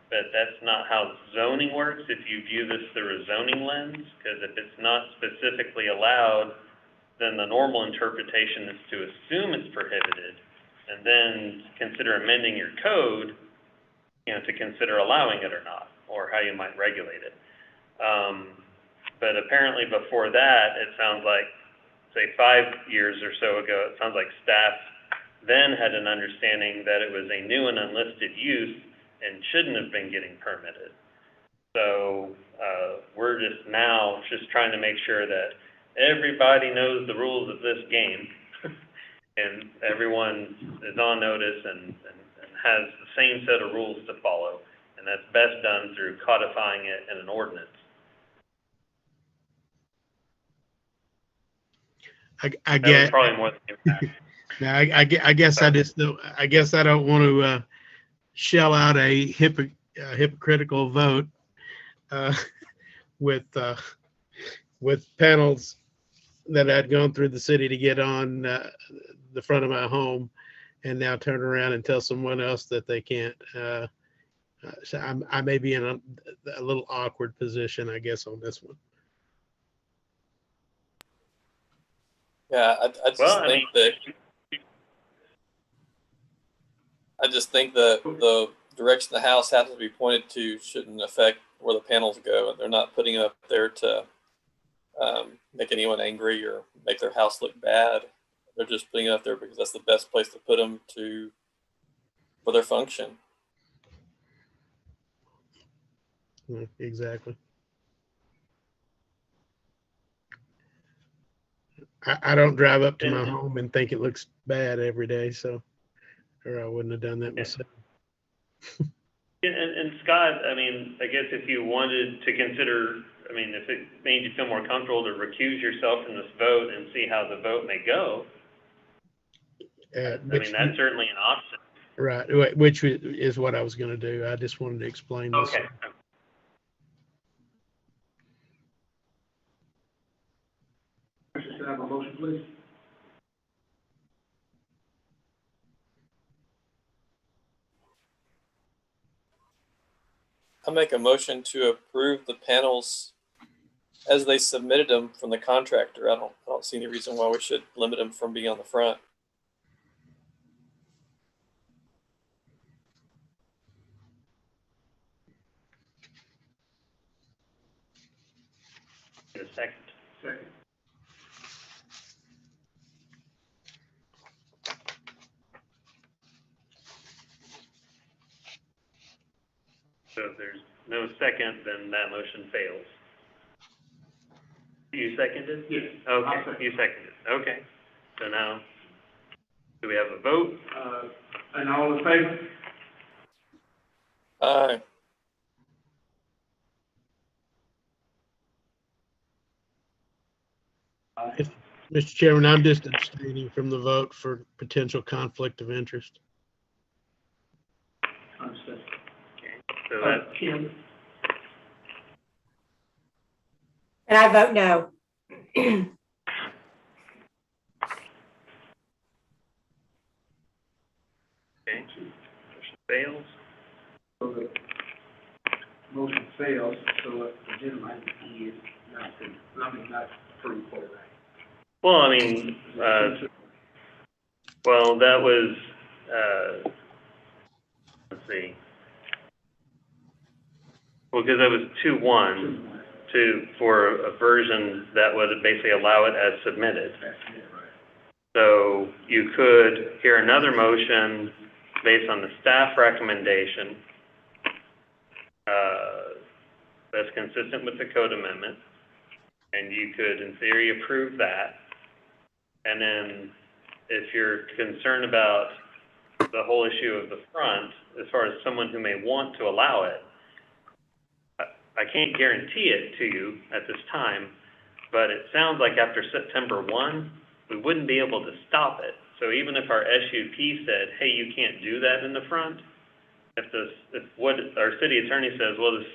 but that's not how zoning works if you view this through a zoning lens, because if it's not specifically allowed, then the normal interpretation is to assume it's prohibited and then consider amending your code, to consider allowing it or not, or how you might regulate it. But apparently before that, it sounds like, say 5 years or so ago, it sounds like staff then had an understanding that it was a new and unlisted use and shouldn't have been getting permitted. So we're just now trying to make sure that everybody knows the rules of this game and everyone is on notice and has the same set of rules to follow. And that's best done through codifying it in an ordinance. I get probably more than impact. Now, I guess I just don't. I guess I don't want to shell out a hypocritical vote with panels that I'd gone through the city to get on the front of my home, and now turn around and tell someone else that they can't. So I may be in a little awkward position, I guess, on this one. Yeah, I just think that the direction the house has to be pointed to shouldn't affect where the panels go. They're not putting it up there to make anyone angry or make their house look bad. They're just putting it up there because that's the best place to put them for their function. Exactly. I don't drive up to my home and think it looks bad every day, so, or I wouldn't have done that myself. And Scott, I mean, I guess if you wanted to consider, I mean, if it made you feel more comfortable to recuse yourself from this vote and see how the vote may go, I mean, that's certainly an option. Right, which is what I was going to do. I just wanted to explain this. Okay. please. I'll make a motion to approve the panels as they submitted them from the contractor. I don't see any reason why we should limit them from being on the front. In a second. Second. So if there's no second, then that motion fails. You seconded? Yes. Okay, I'll second. you seconded. Okay. So now, do we have a vote? And all in favor? Aye. Mr. Chairman, I'm just abstaining from the vote for potential conflict of interest. Understood. So that, Kim? And I vote no. okay, motion fails. So the motion fails, so the agenda item is not approved for tonight. Well, I mean, well, that was, let's see. Well, because that was 2-1 for a version that would basically allow it as submitted. So you could hear another motion based on the staff recommendation that's consistent with the code amendment, and you could, in theory, approve that. And then if you're concerned about the whole issue of the front, as far as someone who may want to allow it, I can't guarantee it to you at this time, but it sounds like after September 1, we wouldn't be able to stop it. So even if our SUP said, hey, you can't do that in the front, if what our city attorney says, well, the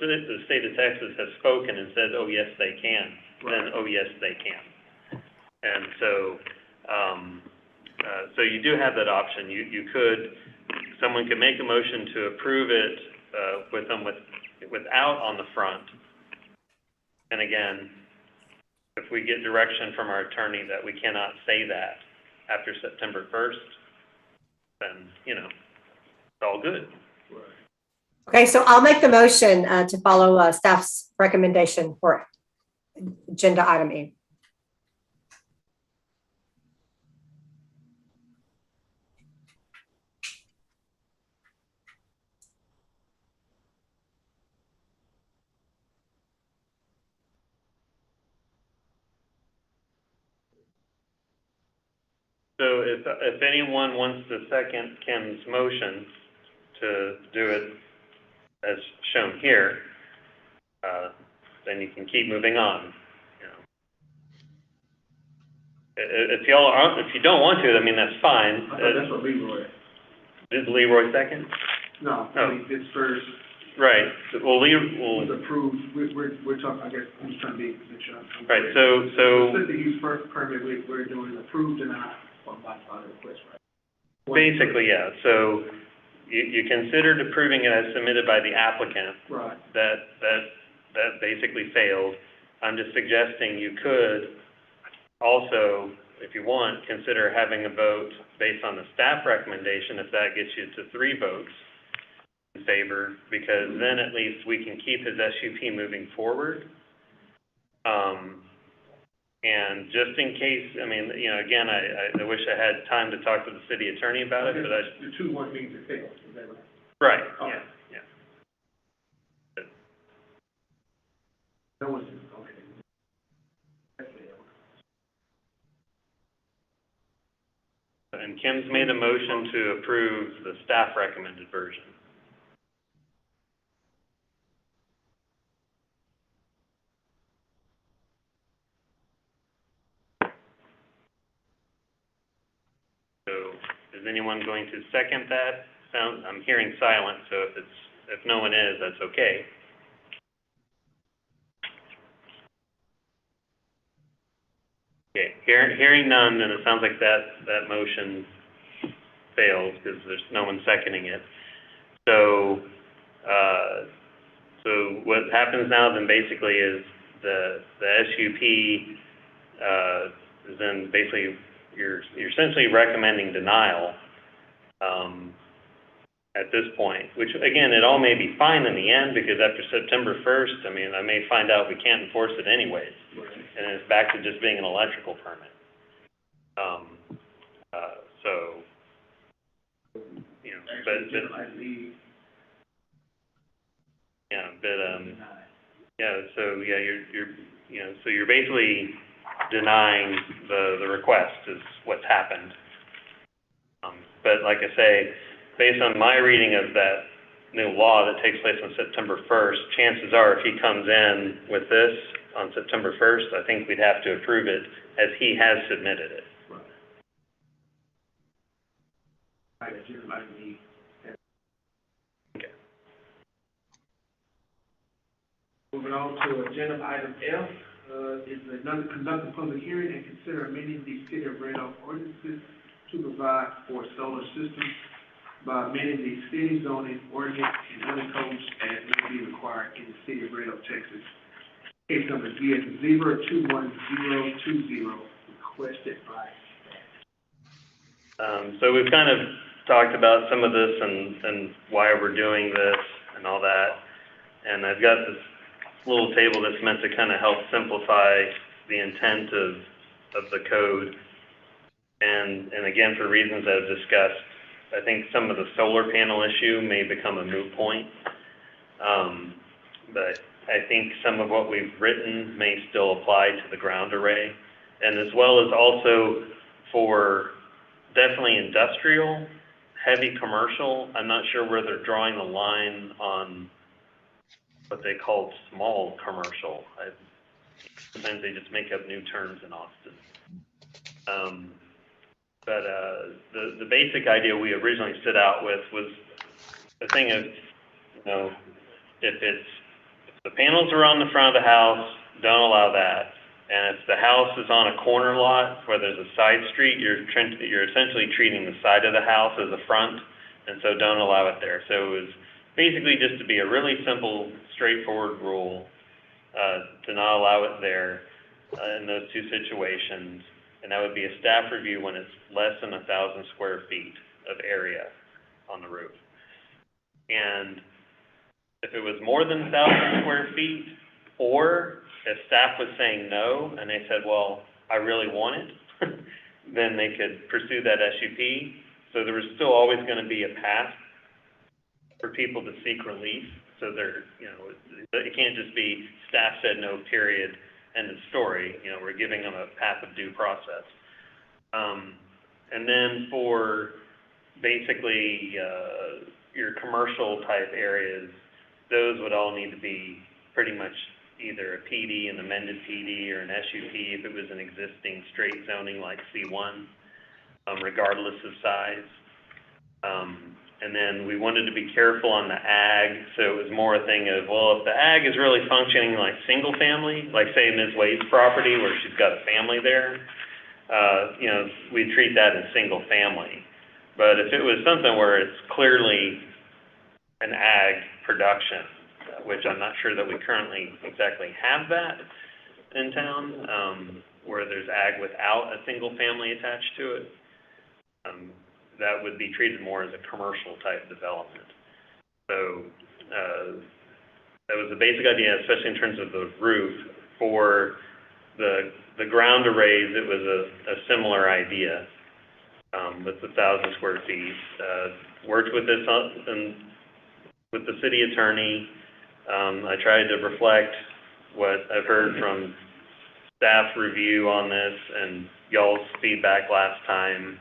state of Texas has spoken and said, oh, yes, they can, then, oh, yes, they can. And so, so you do have that option. You could, someone could make a motion to approve it without on the front. And again, if we get direction from our attorney that we cannot say that after September 1st, then, you know, it's all good. Okay, so I'll make the motion to follow staff's recommendation for agenda item E. So if anyone wants to second Kim's motion to do it as shown here, then you can keep moving on. You know, if y'all aren't, if you don't want to, I mean that's fine. I thought that's what Leroy. Did Leroy second? No, Oh. it's first. Right. Well, Was approved. We're talking. I guess I'm just trying to make sure. I'm right. correct. So Specific use permit. We're doing approved and not on by the request, right? basically, yeah. So you considered approving it as submitted by the applicant. Right. That basically failed. I'm just suggesting you could also, if you want, consider having a vote based on the staff recommendation if that gets you to 3 votes in favor, because then at least we can keep his SUP moving forward. And just in case, I mean, you know, again, I wish I had time to talk to the city attorney about it, but The 2-1 means it fails. Is that right? right, Okay. yeah. That was okay. That failed. And Kim's made a motion to approve the staff recommended version. So is anyone going to second that? I'm hearing silence, so if no one is, that's okay. Okay, hearing none, then it sounds like that motion fails because there's no one seconding it. So, so what happens now then basically is the SUP is then basically you're essentially recommending denial at this point, which again, it all may be fine in the end because after September 1st, I mean, I may find out we can't enforce it anyways, and it's back to just being an electrical permit. So, you know, so yeah, you're basically denying the request is what's happened. But like I say, based on my reading of that new law that takes place on September 1st, chances are if he comes in with this on September 1st, I think we'd have to approve it as he has submitted it. Okay. Moving on to agenda item F, is another conduct a public hearing and consider amending the City of Red Oak ordinances to provide for solar systems by amending the city zoning ordinance and other codes as may be required in the City of Red Oak, Texas. Case number Z21020, requested by staff. So we've kind of talked about some of this and why we're doing this and all that. And I've got this little table that's meant to kind of help simplify the intent of the code. And again, for reasons I've discussed, I think some of the solar panel issue may become a moot point. But I think some of what we've written may still apply to the ground array. And as well as also for definitely industrial, heavy commercial. I'm not sure where they're drawing the line on what they call small commercial. Sometimes they just make up new terms in Austin. But the basic idea we originally set out with was the thing of, you know, if the panels are on the front of the house, don't allow that. And if the house is on a corner lot where there's a side street, you're essentially treating the side of the house as a front, and so don't allow it there. So it was basically just to be a really simple, straightforward rule to not allow it there in those two situations. And that would be a staff review when it's less than 1,000 square feet of area on the roof. And if it was more than 1,000 square feet, or if staff was saying no, and they said, well, I really want it, then they could pursue that SUP. So there was still always going to be a path for people to seek relief. So there, you know, it can't just be staff said no, period, end of story. You know, we're giving them a path of due process. And then for basically your commercial type areas, those would all need to be pretty much either a PD, an amended PD, or an SUP if it was an existing straight zoning like C1, regardless of size. And then we wanted to be careful on the ag, so it was more a thing of, well, if the ag is really functioning like single family, like say Ms. Wade's property where she's got a family there, you know, we treat that as single family. But if it was something where it's clearly an ag production, which I'm not sure that we currently exactly have that in town, where there's ag without a single family attached to it, that would be treated more as a commercial type development. So that was the basic idea, especially in terms of the roof. For the ground arrays, it was a similar idea with 1,000 square feet. Worked with this with the city attorney. I tried to reflect what I've heard from staff review on this and y'all's feedback last time.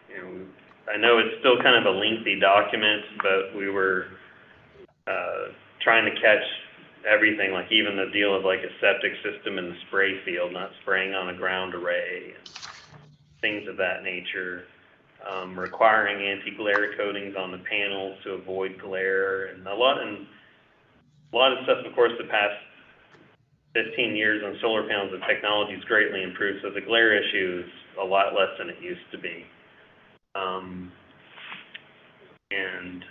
You know, I know it's still kind of a lengthy document, but we were trying to catch everything, like even the deal of like a septic system in the spray field, not spraying on a ground array, and things of that nature. Requiring anti-glare coatings on the panels to avoid glare, and a lot of stuff, of course, the past 15 years on solar panels, the technology's greatly improved, so the glare issue is a lot less than it used to be. And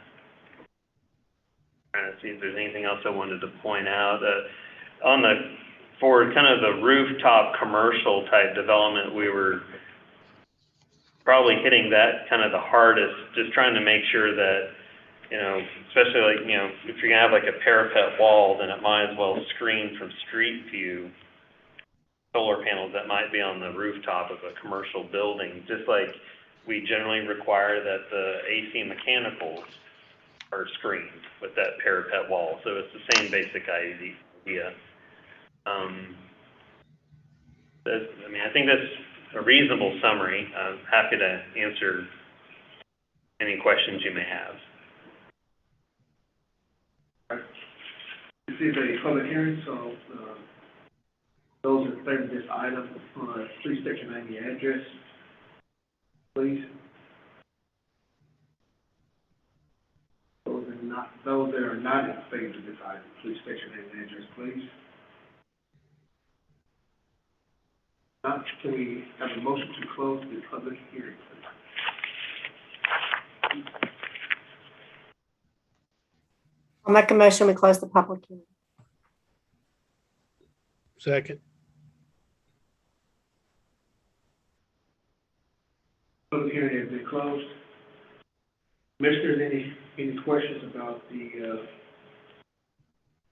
trying to see if there's anything else I wanted to point out. For kind of the rooftop commercial type development, we were probably hitting that kind of the hardest, just trying to make sure that, especially like, if you're gonna have like a parapet wall, then it might as well screen from street view solar panels that might be on the rooftop of a commercial building, just like we generally require that the AC mechanicals are screened with that parapet wall. So it's the same basic idea. I think that's a reasonable summary. I'm happy to answer any questions you may have. This is a public hearing, so those in favor of this item, please state your name and your address, please. Those that are not in favor of this item, please state your name and address, please. Now, can we have a motion to close the public hearing, please? I'll make a motion, we close the public hearing. Second. Public hearing has been closed. Commissioners, any questions about the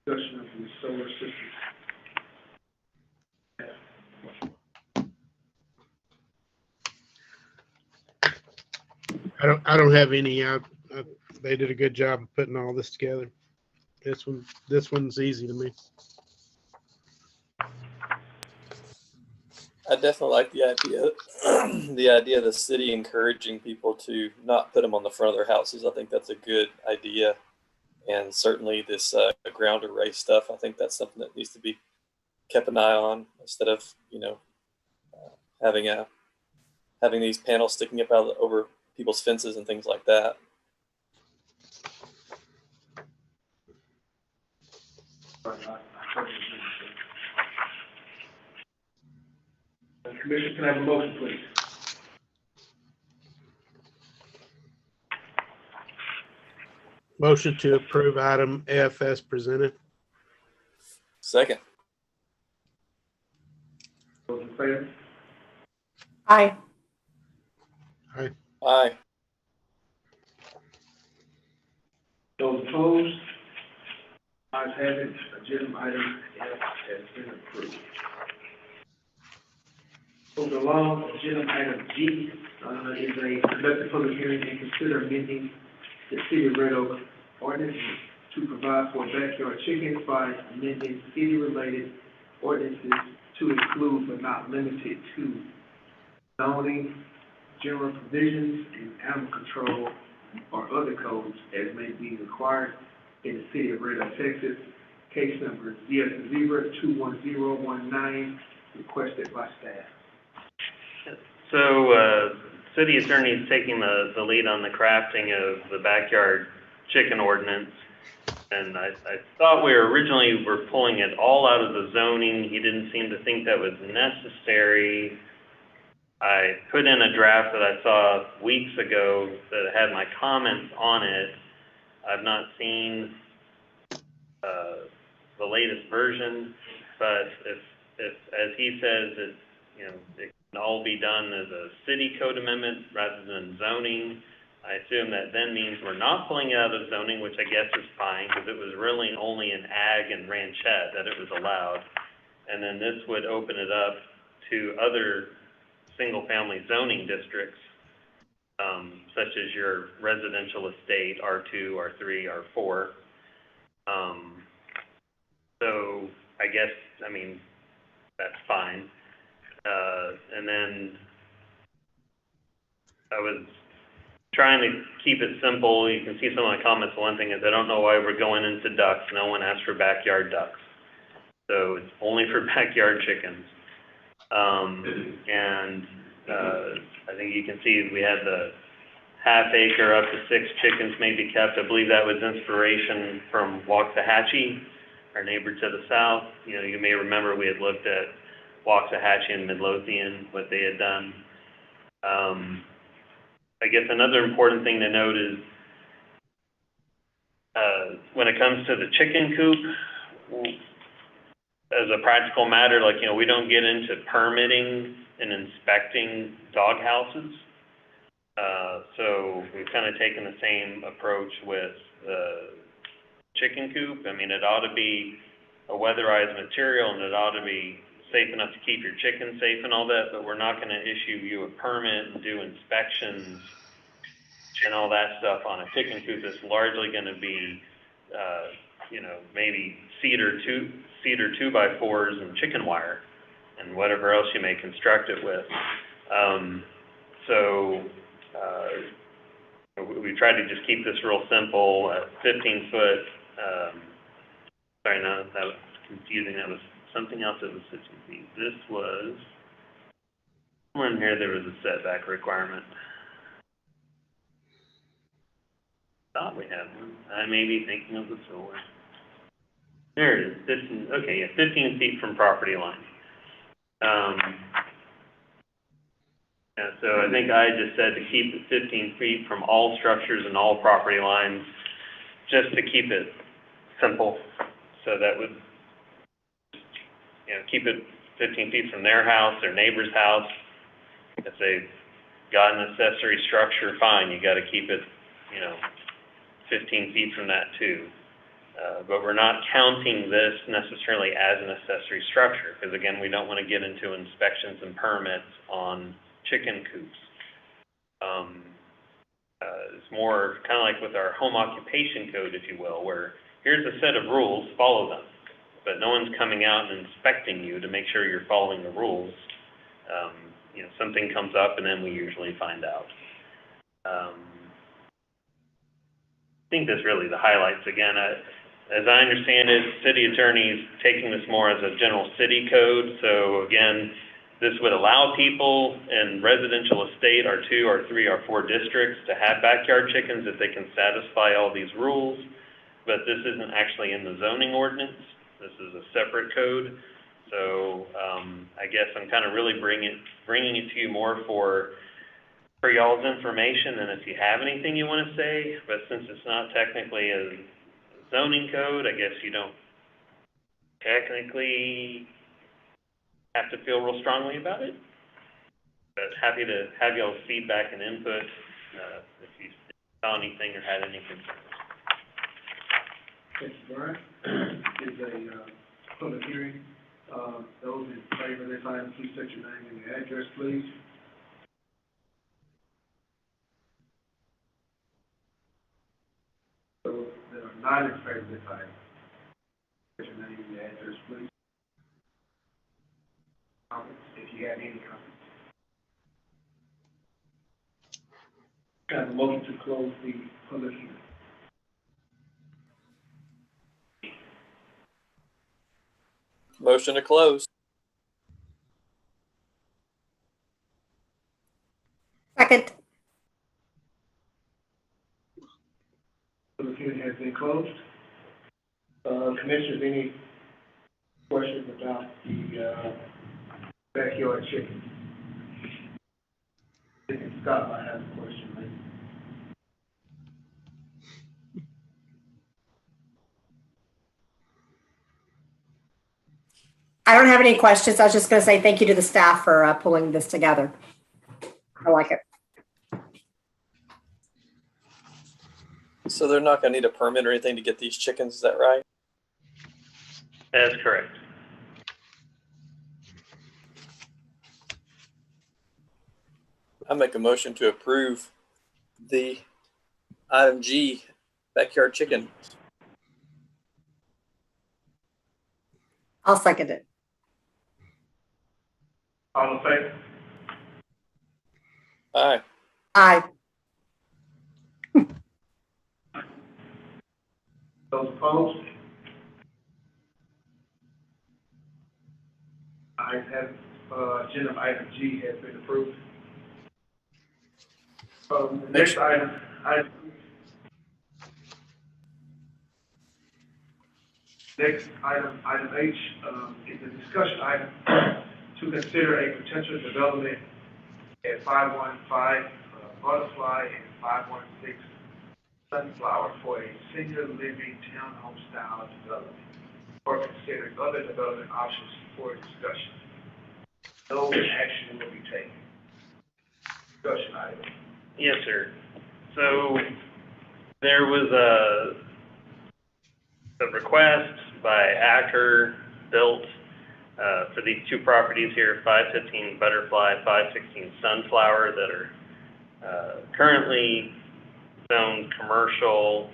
discussion of the solar system? I don't have any. They did a good job of putting all this together. This one's easy to me. I definitely like the idea of the city encouraging people to not put them on the front of their houses. I think that's a good idea. And certainly this ground array stuff, I think that's something that needs to be kept an eye on instead of, having these panels sticking up over people's fences and things like that. Commissioner, can I have a motion, please? Motion to approve item F as presented. Second. Those in favor? Aye. Aye. Aye. Those opposed? Ayes have it. Agenda item F has been approved. Moving along, agenda item G is a conducted public hearing and consider amending the City of Red Oak ordinance to provide for backyard chickens by amending city-related ordinances to include but not limited to zoning, general provisions, and animal control or other codes as may be required in the City of Red Oak, Texas. Case number ZS-21019, requested by staff. So, city attorney is taking the lead on the crafting of the backyard chicken ordinance. And I thought we originally were pulling it all out of the zoning. He didn't seem to think that was necessary. I put in a draft that I saw weeks ago that had my comments on it. I've not seen the latest version, but if as he says, it can all be done as a city code amendment rather than zoning, I assume that then means we're not pulling it out of zoning, which I guess is fine because it was really only in ag and ranchette that it was allowed. And then this would open it up to other single-family zoning districts, such as your residential estate, R2, R3, R4. So I guess, that's fine. And then I was trying to keep it simple. You can see some of my comments. One thing is I don't know why we're going into ducks. No one asked for backyard ducks. So it's only for backyard chickens. I think you can see we had the half acre up to 6 chickens may be kept. I believe that was inspiration from Waxahachie our neighbor to the south, you may remember we had looked at Waxahachie and Midlothian, what they had done. I guess another important thing to note is when it comes to the chicken coop, as a practical matter, we don't get into permitting and inspecting dog houses. So we've kind of taken the same approach with the chicken coop. I mean, it ought to be a weatherized material and it ought to be safe enough to keep your chickens safe and all that, but we're not going to issue you a permit and do inspections and all that stuff on a chicken coop. It's largely going to be, maybe cedar 2x4s and chicken wire and whatever else you may construct it with. We tried to just keep this real simple at 15 foot. Sorry, no, that was confusing. That was something else that was 15 feet. This was, somewhere in here there was a setback requirement. Thought we had one. I may be thinking of the solar. There it is, 15, okay, yeah, 15 feet from property line. Yeah, so I think I just said to keep it 15 feet from all structures and all property lines, just to keep it simple. So that would, keep it 15 feet from their house, their neighbor's house. If they've got an accessory structure, fine, you got to keep it, 15 feet from that too. But we're not counting this necessarily as an accessory structure, because again, we don't want to get into inspections and permits on chicken coops. It's more kind of like with our home occupation code, if you will, where here's a set of rules, follow them. But no one's coming out and inspecting you to make sure you're following the rules. Something comes up and then we usually find out. I think that's really the highlights. Again, as I understand it, city attorney is taking this more as a general city code. So again, this would allow people in residential estate, R2, R3, R4 districts to have backyard chickens if they can satisfy all these rules. But this isn't actually in the zoning ordinance. This is a separate code. So I guess I'm kind of really bringing it to you more for y'all's information, and if you have anything you want to say. But since it's not technically a zoning code, I guess you don't technically have to feel real strongly about it. But happy to have y'all's feedback and input if you saw anything or had any concerns. Thank you, Brian. It's a public hearing. Those in favor of this item, please state your name and your address, please. Those that are not in favor of this item, state your name and your address, please. Comments, if you have any comments. Can I have a motion to close the public hearing? Motion to close. Second. Public hearing has been closed. Commissioners, any questions about the backyard chicken? Scott might have a question, maybe. I don't have any questions. I was just going to say thank you to the staff for pulling this together. I like it. So they're not going to need a permit or anything to get these chickens, is that right? That's correct. I make a motion to approve the item G, backyard chicken. I'll second it. All in favor? Aye. Aye. Those opposed? Ayes have it. Agenda item G has been approved. The next item Next item, item H, is a discussion item to consider a potential development at 515 Butterfly and 516 Sunflower for a senior living townhome style development, or consider other development options for discussion. No action will be taken. Discussion item. Yes, sir. So there was a request by Acker Built for these two properties here, 515 Butterfly, 516 Sunflower, that are currently zoned commercial,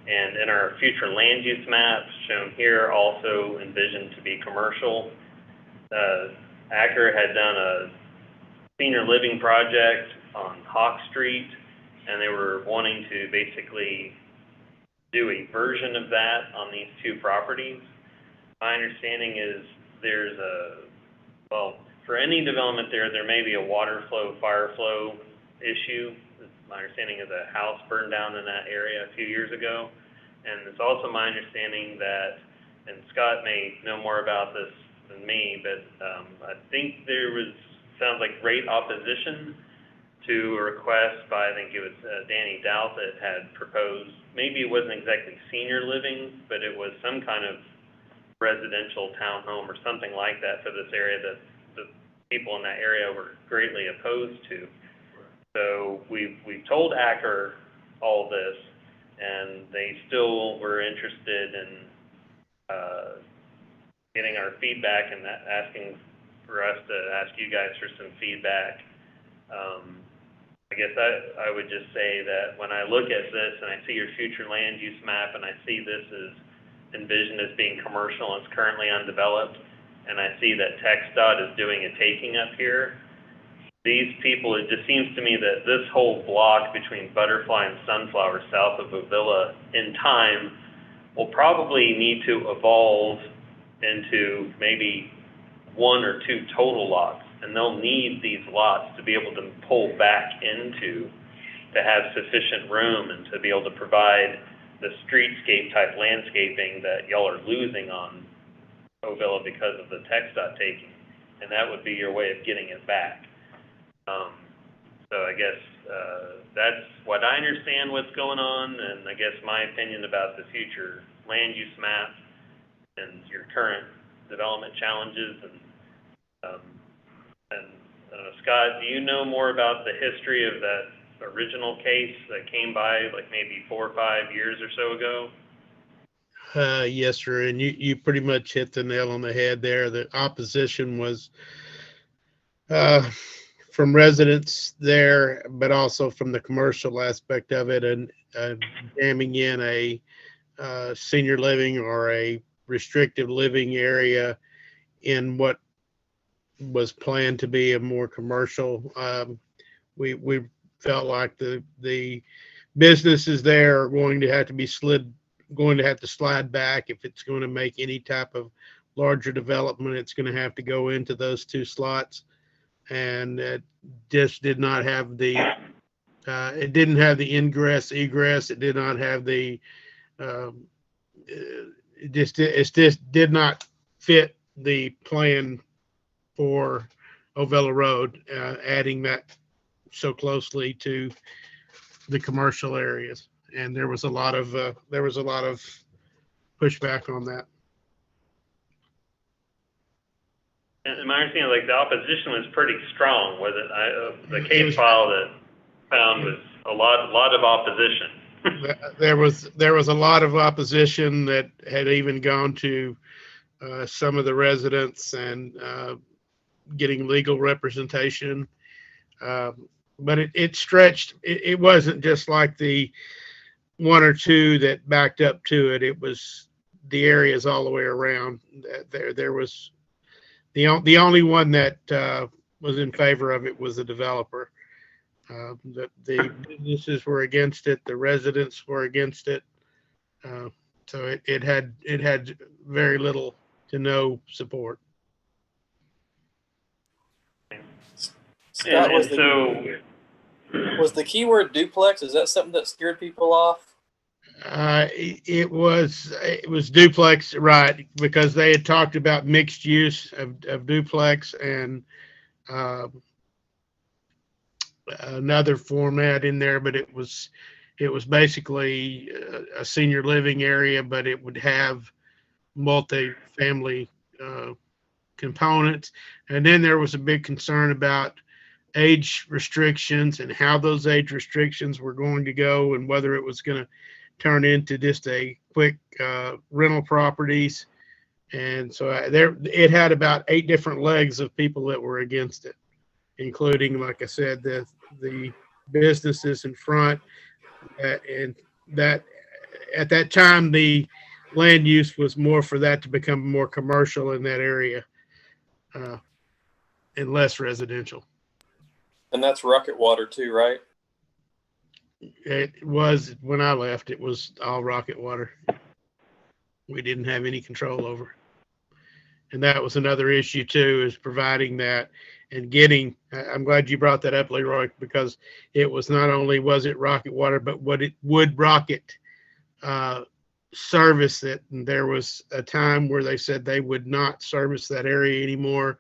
and in our future land use maps shown here also envisioned to be commercial. Acker had done a senior living project on Hawk Street, and they were wanting to basically do a version of that on these two properties. My understanding is there's for any development there may be a water flow, fire flow issue. My understanding is a house burned down in that area a few years ago. And it's also my understanding that, and Scott may know more about this than me, but I think there sounds like great opposition to a request by, I think it was Danny Douth that had proposed, maybe it wasn't exactly senior living, but it was some kind of residential townhome or something like that for this area that the people in that area were greatly opposed to. So we've told Acker all this, and they still were interested in getting our feedback and asking for us to ask you guys for some feedback. I guess I would just say that when I look at this and I see your future land use map and I see this as envisioned as being commercial and it's currently undeveloped, and I see that TxDOT is doing a taking up here, these people, it just seems to me that this whole block between Butterfly and Sunflower south of Avila in time will probably need to evolve into maybe one or two total lots. And they'll need these lots to be able to pull back into, to have sufficient room and to be able to provide the streetscape type landscaping that y'all are losing on Avila because of the TxDOT taking. And that would be your way of getting it back. So I guess that's what I understand what's going on, and I guess my opinion about the future land use map and your current development challenges. And Scott, do you know more about the history of that original case that came by like maybe 4 or 5 years or so ago? Yes, sir. And you pretty much hit the nail on the head there. The opposition was from residents there, but also from the commercial aspect of it, and jamming in a senior living or a restricted living area in what was planned to be a more commercial. We felt like the businesses there are going to have to slide back if it's going to make any type of larger development. It's going to have to go into those two slots, and it just did not have the it didn't have the ingress egress. It did not have the it just did not fit the plan for Ovella Road, adding that so closely to the commercial areas. And there was a lot of pushback on that. And my understanding, like the opposition was pretty strong, was it? The case file that found was a lot of opposition. There was a lot of opposition that had even gone to some of the residents and getting legal representation. But it stretched. It wasn't just like the one or two that backed up to it. It was the areas all the way around. There was the only one that was in favor of it was the developer. The businesses were against it. The residents were against it. So it had very little to no support. Scott, was the keyword duplex? Is that something that scared people off? It was duplex, right? Because they had talked about mixed use of duplex and another format in there, but it was basically a senior living area, but it would have multi-family components. And then there was a big concern about age restrictions and how those age restrictions were going to go and whether it was going to turn into just a quick rental properties. And so it had about 8 different legs of people that were against it, including, like I said, the businesses in front. And that at that time, the land use was more for that to become more commercial in that area and less residential. And that's Rocket Water too, right? It was, when I left, it was all Rocket Water. We didn't have any control over. And that was another issue too, is providing that and getting, I'm glad you brought that up, Leroy, because it was not only was it Rocket Water, but would Rocket service it. And there was a time where they said they would not service that area anymore.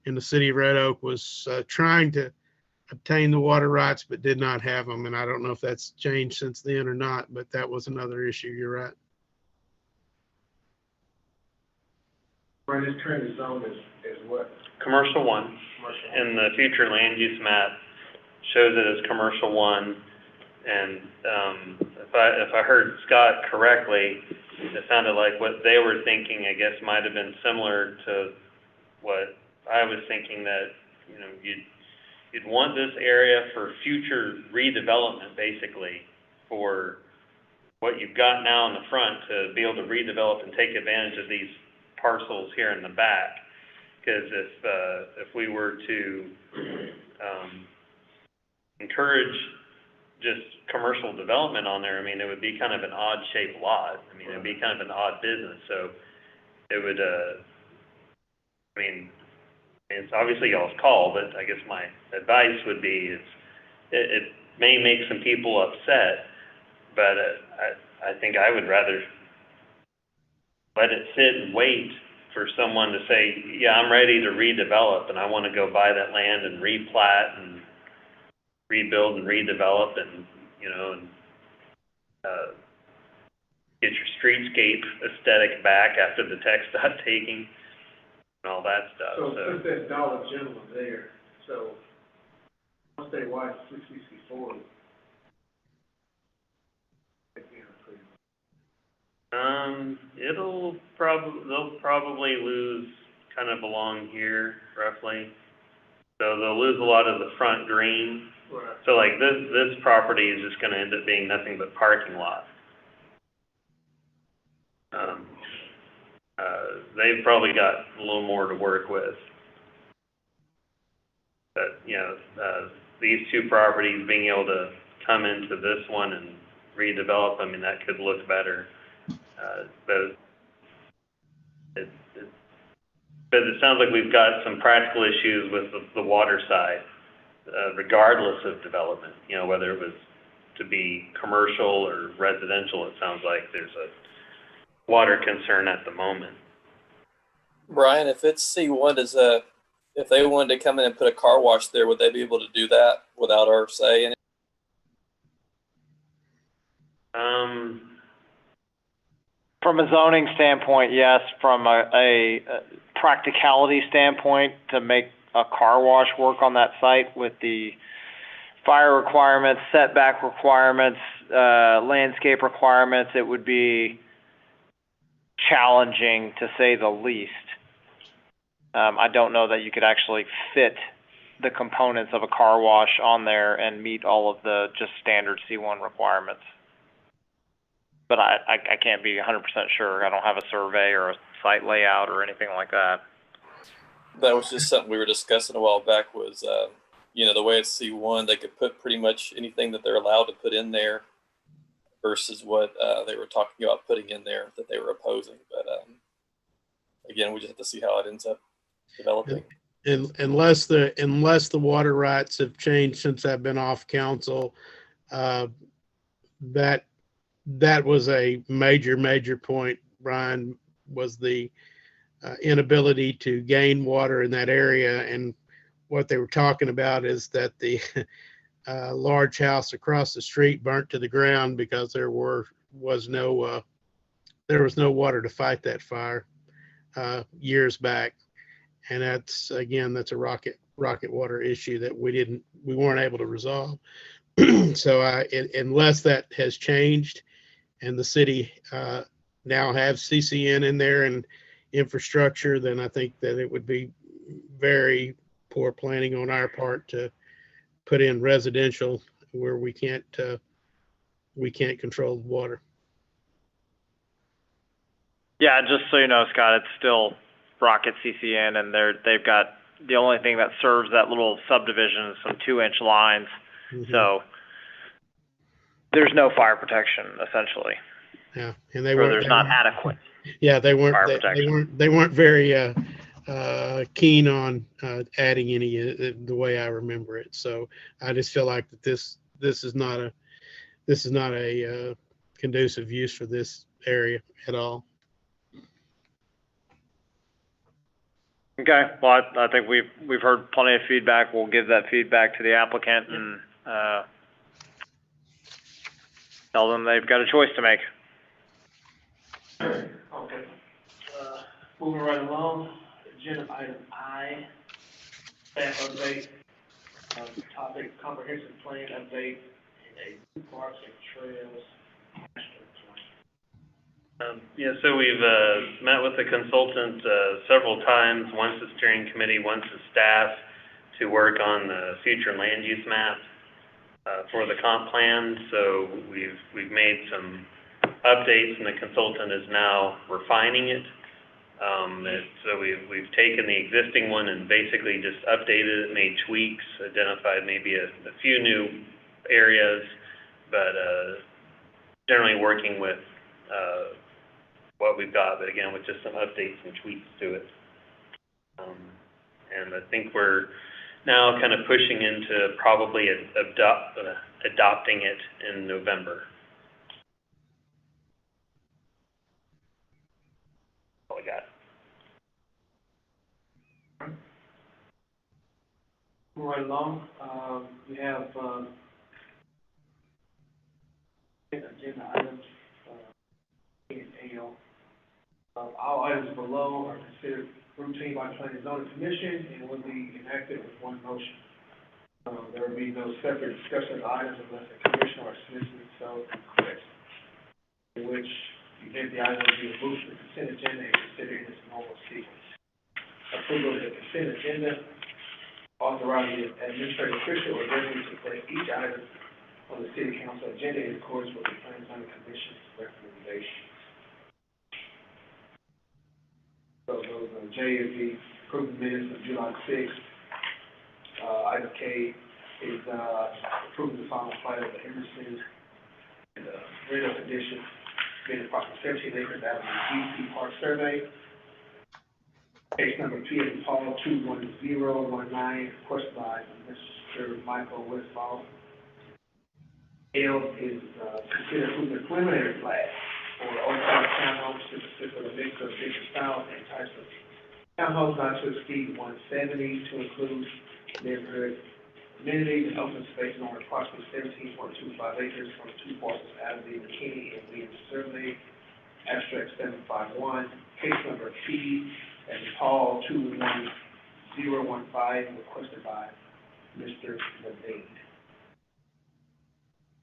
And the city of Red Oak was trying to obtain the water rights, but did not have them. And I don't know if that's changed since then or not, but that was another issue. You're right. Right, this current zone is what? Commercial 1. And the future land use map shows it as commercial 1. And if I heard Scott correctly, it sounded like what they were thinking, I guess, might have been similar to what I was thinking, that, you know, you'd want this area for future redevelopment, basically, for what you've got now in the front to be able to redevelop and take advantage of these parcels here in the back. Because if we were to encourage just commercial development on there, I mean, it would be kind of an odd shaped lot. I mean, it'd be kind of an odd business. So it would, I mean, it's obviously y'all's call, but I guess my advice would be it may make some people upset, but I think I would rather let it sit and wait for someone to say, yeah, I'm ready to redevelop and I want to go buy that land and replat and rebuild and redevelop and, you know, and get your streetscape aesthetic back after the TxDOT taking and all that stuff. So put that Dollar General there. So once they watch 664. They'll probably lose kind of along here, roughly. So they'll lose a lot of the front green. Right. So like this property is just going to end up being nothing but parking lot. They've probably got a little more to work with. But, you know, these two properties being able to come into this one and redevelop, I mean, that could look better. But it sounds like we've got some practical issues with the water side, regardless of development. You know, whether it was to be commercial or residential, it sounds like there's a water concern at the moment. Brian, if it's C1, if they wanted to come in and put a car wash there, would they be able to do that without our say in it? From a zoning standpoint, yes. From a practicality standpoint, to make a car wash work on that site with the fire requirements, setback requirements, landscape requirements, it would be challenging to say the least. I don't know that you could actually fit the components of a car wash on there and meet all of the just standard C1 requirements. But I can't be 100% sure. I don't have a survey or a site layout or anything like that. That was just something we were discussing a while back was, you know, the way it's C1, they could put pretty much anything that they're allowed to put in there versus what they were talking about putting in there that they were opposing. But again, we just have to see how it ends up developing. And unless the water rights have changed since I've been off council, that that was a major point, Brian, was the inability to gain water in that area. And what they were talking about is that the large house across the street burnt to the ground because there was no water to fight that fire years back. And that's a rocket water issue that we weren't able to resolve. So unless that has changed and the city now have CCN in there and infrastructure, then I think that it would be very poor planning on our part to put in residential where we can't control the water. Yeah, just so you know, Scott, it's still Rocket CCN, and they've got the only thing that serves that little subdivision is some 2-inch lines. Mm-hmm. So there's no fire protection essentially. Yeah, and there's not adequate. Yeah, they weren't. Fire protection. They weren't very keen on adding any the way I remember it. So I just feel like that this is not a conducive use for this area at all. Okay. Well, I think we've heard plenty of feedback. We'll give that feedback to the applicant and tell them they've got a choice to make. Okay. Moving right along, agenda item I, staff update, topic comprehensive plan update, and a parks and trails master plan. Yeah, so we've met with the consultant several times, once the steering committee, once the staff, to work on the future land use map for the comp plan. So we've made some updates, and the consultant is now refining it. So we've taken the existing one and basically just updated it, made tweaks, identified maybe a few new areas, but generally working with what we've got, but again, with just some updates and tweaks to it. And I think we're now kind of pushing into probably adopting it in November. All I got. Moving right along, we have agenda items, all items below are considered routine by Planning and Zoning Commission and will be enacted with one motion. There will be no separate discussion of items unless the commissioner or citizen so requests, in which event the item will be removed from the consent agenda and considered in its normal sequence. Approval of the consent agenda authorizing the administrative official or designee to place each item on the city council agenda in accordance with the Planning and Zoning Commission's recommendations. So J is the approved minutes of July 6th. Item K is approving the final plat of the Emerson and Reno condition, being approximately 17 acres out of the GC Park Survey. Case number P is Paul 21019, requested by Mr. Michael Westfall. L is considered approving the preliminary plat for old-time townhomes to consist of a mix of different styles and types of townhomes not to exceed 170 to include neighborhood amenities and open space on approximately 17.25 acres from two parcels out of the McKinney and Williams survey. Abstract 751. Case number P and Paul 21015, requested by Mr. Levine.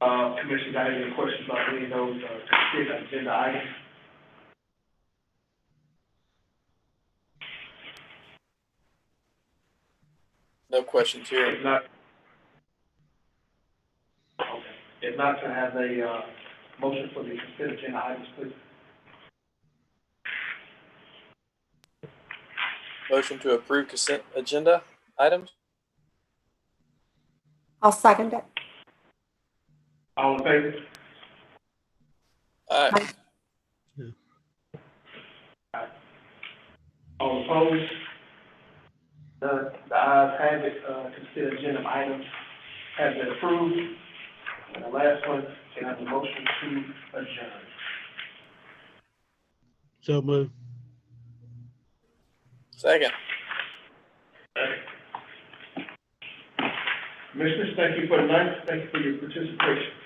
Commissioner, got any questions about any of those consent agenda items? No questions here. If not, okay. If not, to have a motion for the consent agenda items, please. Motion to approve consent agenda items? I'll second it. All in favor? Aye. All opposed? None. The ayes have it. Consent agenda items have been approved. And the last one, Can I have a motion to adjourn? So move. Second. Commissioners, thank you for tonight. Thank you for your participation.